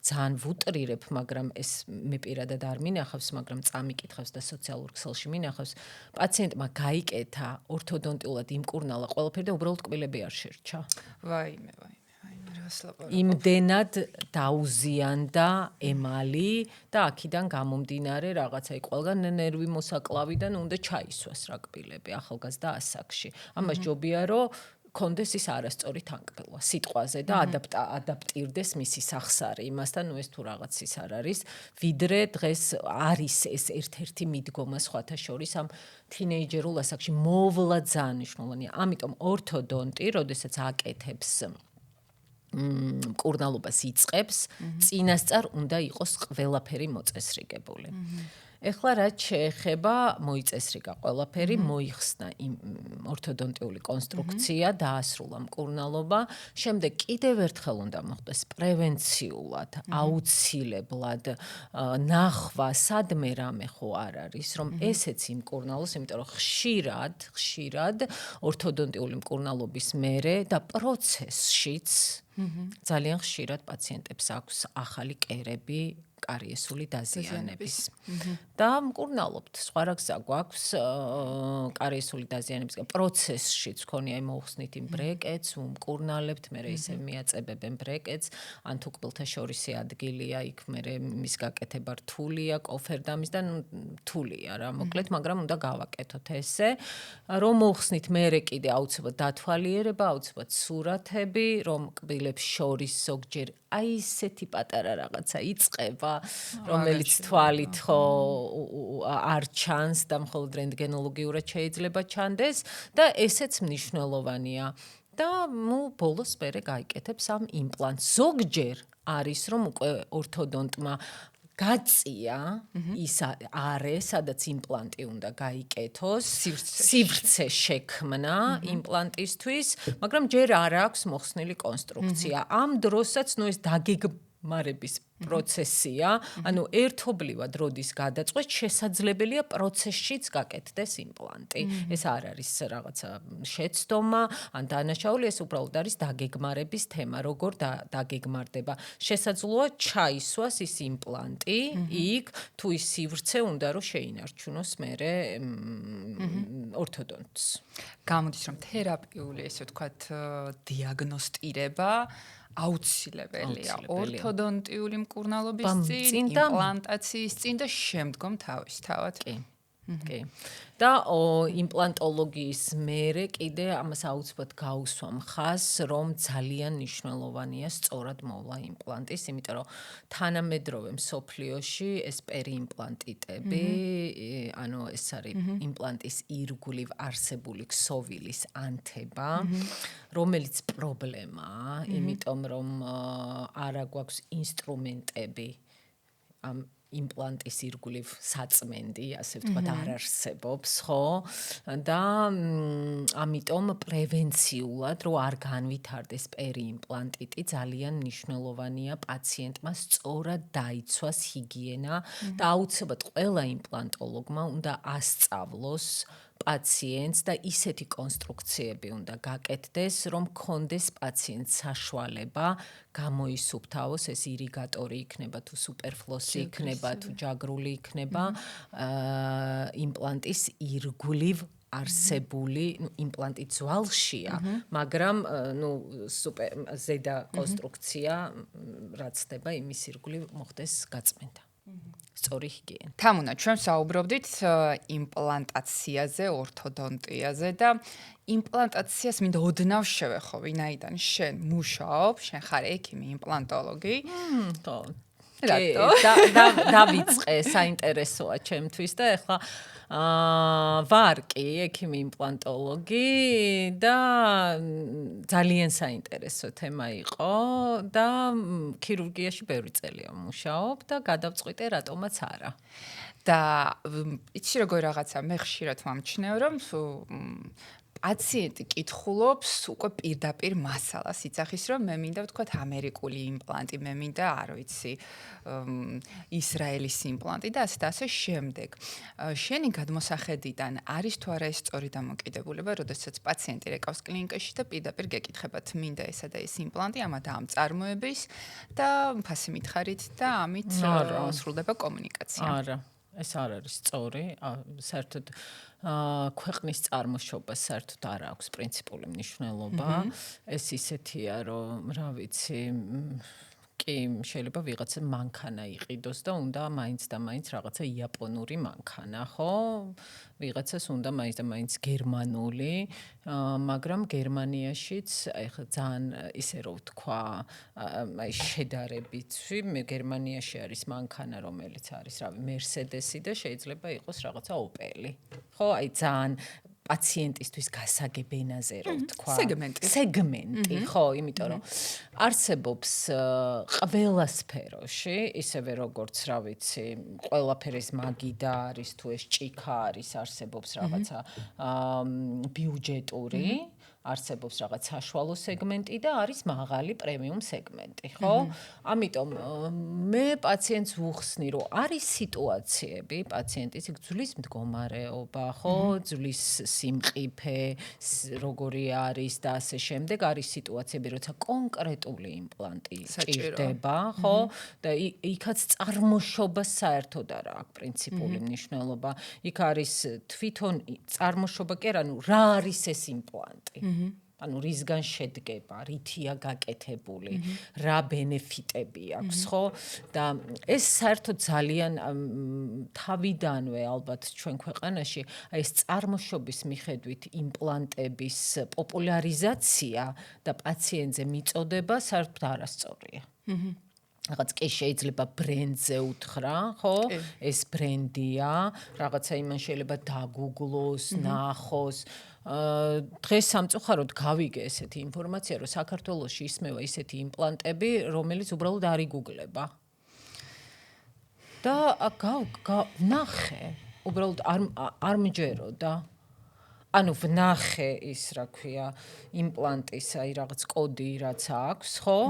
Speaker 2: ძალიან ვუტრირებ, მაგრამ ეს მე პირადად არ მინახავს, მაგრამ წამიკითხავს და სოციალურ ქსელში მინახავს, პაციენტმა გაიკეთა ორთოდონტიულად იმკურნალა ყველაფერი და უბრალოდ კბილები არ შერჩა.
Speaker 1: ვაიმე, რას ლაპარაკობ.
Speaker 2: იმდენად დაუზიანდა ემალი და აქედან გამომდინარე რაღაცა ყველგან ნერვი მოსაკლავიდან უნდა ჩაისვას რა კბილები ახალგაზრდა ასაკში. ამას ჯობია რომ კონდეს ის არასწორი თანკბილვა სიტყვაზე და ადაპტირდეს მისი სახსარი იმასთან, ეს თუ რაღაც ის არ არის, ვიდრე დღეს არის ეს ერთ-ერთი მიდგომა სხვათა შორის ამ თინეიჯერულ ასაკში მოვლა ძალიან მნიშვნელოვანია. ამიტომ ორთოდონტი, როდესაც აკეთებს მკურნალობას იწყებს, წინასწარ უნდა იყოს ყველაფერი მოწესრიგებული. ეხლა რაც შეეხება მოიწესრიგა ყველაფერი, მოიხსნა იმ ორთოდონტიული კონსტრუქცია, დაასრულა მკურნალობა, შემდეგ კიდევ ერთხელ უნდა მოხდეს პრევენციულად, აუცილებლად ნახვა, სადმე რამე ხო არ არის, რომ ესეც იმკურნალოს, იმიტომ რომ ხშირად ორთოდონტიული მკურნალობის მერე და პროცესშიც ძალიან ხშირად პაციენტებს აქვს ახალი კერები, კარიესული დაზიანების. და მკურნალობთ, სხვა რა გზა გვაქვს კარიესული დაზიანების პროცესშიც ქონია მოუხსნით იმ ბრეკეტს, უმკურნალებთ, მე ისე მიაწებებენ ბრეკეტს, ან თუ კბილთა შორისი ადგილია, იქ მე მის გაკეთება რთულია, კოფერდამის და რთულია რა, მოკლედ, მაგრამ უნდა გავაკეთოთ ესე, რომ მოუხსნით მე კიდე აუცილებლად დათვალიერება, აუცილებლად სურათები, რომ კბილებს შორის ზოგჯერ აი ესეთი პატარა რაღაცა იწყება, რომელიც თვალით ხო არ ჩანს და მხოლოდ რენტგენოლოგიურად შეიძლება ჩანდეს და ესეც მნიშვნელოვანია. და ბოლოს მერე გაიკეთებს ამ იმპლანტს. ზოგჯერ არის რომ უკვე ორთოდონტმა გაწია ის არე, სადაც იმპლანტი უნდა გაიკეთოს, სივრცე შექმნა იმპლანტისთვის, მაგრამ ჯერ არ აქვს მოხსნილი კონსტრუქცია. ამ დროსაც ეს დაგეგმარების პროცესია, ანუ ერთობლივად როდის გადაწყვეტ, შესაძლებელია პროცესშიც გაკეთდეს იმპლანტი. ეს არ არის რაღაცა შეცდომა, ან დანაშაული, ეს უბრალოდ არის დაგეგმარების თემა, როგორ დაგეგმარდება. შესაძლოა ჩაისვას ის იმპლანტი, იქ თუ ის სივრცე უნდა რომ შეინარჩუნოს მერე ორთოდონტს.
Speaker 1: გამოდის რომ თერაპიული, ესე ვთქვათ, დიაგნოსტირება აუცილებელია ორთოდონტიული მკურნალობის წინ, იმპლანტაციის წინ და შემდგომ თავისთავად.
Speaker 2: კი. და იმპლანტოლოგიის მერე კიდე ამას აუცილებლად გაუსვამ ხაზს, რომ ძალიან მნიშვნელოვანია სწორად მოვლა იმპლანტის, იმიტომ რომ თანამედროვე მსოფლიოში ეს პერიიმპლანტიტები, ანუ ეს არის იმპლანტის ირგვლივ არსებული ქსოვილის ანთება, რომელიც პრობლემაა, იმიტომ რომ არა გვაქვს ინსტრუმენტები ამ იმპლანტის ირგვლივ საწმენდი, ასე ვთქვათ, არ არსებობს, ხო? და ამიტომ პრევენციულად, რომ არ განვითარდეს პერიიმპლანტიტი, ძალიან მნიშვნელოვანია პაციენტმა სწორად დაიცვას ჰიგიენა და აუცილებლად ყველა იმპლანტოლოგმა უნდა ასწავლოს პაციენტს და ისეთი კონსტრუქციები უნდა გაკეთდეს, რომ კონდეს პაციენტს საშუალება გამოისუფთავოს, ეს ირიგატორი იქნება თუ სუპერფლოსი იქნება თუ ჯაგრული იქნება იმპლანტის ირგვლივ არსებული, იმპლანტი ძვალშია, მაგრამ ზედა კონსტრუქცია რაც ხდება, იმის ირგვლივ მოხდეს გაწმენდა. სწორი ჰიგიენა.
Speaker 1: თამუნა, ჩვენ საუბრობდით იმპლანტაციაზე, ორთოდონტიაზე და იმპლანტაციას მინდა ოდნავ შევეხო, ვინაიდან შენ მუშაობ, შენ ხარ ექიმი, იმპლანტოლოგი.
Speaker 2: ხო.
Speaker 1: რატო?
Speaker 2: დავიწყე, საინტერესოა ჩემთვის და ეხლა ვარ კი ექიმი იმპლანტოლოგი და ძალიან საინტერესო თემა იყო და ქირურგიაში ბევრი წელია ვმუშაობ და გადავწყვიტე რატომაც არა.
Speaker 1: და იცი როგორ რაღაცა მე ხშირად მომჩნევ რომ პაციენტი კითხულობს უკვე პირდაპირ მასალას იცახის რომ მე მინდა ვთქვათ ამერიკული იმპლანტი, მე მინდა არ ვიცი ისრაელის იმპლანტი და ასე შემდეგ. შენი გადმოსახედიდან არის თუ არა ეს სწორი დამოკიდებულება, როდესაც პაციენტი რეკავს კლინიკაში და პირდაპირ გეკითხებათ მინდა ესა და ეს იმპლანტი ამა და ამ წარმოების და ფასი მითხარით და ამით სრულდება კომუნიკაცია.
Speaker 2: არა. ეს არ არის სწორი, საერთოდ ქვეყნის წარმოშობა საერთოდ არ აქვს პრინციპული მნიშვნელობა. ეს ისეთია, რომ რა ვიცი, კი შეიძლება ვიღაცა მანქანა იყიდოს და უნდა მაინც და მაინც რაღაცა იაპონური მანქანა, ხო? ვიღაცას უნდა მაინც და მაინც გერმანული, მაგრამ გერმანიაშიც ეხლა ძალიან ისე რომ ვთქვა, აი შედარებით, გერმანიაში არის მანქანა, რომელიც არის რავი, მერსედესი და შეიძლება იყოს რაღაცა ოპელი. ხო, აი ძალიან პაციენტისთვის გასაგებ ენაზე რომ ვთქვა. სეგმენტი, ხო, იმიტომ რომ არსებობს ყველა სფეროში, ისევე როგორც რა ვიცი, ყველაფერის მაგიდა არის თუ ეს ჭიქა არის, არსებობს რაღაცა ბიუჯეტური, არსებობს რაღაც საშუალო სეგმენტი და არის მაღალი პრემიუმ სეგმენტი, ხო? ამიტომ მე პაციენტს ვუხსნი, რომ არის სიტუაციები, პაციენტის გძვლის მდგომარეობა, ხო, ძვლის სიმყიფე, როგორი არის და ასე შემდეგ, არის სიტუაციები, როცა კონკრეტული იმპლანტი ჭირდება, ხო? და იქაც წარმოშობა საერთოდ არა აქვს პრინციპული მნიშვნელობა. იქ არის თვითონ წარმოშობა კი არა, რა არის ეს იმპლანტი? ანუ რისგან შედგება, რითია გაკეთებული, რა ბენეფიტები აქვს, ხო? და ეს საერთოდ ძალიან თავიდანვე ალბათ ჩვენ ქვეყანაში ეს წარმოშობის მიხედვით იმპლანტების პოპულარიზაცია და პაციენტზე მიწოდება საერთოდ არასწორია. რაღაც კი შეიძლება ბრენდზე უთხრა, ხო? ეს ბრენდია, რაღაცა იმან შეიძლება დაგუგლოს, ნახოს. დღეს სამწუხაროდ გავიგე ესეთი ინფორმაცია, რომ საქართველოში ისმევა ისეთი იმპლანტები, რომელიც უბრალოდ არ იგუგლება. და ვნახე, უბრალოდ არ მჯეროდა. ანუ ვნახე ის, რა ქვია, იმპლანტის, აი რაღაც კოდი რაც აქვს, ხო?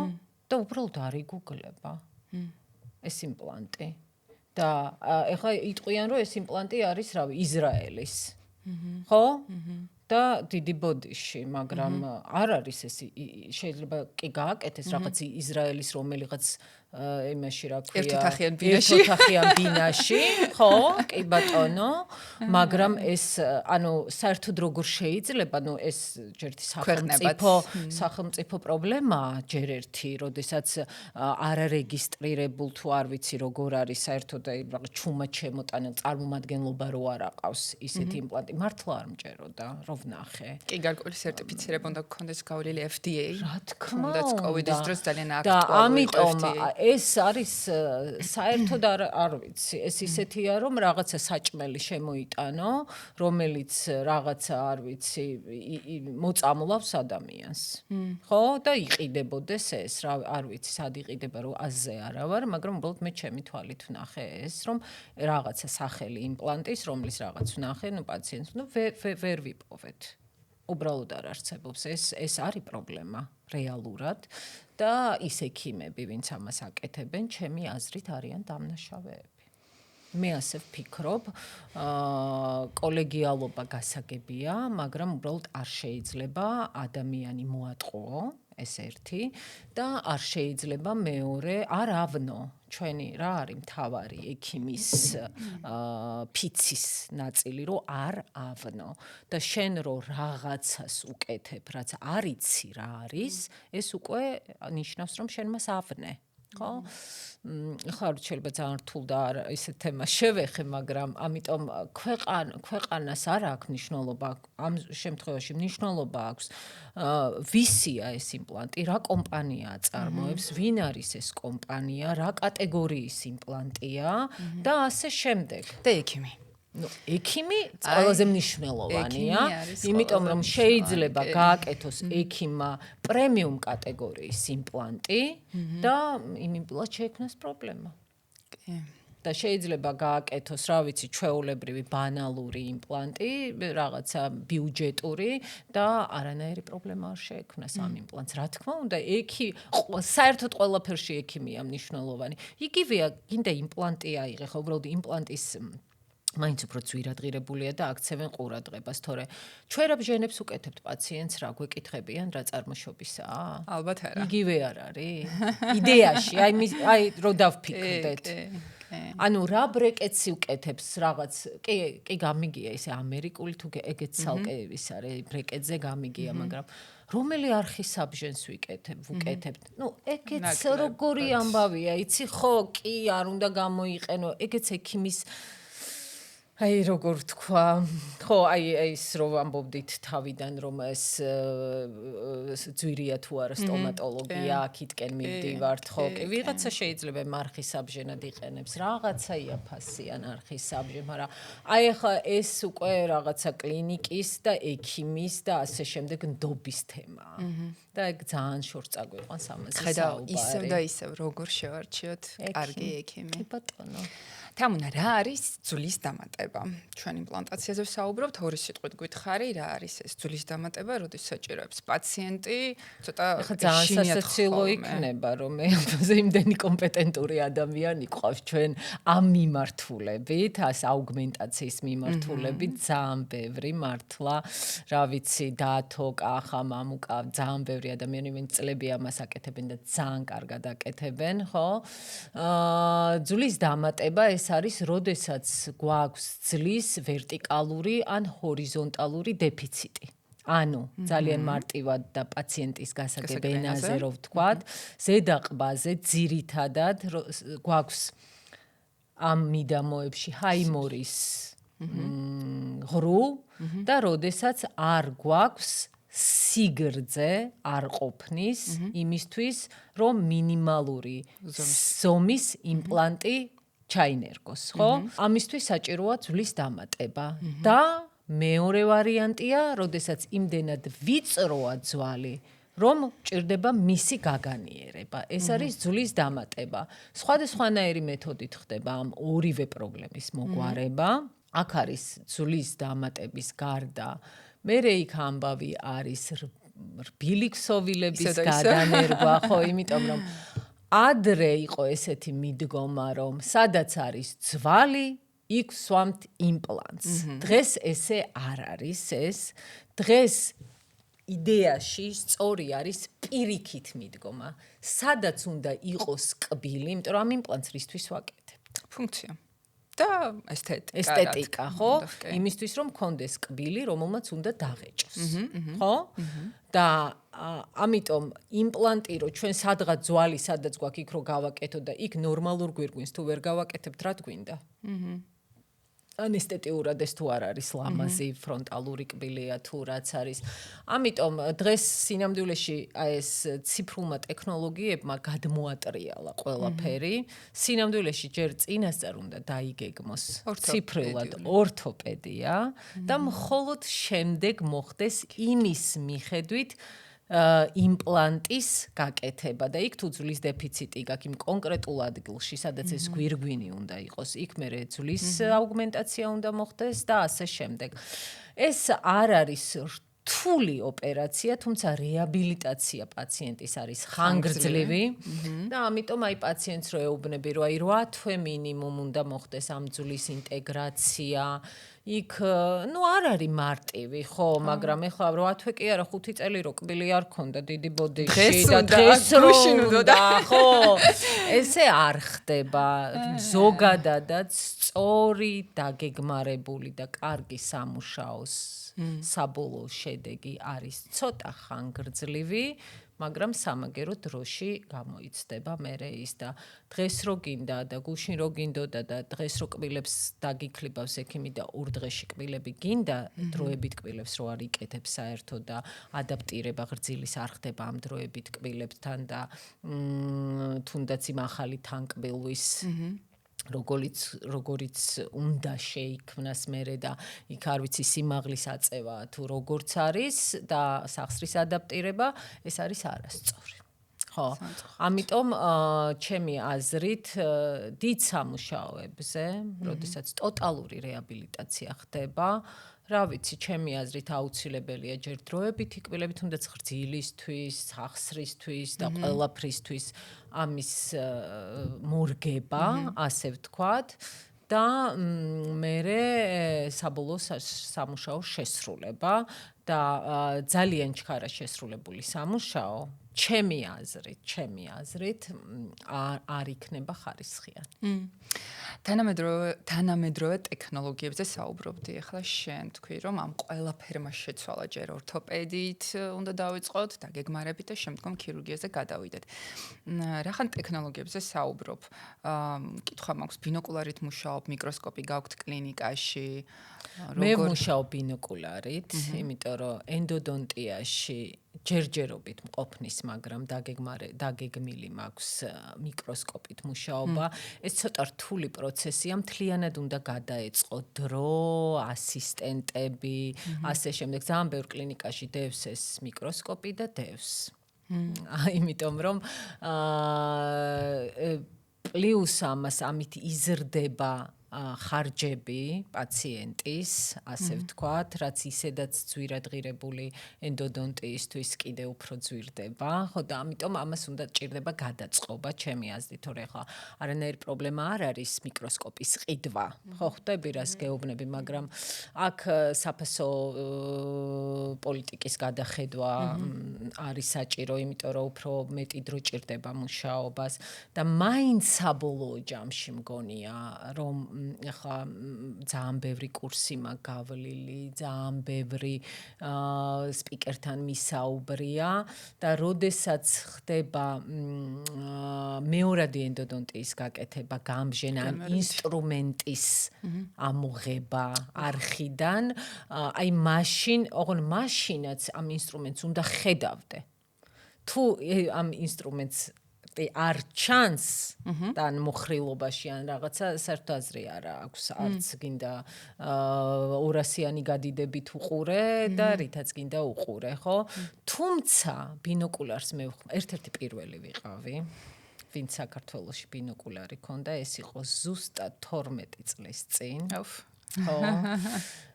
Speaker 2: და უბრალოდ არ იგუგლება. ეს იმპლანტი. და ეხლა იტყვიან რომ ეს იმპლანტი არის რავი ისრაელის. ხო? და დიდი ბოდიში, მაგრამ არ არის ეს შეიძლება კი გააკეთეს რაღაც ისრაელის რომელიღაც იმაში რა ქვია ერთოთახიან ბინაში, ხო? კი ბატონო, მაგრამ ეს ანუ საერთოდ როგორ შეიძლება, ну ეს ჯერთი სახელმწიფო პრობლემაა, ჯერ ერთი, როდესაც არ არეგისტრირებულ თუ არ ვიცი როგორ არის საერთოდ რაღაც ჩუმად შემოტანილ წარმომადგენლობა რო არ აყავს ისეთი იმპლანტი, მართლა არ მჭეროდა, რო ვნახე.
Speaker 1: კი გარკვეული სერტიფიცირება უნდა გქონდეს გავლილი FDA.
Speaker 2: რა თქმა უნდა.
Speaker 1: თუნდაც COVID-ის დროს ძალიან
Speaker 2: და
Speaker 1: აქტუალური იყო
Speaker 2: ამიტომ
Speaker 1: FDA.
Speaker 2: ეს არის საერთოდ არ ვიცი, ეს ისეთია რომ რაღაცა საჭმელი შემოიტანო, რომელიც რაღაცა არ ვიცი, მოწამლავს ადამიანს. ხო? და იყიდებოდეს ეს, რა არ ვიცი, სად იყიდება, რომ აზზე არა ვარ, მაგრამ უბრალოდ მე ჩემი თვალით ვნახე ეს, რომ რაღაცა სახელი იმპლანტის, რომლის რაღაც ვნახე, ну პაციენტს, ну ვერ ვიპოვეთ. უბრალოდ არ არსებობს ეს არის პრობლემა რეალურად და ის ექიმები ვინც ამას აკეთებენ ჩემი აზრით არიან დამნაშავეები. მე ასე ვფიქრობ, კოლეგიალობა გასაგებია, მაგრამ უბრალოდ არ შეიძლება ადამიანი მოატყუო, ეს ერთი და არ შეიძლება მეორე არ ავნო ჩვენი რა არის მთავარი ექიმის ფიცის ნაწილი რომ არ ავნო და შენ რო რაღაცას უკეთებ რაც არიცი რა არის ეს უკვე ნიშნავს რომ შენ მას ავნე ხო? ხა შეიძლება ძალიან რთულ და ისეთ თემას შევეხე, მაგრამ ამიტომ ქვეყანას არ აქვს მნიშვნელობა, ამ შემთხვევაში მნიშვნელობა აქვს ვისია ეს იმპლანტი, რა კომპანია წარმოებს, ვინ არის ეს კომპანია, რა კატეგორიის იმპლანტია და ასე შემდეგ.
Speaker 1: და ექიმი.
Speaker 2: Ну, ექიმი ყველაზე მნიშვნელოვანია, იმიტომ რომ შეიძლება გააკეთოს ექიმმა პრემიუმ კატეგორიის იმპლანტი და იმ იმპლანტს შეექმნას პრობლემა.
Speaker 1: კი.
Speaker 2: და შეიძლება გააკეთოს, რა ვიცი, ჩვეულებრივი ბანალური იმპლანტი, რაღაცა ბიუჯეტური და არანაირი პრობლემა არ შეექმნას ამ იმპლანტს. რა თქმა უნდა, საერთოდ ყველაფერში ექიმია მნიშვნელოვანი. იგივეა, გინდა იმპლანტი აიღე, ხო, უბრალოდ იმპლანტის მაინც უფრო ძვირადღირებულია და აქცევენ ყურადღებას, თორე ჩვენ რა ბჟენებს უკეთებთ პაციენტს, რა გვეკითხებიან, რა წარმოშობისაა?
Speaker 1: ალბათ არა.
Speaker 2: იგივე არ არის? იდეაში, აი რო დავფიქრდეთ. ანუ რა ბრეკეტსი უკეთებს რაღაც, კი გამიგია ისე ამერიკული თუ ეგეც ცალკე ის არის, ბრეკეტზე გამიგია, მაგრამ რომელი არხის საბჟენს ვუკეთებთ? Ну, ეგეც როგორი ამბავია, იცი ხო, კი არ უნდა გამოიყენო, ეგეც ექიმის აი როგორ თქვა, ხო, აი ის რომ ამბობდით თავიდან რომ ეს ძვირია თუ არა სტომატოლოგია, აქეთკენ მივდივართ, ხო, კი, ვიღაცა შეიძლება მარხის საბჟენად იყენებს, რაღაცა იაფასიან არხის საბჟენ, მაგრამ აი ახლა ეს უკვე რაღაცა კლინიკის და ექიმის და ასე შემდეგ ნდობის თემაა. და ეგ ძალიან შორს წაგვიყვანს ამაზე საუბარი.
Speaker 1: ისევ და ისევ როგორ შევარჩიოთ კარგი ექიმი.
Speaker 2: კი ბატონო.
Speaker 1: თამუნა, რა არის ძვლის დამატება? ჩვენ იმპლანტაციაზე ვსაუბრობთ, ორი სიტყვით გითხარი, რა არის ეს ძვლის დამატება, როდის საჭიროებს პაციენტი, ცოტა
Speaker 2: ძალიან სასაცილო იქნება, რომ ამაზე იმდენი კომპეტენტური ადამიანი ყავს ჩვენ ამ მიმართულებით, ას აუგმენტაციის მიმართულებით, ძალიან ბევრი მართლა, რა ვიცი, დათო, კახა, მამუკა, ძალიან ბევრი ადამიანი ვინც წლები ამას აკეთებენ და ძალიან კარგად აკეთებენ, ხო? ძვლის დამატება ეს არის, როდესაც გვაქვს ძლის ვერტიკალური ან ჰორიზონტალური დეფიციტი. ანუ ძალიან მარტივად და პაციენტის გასაგებ ენაზე რო ვთქვათ, ზედა ყბაზე ძირითადად გვაქვს ამ მიდამოებში ჰაიმორის ღრუ და როდესაც არ გვაქვს სიგრძე არ ყოფნის იმისთვის, რომ მინიმალური ზომის იმპლანტი ჩაინერგოს, ხო? ამისთვის საჭიროა ძვლის დამატება და მეორე ვარიანტია, როდესაც იმდენად ვიწროა ძვალი, რომ ჭირდება მისი გაგანიერება. ეს არის ძვლის დამატება. სხვადასხვანაირი მეთოდით ხდება ამ ორივე პრობლემის მოგვარება. აქ არის ძვლის დამატების გარდა მერე იქ ამბავი არის რბილი ქსოვილების გადანერგვა, ხო, იმიტომ რომ ადრე იყო ესეთი მიდგომა, რომ სადაც არის ძვალი, იქ ვსვამთ იმპლანტს. დღეს ესე არ არის ეს. დღეს იდეაში სწორი არის პირიქით მიდგომა. სადაც უნდა იყოს კბილი, იმიტომ რომ ამ იმპლანტს რისთვის ვაკეთებთ?
Speaker 1: ფუნქცია. და
Speaker 2: ესთეტიკა, ხო? იმისთვის რომ მქონდეს კბილი, რომელმაც უნდა დაღეჭოს. ხო? და ამიტომ იმპლანტი რო ჩვენ სადღაც ძვალი სადაც გვაქვს იქ რო გავაკეთო და იქ ნორმალურ გვირგვინს თუ ვერ გავაკეთებთ, რა გვინდა? ანესთეტიურად ეს თუ არ არის ლამაზი ფრონტალური კბილია თუ რაც არის. ამიტომ დღეს სინამდვილეში ეს ციფრულმა ტექნოლოგიებმა გადმოატრიალა ყველაფერი. სინამდვილეში ჯერ წინასწარ უნდა დაიგეგმოს ციფრულად ორთოპედია და მხოლოდ შემდეგ მოხდეს იმის მიხედვით იმპლანტის გაკეთება და იქ თუ ძვლის დეფიციტი გაქვს იმ კონკრეტულ ადგილში, სადაც ეს გვირგვინი უნდა იყოს, იქ მერე ძვლის აუგმენტაცია უნდა მოხდეს და ასე შემდეგ. ეს არ არის რთული ოპერაცია, თუმცა რეაბილიტაცია პაციენტის არის ხანგრძლივი და ამიტომ აი პაციენტს რო ეუბნები, რომ აი 8 თვე მინიმუმ უნდა მოხდეს ამ ძვლის ინტეგრაცია. იქ ნუ არ არის მარტივი, ხო, მაგრამ ეხლა 8 თვე კი არა, 5 წელი რო კბილი არ ქონდა დიდი ბოდიში და დღეს უნდა, ხო, ესე არ ხდება. ზოგადადაც სწორი დაგეგმარებული და კარგი სამუშაოს საბოლოო შედეგი არის ცოტა ხანგრძლივი, მაგრამ სამაგერო დროში გამოიცდება მერე ის და დღეს რო გინდა და გუშინ რო გინდოდა და დღეს რო კბილებს დაგიქლიბავს ექიმი და ურდღეში კბილები გინდა, დროებით კბილებს რო არ იკეთებს საერთოდ და ადაპტირება გრძილის არ ხდება ამ დროებით კბილებთან და თუნდაც იმ ახალი თანკბილვის როგორიც უნდა შეიქმნას მერე და იქ არ ვიცი სიმაღლის აწევა თუ როგორც არის და სახსრის ადაპტირება, ეს არის არასწორი. ხო, ამიტომ ჩემი აზრით დიდ სამუშაოებზე, როდესაც ტოტალური რეაბილიტაცია ხდება, რა ვიცი, ჩემი აზრით აუცილებელია ჯერ დროებითი კბილები, თუნდაც გრძილისთვის, სახსრისთვის და ყველაფრისთვის ამის მორგება, ასე ვთქვათ. და მერე საბოლოო სამუშაოს შესრულება და ძალიან ჩქარა შესრულებული სამუშაო ჩემი აზრით არ იქნება ხარისხიანი.
Speaker 1: თანამედროვე ტექნოლოგიებზე საუბრობდი. ახლა შენ თქვი, რომ ამ ყველაფერმა შეცვალა ჯერ ორთოპედიით უნდა დავიწყოთ, დაგეგმარებით და შემდგომ ქირურგიაზე გადავიდეთ. რახან ტექნოლოგიებზე საუბრობ? კითხვა მაქვს, ბინოკულარით მუშაობ, მიკროსკოპი გაქვთ კლინიკაში?
Speaker 2: მე ვმუშაობ ბინოკულარით, იმიტომ რომ ენდოდონტიაში ჯერჯერობით მყოფნის, მაგრამ დაგეგმილი მაქვს მიკროსკოპით მუშაობა. ეს ცოტა რთული პროცესია, მთლიანად უნდა გადაეწყო დრო, ასისტენტები, ასე შემდეგ. ძალიან ბევრ კლინიკაში დევს ეს მიკროსკოპი და დევს. იმიტომ რომ პლუს ამით იზრდება ხარჯები პაციენტის, ასე ვთქვათ, რაც ისედაც ძვირადღირებული ენდოდონტიისთვის კიდევ უფრო ძვირდება, ხო და ამიტომ ამას უნდა ჭირდება გადაწყობა, ჩემი აზრით, თორე ახლა არანაირი პრობლემა არ არის მიკროსკოპის ყიდვა. ხო, ხვდები რას გეუბნები, მაგრამ აქ საფასო პოლიტიკის გადახედვა არის საჭირო, იმიტომ რომ უფრო მეტი დრო ჭირდება მუშაობას და მაინც საბოლოო ჯამში მგონია, რომ ახლა ძალიან ბევრი კურსი მაქვს გავლილი, ძალიან ბევრი სპიკერთან მისაუბრია და როდესაც ხდება მეორადი ენდოდონტიის გაკეთება, გამჟენა ან ინსტრუმენტის ამოღება არხიდან, აი მაშინაც ამ ინსტრუმენტს უნდა ხედავდე. თუ ამ ინსტრუმენტს არ ჩანს და მოხრილობაში ან რაღაცა საერთოდ აზრი არ აქვს, არც გინდა 200-იანი გადიდებით უყურე და რითაც გინდა უყურე, ხო? თუმცა ბინოკულარს მე ერთ-ერთი პირველი ვიყავი, ვინც საქართველოში ბინოკულარი ქონდა, ეს იყო ზუსტად 12 წლის წინ. ხო.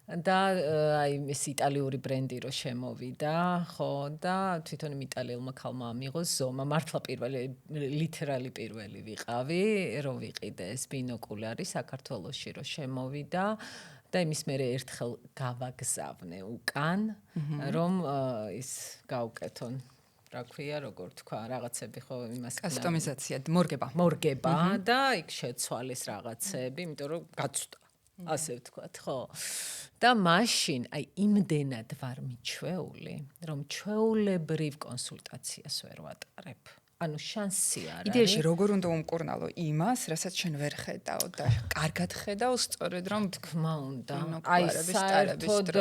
Speaker 2: და აი ეს იტალიური ბრენდი რო შემოვიდა, ხო, და თვითონ იმ იტალიელმა ქალმა ამიღო ზომა, მართლა ლითერალი პირველი ვიყავი, რომ ვიყიდე ეს ბინოკულარი საქართველოში რო შემოვიდა და იმის მერე ერთხელ გავაგზავნე უკან, რომ ის გავუკეთონ. რა ქვია, როგორ თქვა, რაღაცები ხო იმას
Speaker 1: კასტომიზაცია, მორგება
Speaker 2: და იქ შეცვალეს რაღაცები, იმიტომ რომ გაცვდა. ასე ვთქვათ, ხო. და მაშინ აი იმდენად ვარ მიჩვეული, რომ ჩვეულებრივ კონსულტაციას ვერ ვატარებ. ანუ შანსი არ არის.
Speaker 1: იდეაში როგორ უნდა უმკურნალო იმას, რასაც შენ ვერ ხედავ და კარგად ხედავ, სწორედ რომ
Speaker 2: თქმა უნდა.
Speaker 1: აი
Speaker 2: საერთოდ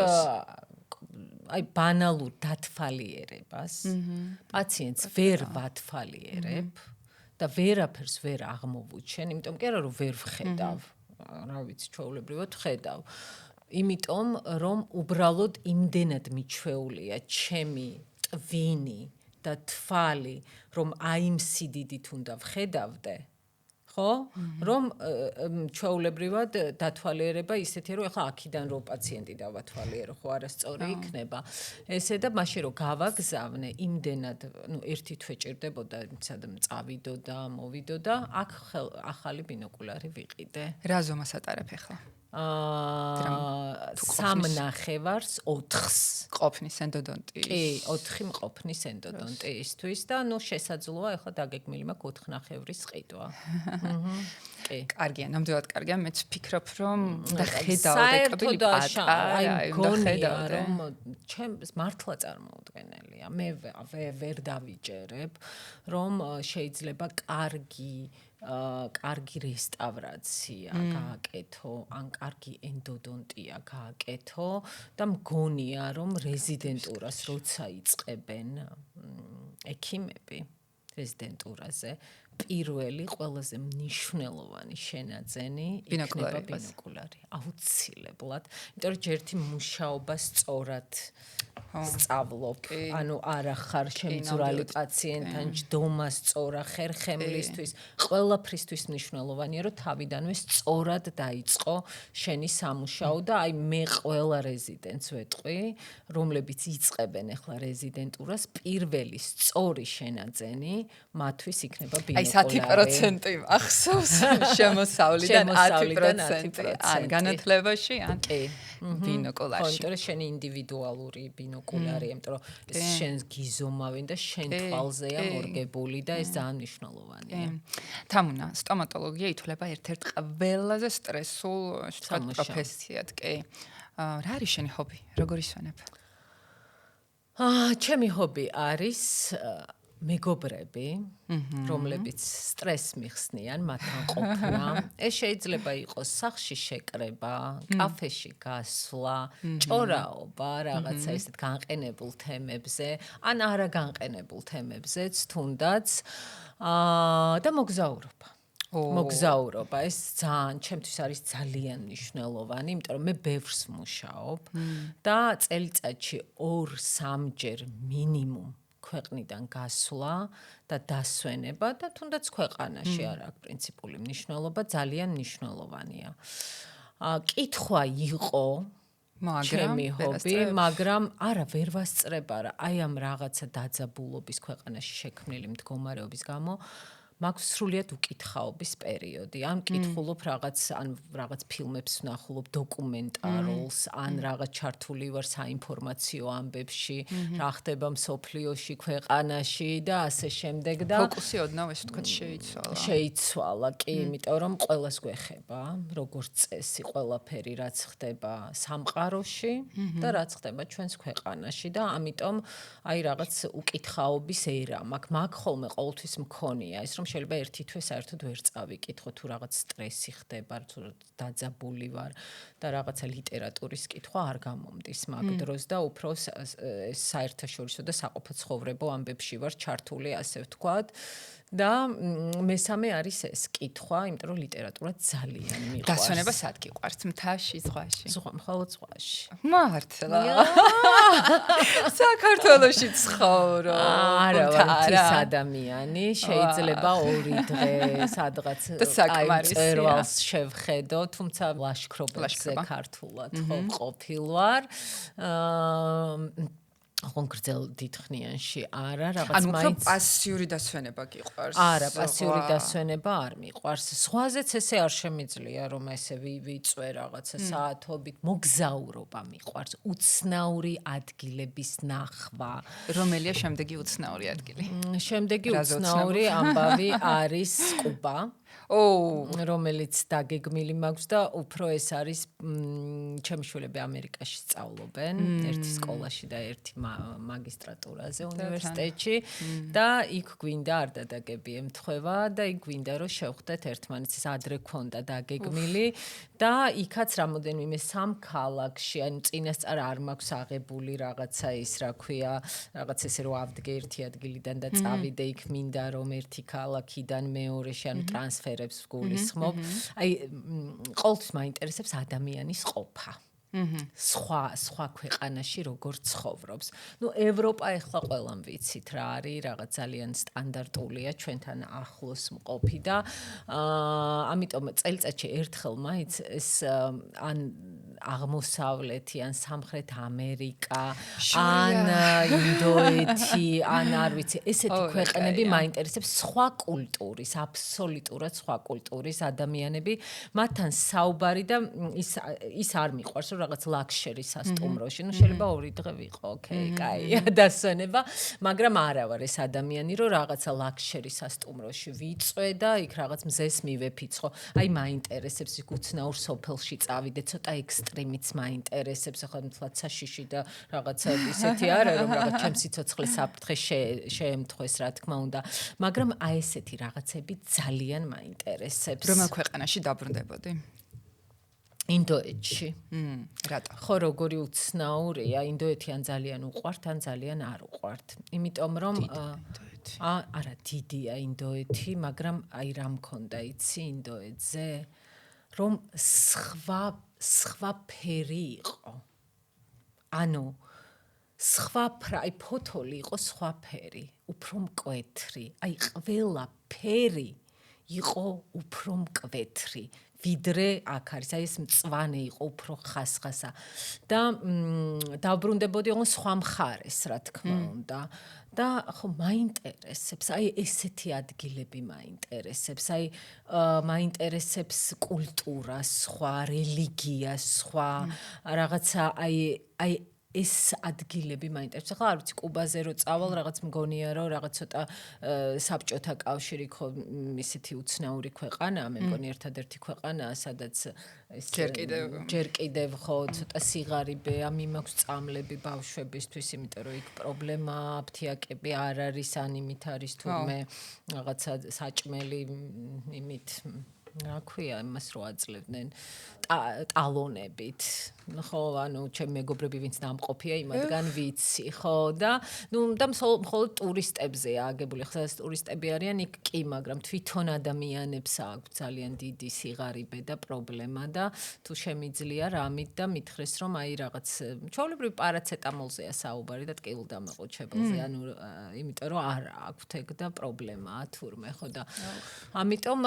Speaker 2: აი ბანალურ დათვალიერებას პაციენტს ვერ ვათვალიერებ და ვერაფერს ვერ აღმოვუჩენ, იმიტომ კი არა რომ ვერ ვხედავ. რა ვიცი, ჩვეულებრივად ვხედავ. იმიტომ რომ უბრალოდ იმდენად მიჩვეულია ჩემი ტვინი და თვალი, რომ აი იმ სიდიდით უნდა ვხედავდე. ხო? რომ ჩვეულებრივად დათვალიერება ისეთია, რომ ახლა აქიდან რო პაციენტი დავათვალიერო, ხო, არასწორი იქნება. ესე და მაშინ რო გავაგზავნე, იმდენად, ერთი თვე ჭირდებოდა, სადამ წავიდო და მოვიდო და აქ ახალი ბინოკულარი ვიყიდე.
Speaker 1: რა ზომას ატარებ ახლა?
Speaker 2: 3.5-4
Speaker 1: ყოფნის ენდოდონტის.
Speaker 2: კი, 4 მყოფნის ენდოდონტისთვის და შესაძლოა ახლა დაგეგმილი მაქვს 4.5-ის ყიდვა. კი.
Speaker 1: კარგია, ნამდვილად კარგია. მეც ვფიქრობ, რომ და ხედავდე კბილი პატარა,
Speaker 2: გონია რომ ჩემს მართლა წარმოუდგენელია. მე ვერ დავიჯერებ, რომ შეიძლება კარგი რესტავრაცია გააკეთო, ან კარგი ენდოდონტია გააკეთო და მგონია რომ რეზიდენტურას როცა იწყებენ ექიმები რეზიდენტურაზე პირველი ყველაზე მნიშვნელოვანი შენაძენი იქნება ბინოკულარი. აუცილებლად, იმიტომ რომ ჯერთი მუშაობა სწორად სწავლობ, ანუ არა ხარ შემძვრალი პაციენტთან, ჯდომა სწორა, ხერხემლისთვის, ყველაფრისთვის მნიშვნელოვანია, რომ თავიდანვე სწორად დაიწყო შენი სამუშაო და აი მე ყველა რეზიდენტს ვეტყვი, რომლებიც იწყებენ ახლა რეზიდენტურას, პირველი სწორი შენაძენი მათთვის იქნება ბინოკულარი.
Speaker 1: აი 10% ახსოვს შემოსავლიდან 10%. ან განათლებაში, ან ბინოკულარში.
Speaker 2: ხო, შენი ინდივიდუალური ბინოკულარი, იმიტომ რომ ეს შენს გიზომავენ და შენ თვალზეა მორგებული და ეს ძალიან მნიშვნელოვანია.
Speaker 1: თამუნა, სტომატოლოგია ითვლება ერთ-ერთ ყველაზე სტრესულ, ასე ვთქვათ, პროფესიად, კი. რა არის შენი ჰობი? როგორ ისვენებ?
Speaker 2: ჩემი ჰობი არის მეგობრები, რომლებიც სტრესს მიხსნიან, მათთან ყოფნა. ეს შეიძლება იყოს სახლში შეკრება, კაფეში გასვლა, ჭორაობა, რაღაცა ისეთ განყენებულ თემებზე, ან არა განყენებულ თემებზეც, თუნდაც და მოგზაურობა. მოგზაურობა ეს ძალიან ჩემთვის არის ძალიან მნიშვნელოვანი, იმიტომ რომ მე ბევრს ვმუშაობ და წელიწადში 2-3ჯერ მინიმუმ ქვეყნიდან გასვლა და დასვენება და თუნდაც ქვეყანაში არ აქვს პრინციპული მნიშვნელობა, ძალიან მნიშვნელოვანია. კითხვა იყო ჩემი ჰობი, მაგრამ არა ვერ ვასწრება რა, აი ამ რაღაცა დაძაბულობის ქვეყანაში შექმნილი მდგომარეობის გამო მაქვს სრულიად უკითხაობის პერიოდი. ან მკითხულობ რაღაც ფილმებს ვნახულობ, დოკუმენტარულს, ან რაღაც ჩართული ვარ საინფორმაციო ამბებში, რა ხდება მსოფლიოში, ქვეყანაში და ასე შემდეგ და
Speaker 1: ფოკუსი ოდნავ ეს ვთქვათ შეიცვალა.
Speaker 2: შეიცვალა, კი, იმიტომ რომ ყველას გვეხება, როგორც წესი, ყველაფერი რაც ხდება სამყაროში და რაც ხდება ჩვენს ქვეყანაში და ამიტომ აი რაღაც უკითხაობის ერა მაქვს. მაგ ხოლმე ყოველთვის მქონია ეს რომ შეიძლება ერთი თვე საერთოდ ვერ წავიკითხო თუ რაღაც სტრესი ხდება, თუ დაძაბული ვარ და რაღაცა ლიტერატურის კითხვა არ გამომდის მაგ დროს და უფრო საერთაშორისო და საყოფაცხოვრებო ამბებში ვარ ჩართული, ასე ვთქვათ. და მესამე არის ეს კითხვა, იმიტომ რომ ლიტერატურა ძალიან მიყვარს.
Speaker 1: დასვენება სად გიყვარს? მთაში, ზღვაში?
Speaker 2: მხოლოდ ზღვაში.
Speaker 1: მართლა. საქართველოში ცხოვრობ.
Speaker 2: არა, ვარ ადამიანი, შეიძლება 2 დღე სადღაც მწერვალს შევხედო, თუმცა ლაშქრობებზე ქართულად ყოფილ ვარ. კონკრეტულ დიდხნიანში არა, რაღაც
Speaker 1: მაინც პასიური დასვენება გიყვარს.
Speaker 2: არა, პასიური დასვენება არ მიყვარს. სხვაზეც ესე არ შემიძლია, რომ ესე ვიწვე რაღაცა საათობით, მოგზაურობა მიყვარს, უცნაური ადგილების ნახვა.
Speaker 1: რომელია შემდეგი უცნაური ადგილი?
Speaker 2: შემდეგი უცნაური ამბავი არის კუბა. რომელიც დაგეგმილი მაქვს და უფრო ეს არის ჩემი შვილები ამერიკაში სწავლობენ, ერთი სკოლაში და ერთი მაგისტრატურაზე უნივერსიტეტში და იქ გვინდა არ დადაგები ემთხვევა და იქ გვინდა რომ შევხვდეთ ერთმანეთს ადრე ქონდა დაგეგმილი და იქაც რამოდენიმე სამ ქალაქში ან წინასწარ არ მაქვს აღებული რაღაცა ის რა ქვია რაღაც ესე რომ ავდგე ერთი ადგილიდან და წავიდე იქ მინდა რომ ერთი ქალაქიდან მეორეში ან ტრანსფერებს გულისხმობ. აი ყოველთვის მაინტერესებს ადამიანის ყოფა. სხვა ქვეყანაში როგორ ცხოვრობს. ნუ ევროპა ეხლა ყველამ ვიცით რა არის, რაღაც ძალიან სტანდარტულია, ჩვენთან ახლოს მყოფი და ამიტომ წელიწადში ერთხელ მაინც ეს ან აღმოსავლეთი, ან სამხრეთ ამერიკა, ან ინდოეთი, ან არ ვიცი, ესეთი ქვეყნები მაინტერესებს სხვა კულტურის, აბსოლუტურად სხვა კულტურის ადამიანები, მათთან საუბარი და ის არ მიყვარს, რომ რაღაც ლაქშერი სასტუმროში, ნუ შეიძლება 2 დღე ვიყო, ოკეი, კაია, დასვენება, მაგრამ არა ვარ ეს ადამიანი, რომ რაღაცა ლაქშერი სასტუმროში ვიწვე და იქ რაღაც მზეს მივეფიცხო. აი მაინტერესებს იქ უცნაურ სოფელში წავიდე, ცოტა ექსტრემიც მაინტერესებს, ახლა თლაც საშიში და რაღაცა ისეთი არა, რომ რაღაც ჩემ სიცოცხლეს საფრთხე შეემთხვეს, რა თქმა უნდა, მაგრამ აი ესეთი რაღაცები ძალიან მაინტერესებს.
Speaker 1: რომელ ქვეყანაში დაბრუნდებოდი?
Speaker 2: ინდოეთში.
Speaker 1: რატო?
Speaker 2: ხო, როგორი უცნაურია, ინდოეთი ან ძალიან უყვართ, ან ძალიან არ უყვართ. იმიტომ რომ არა, დიდია ინდოეთი, მაგრამ აი რა მქონდა იცი ინდოეთზე, რომ სხვა ფერი იყო. ანუ სხვა აი ფოთოლი იყო სხვა ფერი, უფრო მკვეთრი. აი ყველა ფერი იყო უფრო მკვეთრი. ვიდრე აქ არის, აი ეს მწვანე იყო უფრო ხასხასა და დაბრუნდებოდი ოღონდ სხვა მხარეს, რა თქმა უნდა. და ხო მაინტერესებს, აი ესეთი ადგილები მაინტერესებს, აი მაინტერესებს კულტურა, სხვა რელიგია, სხვა რაღაცა აი ეს ადგილები მაინტერესებს. ახლა არ ვიცი, კუბაზე რო წავალ, რაღაც მგონია, რომ რაღაც ცოტა საბჭოთა კავშირი ხო ისეთი უცნაური ქვეყანაა, მე მგონი ერთადერთი ქვეყანაა, სადაც ეს ჯერ კიდევ ხო ცოტა სიღარიბე, ამი მაქვს წამლები ბავშვებისთვის, იმიტომ რომ იქ პრობლემა, აფთიაკები არ არის, ან იმით არის თურმე რაღაცა საჭმელი იმით რა ქვია იმას რო აძლევდნენ ტალონებით. ხო, ანუ ჩემი მეგობრები ვინც დამყოფია იმადგან ვიცი, ხო და ნუ და მხოლოდ ტურისტებზეა აგებული. ხა ტურისტები არიან იქ კი, მაგრამ თვითონ ადამიანებს აქვს ძალიან დიდი სიღარიბე და პრობლემა და თუ შემიძლია რამით და მითხრეს რომ აი რაღაც ჩვეულებრივ პარაცეტამოლზეა საუბარი და ტკივილდამაყუჩებელზე, ანუ იმიტომ რომ არ აქვთ ეგ და პრობლემაა თურმე, ხო და ამიტომ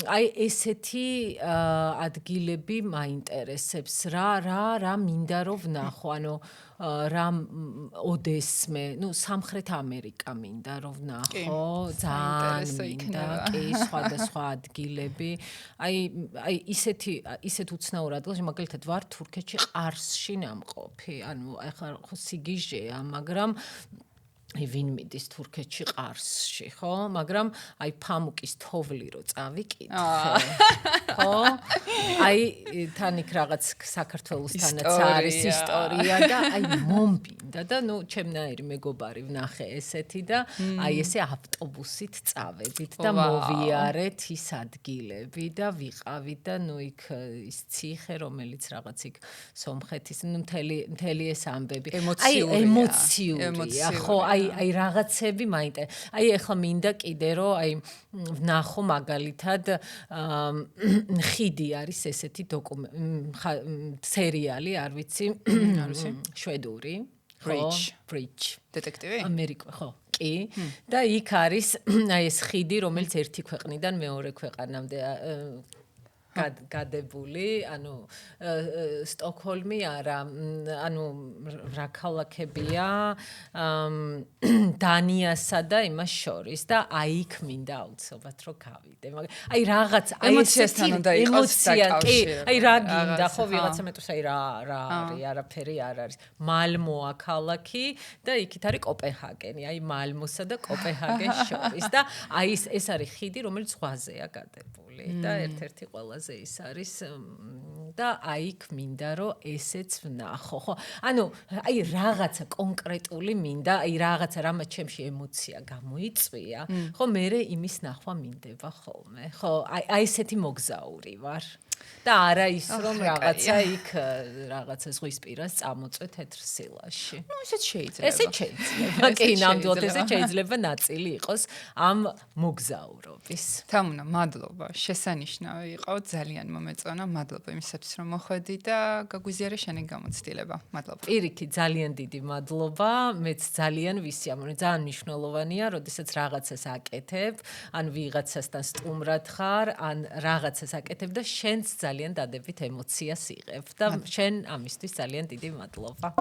Speaker 2: აი ესეთი ადგილები მაინტერესებს რა მინდა რომ ვნახო, ანუ რა ოდესმე, ნუ სამხრეთ ამერიკა მინდა რომ ვნახო, ძალიან მინდა, კი, სხვადასხვა ადგილები. აი ისეთ უცნაურ ადგილში, მაგალითად ვარ თურქეთში ყარსში ნამყოფი, ანუ ახლა ხო სიგიჟეა, მაგრამ ვინ მიდის თურქეთში ყარსში, ხო? მაგრამ აი ფამუკის თოვლი რო წავიკითხე, ხო? აი თან იქ რაღაც საქართველოსთანაც არის ისტორია და აი მომბინდა და ნუ ჩემნაირი მეგობარი ვნახე ესეთი და აი ესე ავტობუსით წავედით და მოვიარეთ ის ადგილები და ვიყავით და ნუ იქ ის ციხე, რომელიც რაღაც იქ სომხეთის, ნუ მთელი ეს ამბები. აი ემოციურია, ხო? აი აი რაღაცები მაინტერესებს. აი ეხლა მინდა კიდე რომ აი ვნახო მაგალითად ხიდი არის ესეთი სერიალი, არ ვიცი, შვედური. Bridge.
Speaker 1: დეტექტივი?
Speaker 2: ამერიკა, ხო. კი. და იქ არის აი ეს ხიდი, რომელიც ერთი ქვეყნიდან მეორე ქვეყანამდე გადებული, ანუ სტოკჰოლმი არა, ანუ რა ქალაქებია, დანიასა და იმას შორის და აი იქ მინდა აუცილებლად რომ გავიდე. აი რაღაც აი
Speaker 1: ემოციასთან უნდა იყოს
Speaker 2: დაკავშირებული. აი რა გინდა, ხო ვიღაცა მეტყვის აი რა არის, არაფერი არ არის. მალმოა ქალაქი და იქით არის კოპენჰაგენი, აი მალმოსა და კოპენჰაგენს შორის და აი ეს არის ხიდი, რომელიც ზღვაზეა გადებული და ერთ-ერთი ყველაზე ის არის და აი იქ მინდა რომ ესეც ვნახო, ხო? ანუ აი რაღაცა კონკრეტული მინდა, აი რაღაცა რამაც ჩემში ემოცია გამოიწვია, ხო, მე იმის ნახვა მინდება ხოლმე, ხო? აი ესეთი მოგზაური ვარ. და არა ის რომ რაღაცა იქ რაღაცა ზღვის პირას წამოწვე თეთრ სილაში.
Speaker 1: ნუ ესეც შეიძლება.
Speaker 2: ესეც შეიძლება. კი, ნამდვილად ესეც შეიძლება ნაწილი იყოს ამ მოგზაურობის.
Speaker 1: თამუნა, მადლობა. შესანიშნავი იყო, ძალიან მომეწონა. მადლობა იმისათვის რომ მოხვედი და გაგვიზიარე შენი გამოცდილება. მადლობა.
Speaker 2: პირიქით, ძალიან დიდი მადლობა. მეც ძალიან ვისიამოვნე, ძალიან მნიშვნელოვანია, როდესაც რაღაცას აკეთებ, ან ვიღაცასთან სტუმრად ხარ, ან რაღაცას აკეთებ და შენც ძალიან დადებით ემოციას იღებ და შენ ამისთვის ძალიან დიდი მადლობა.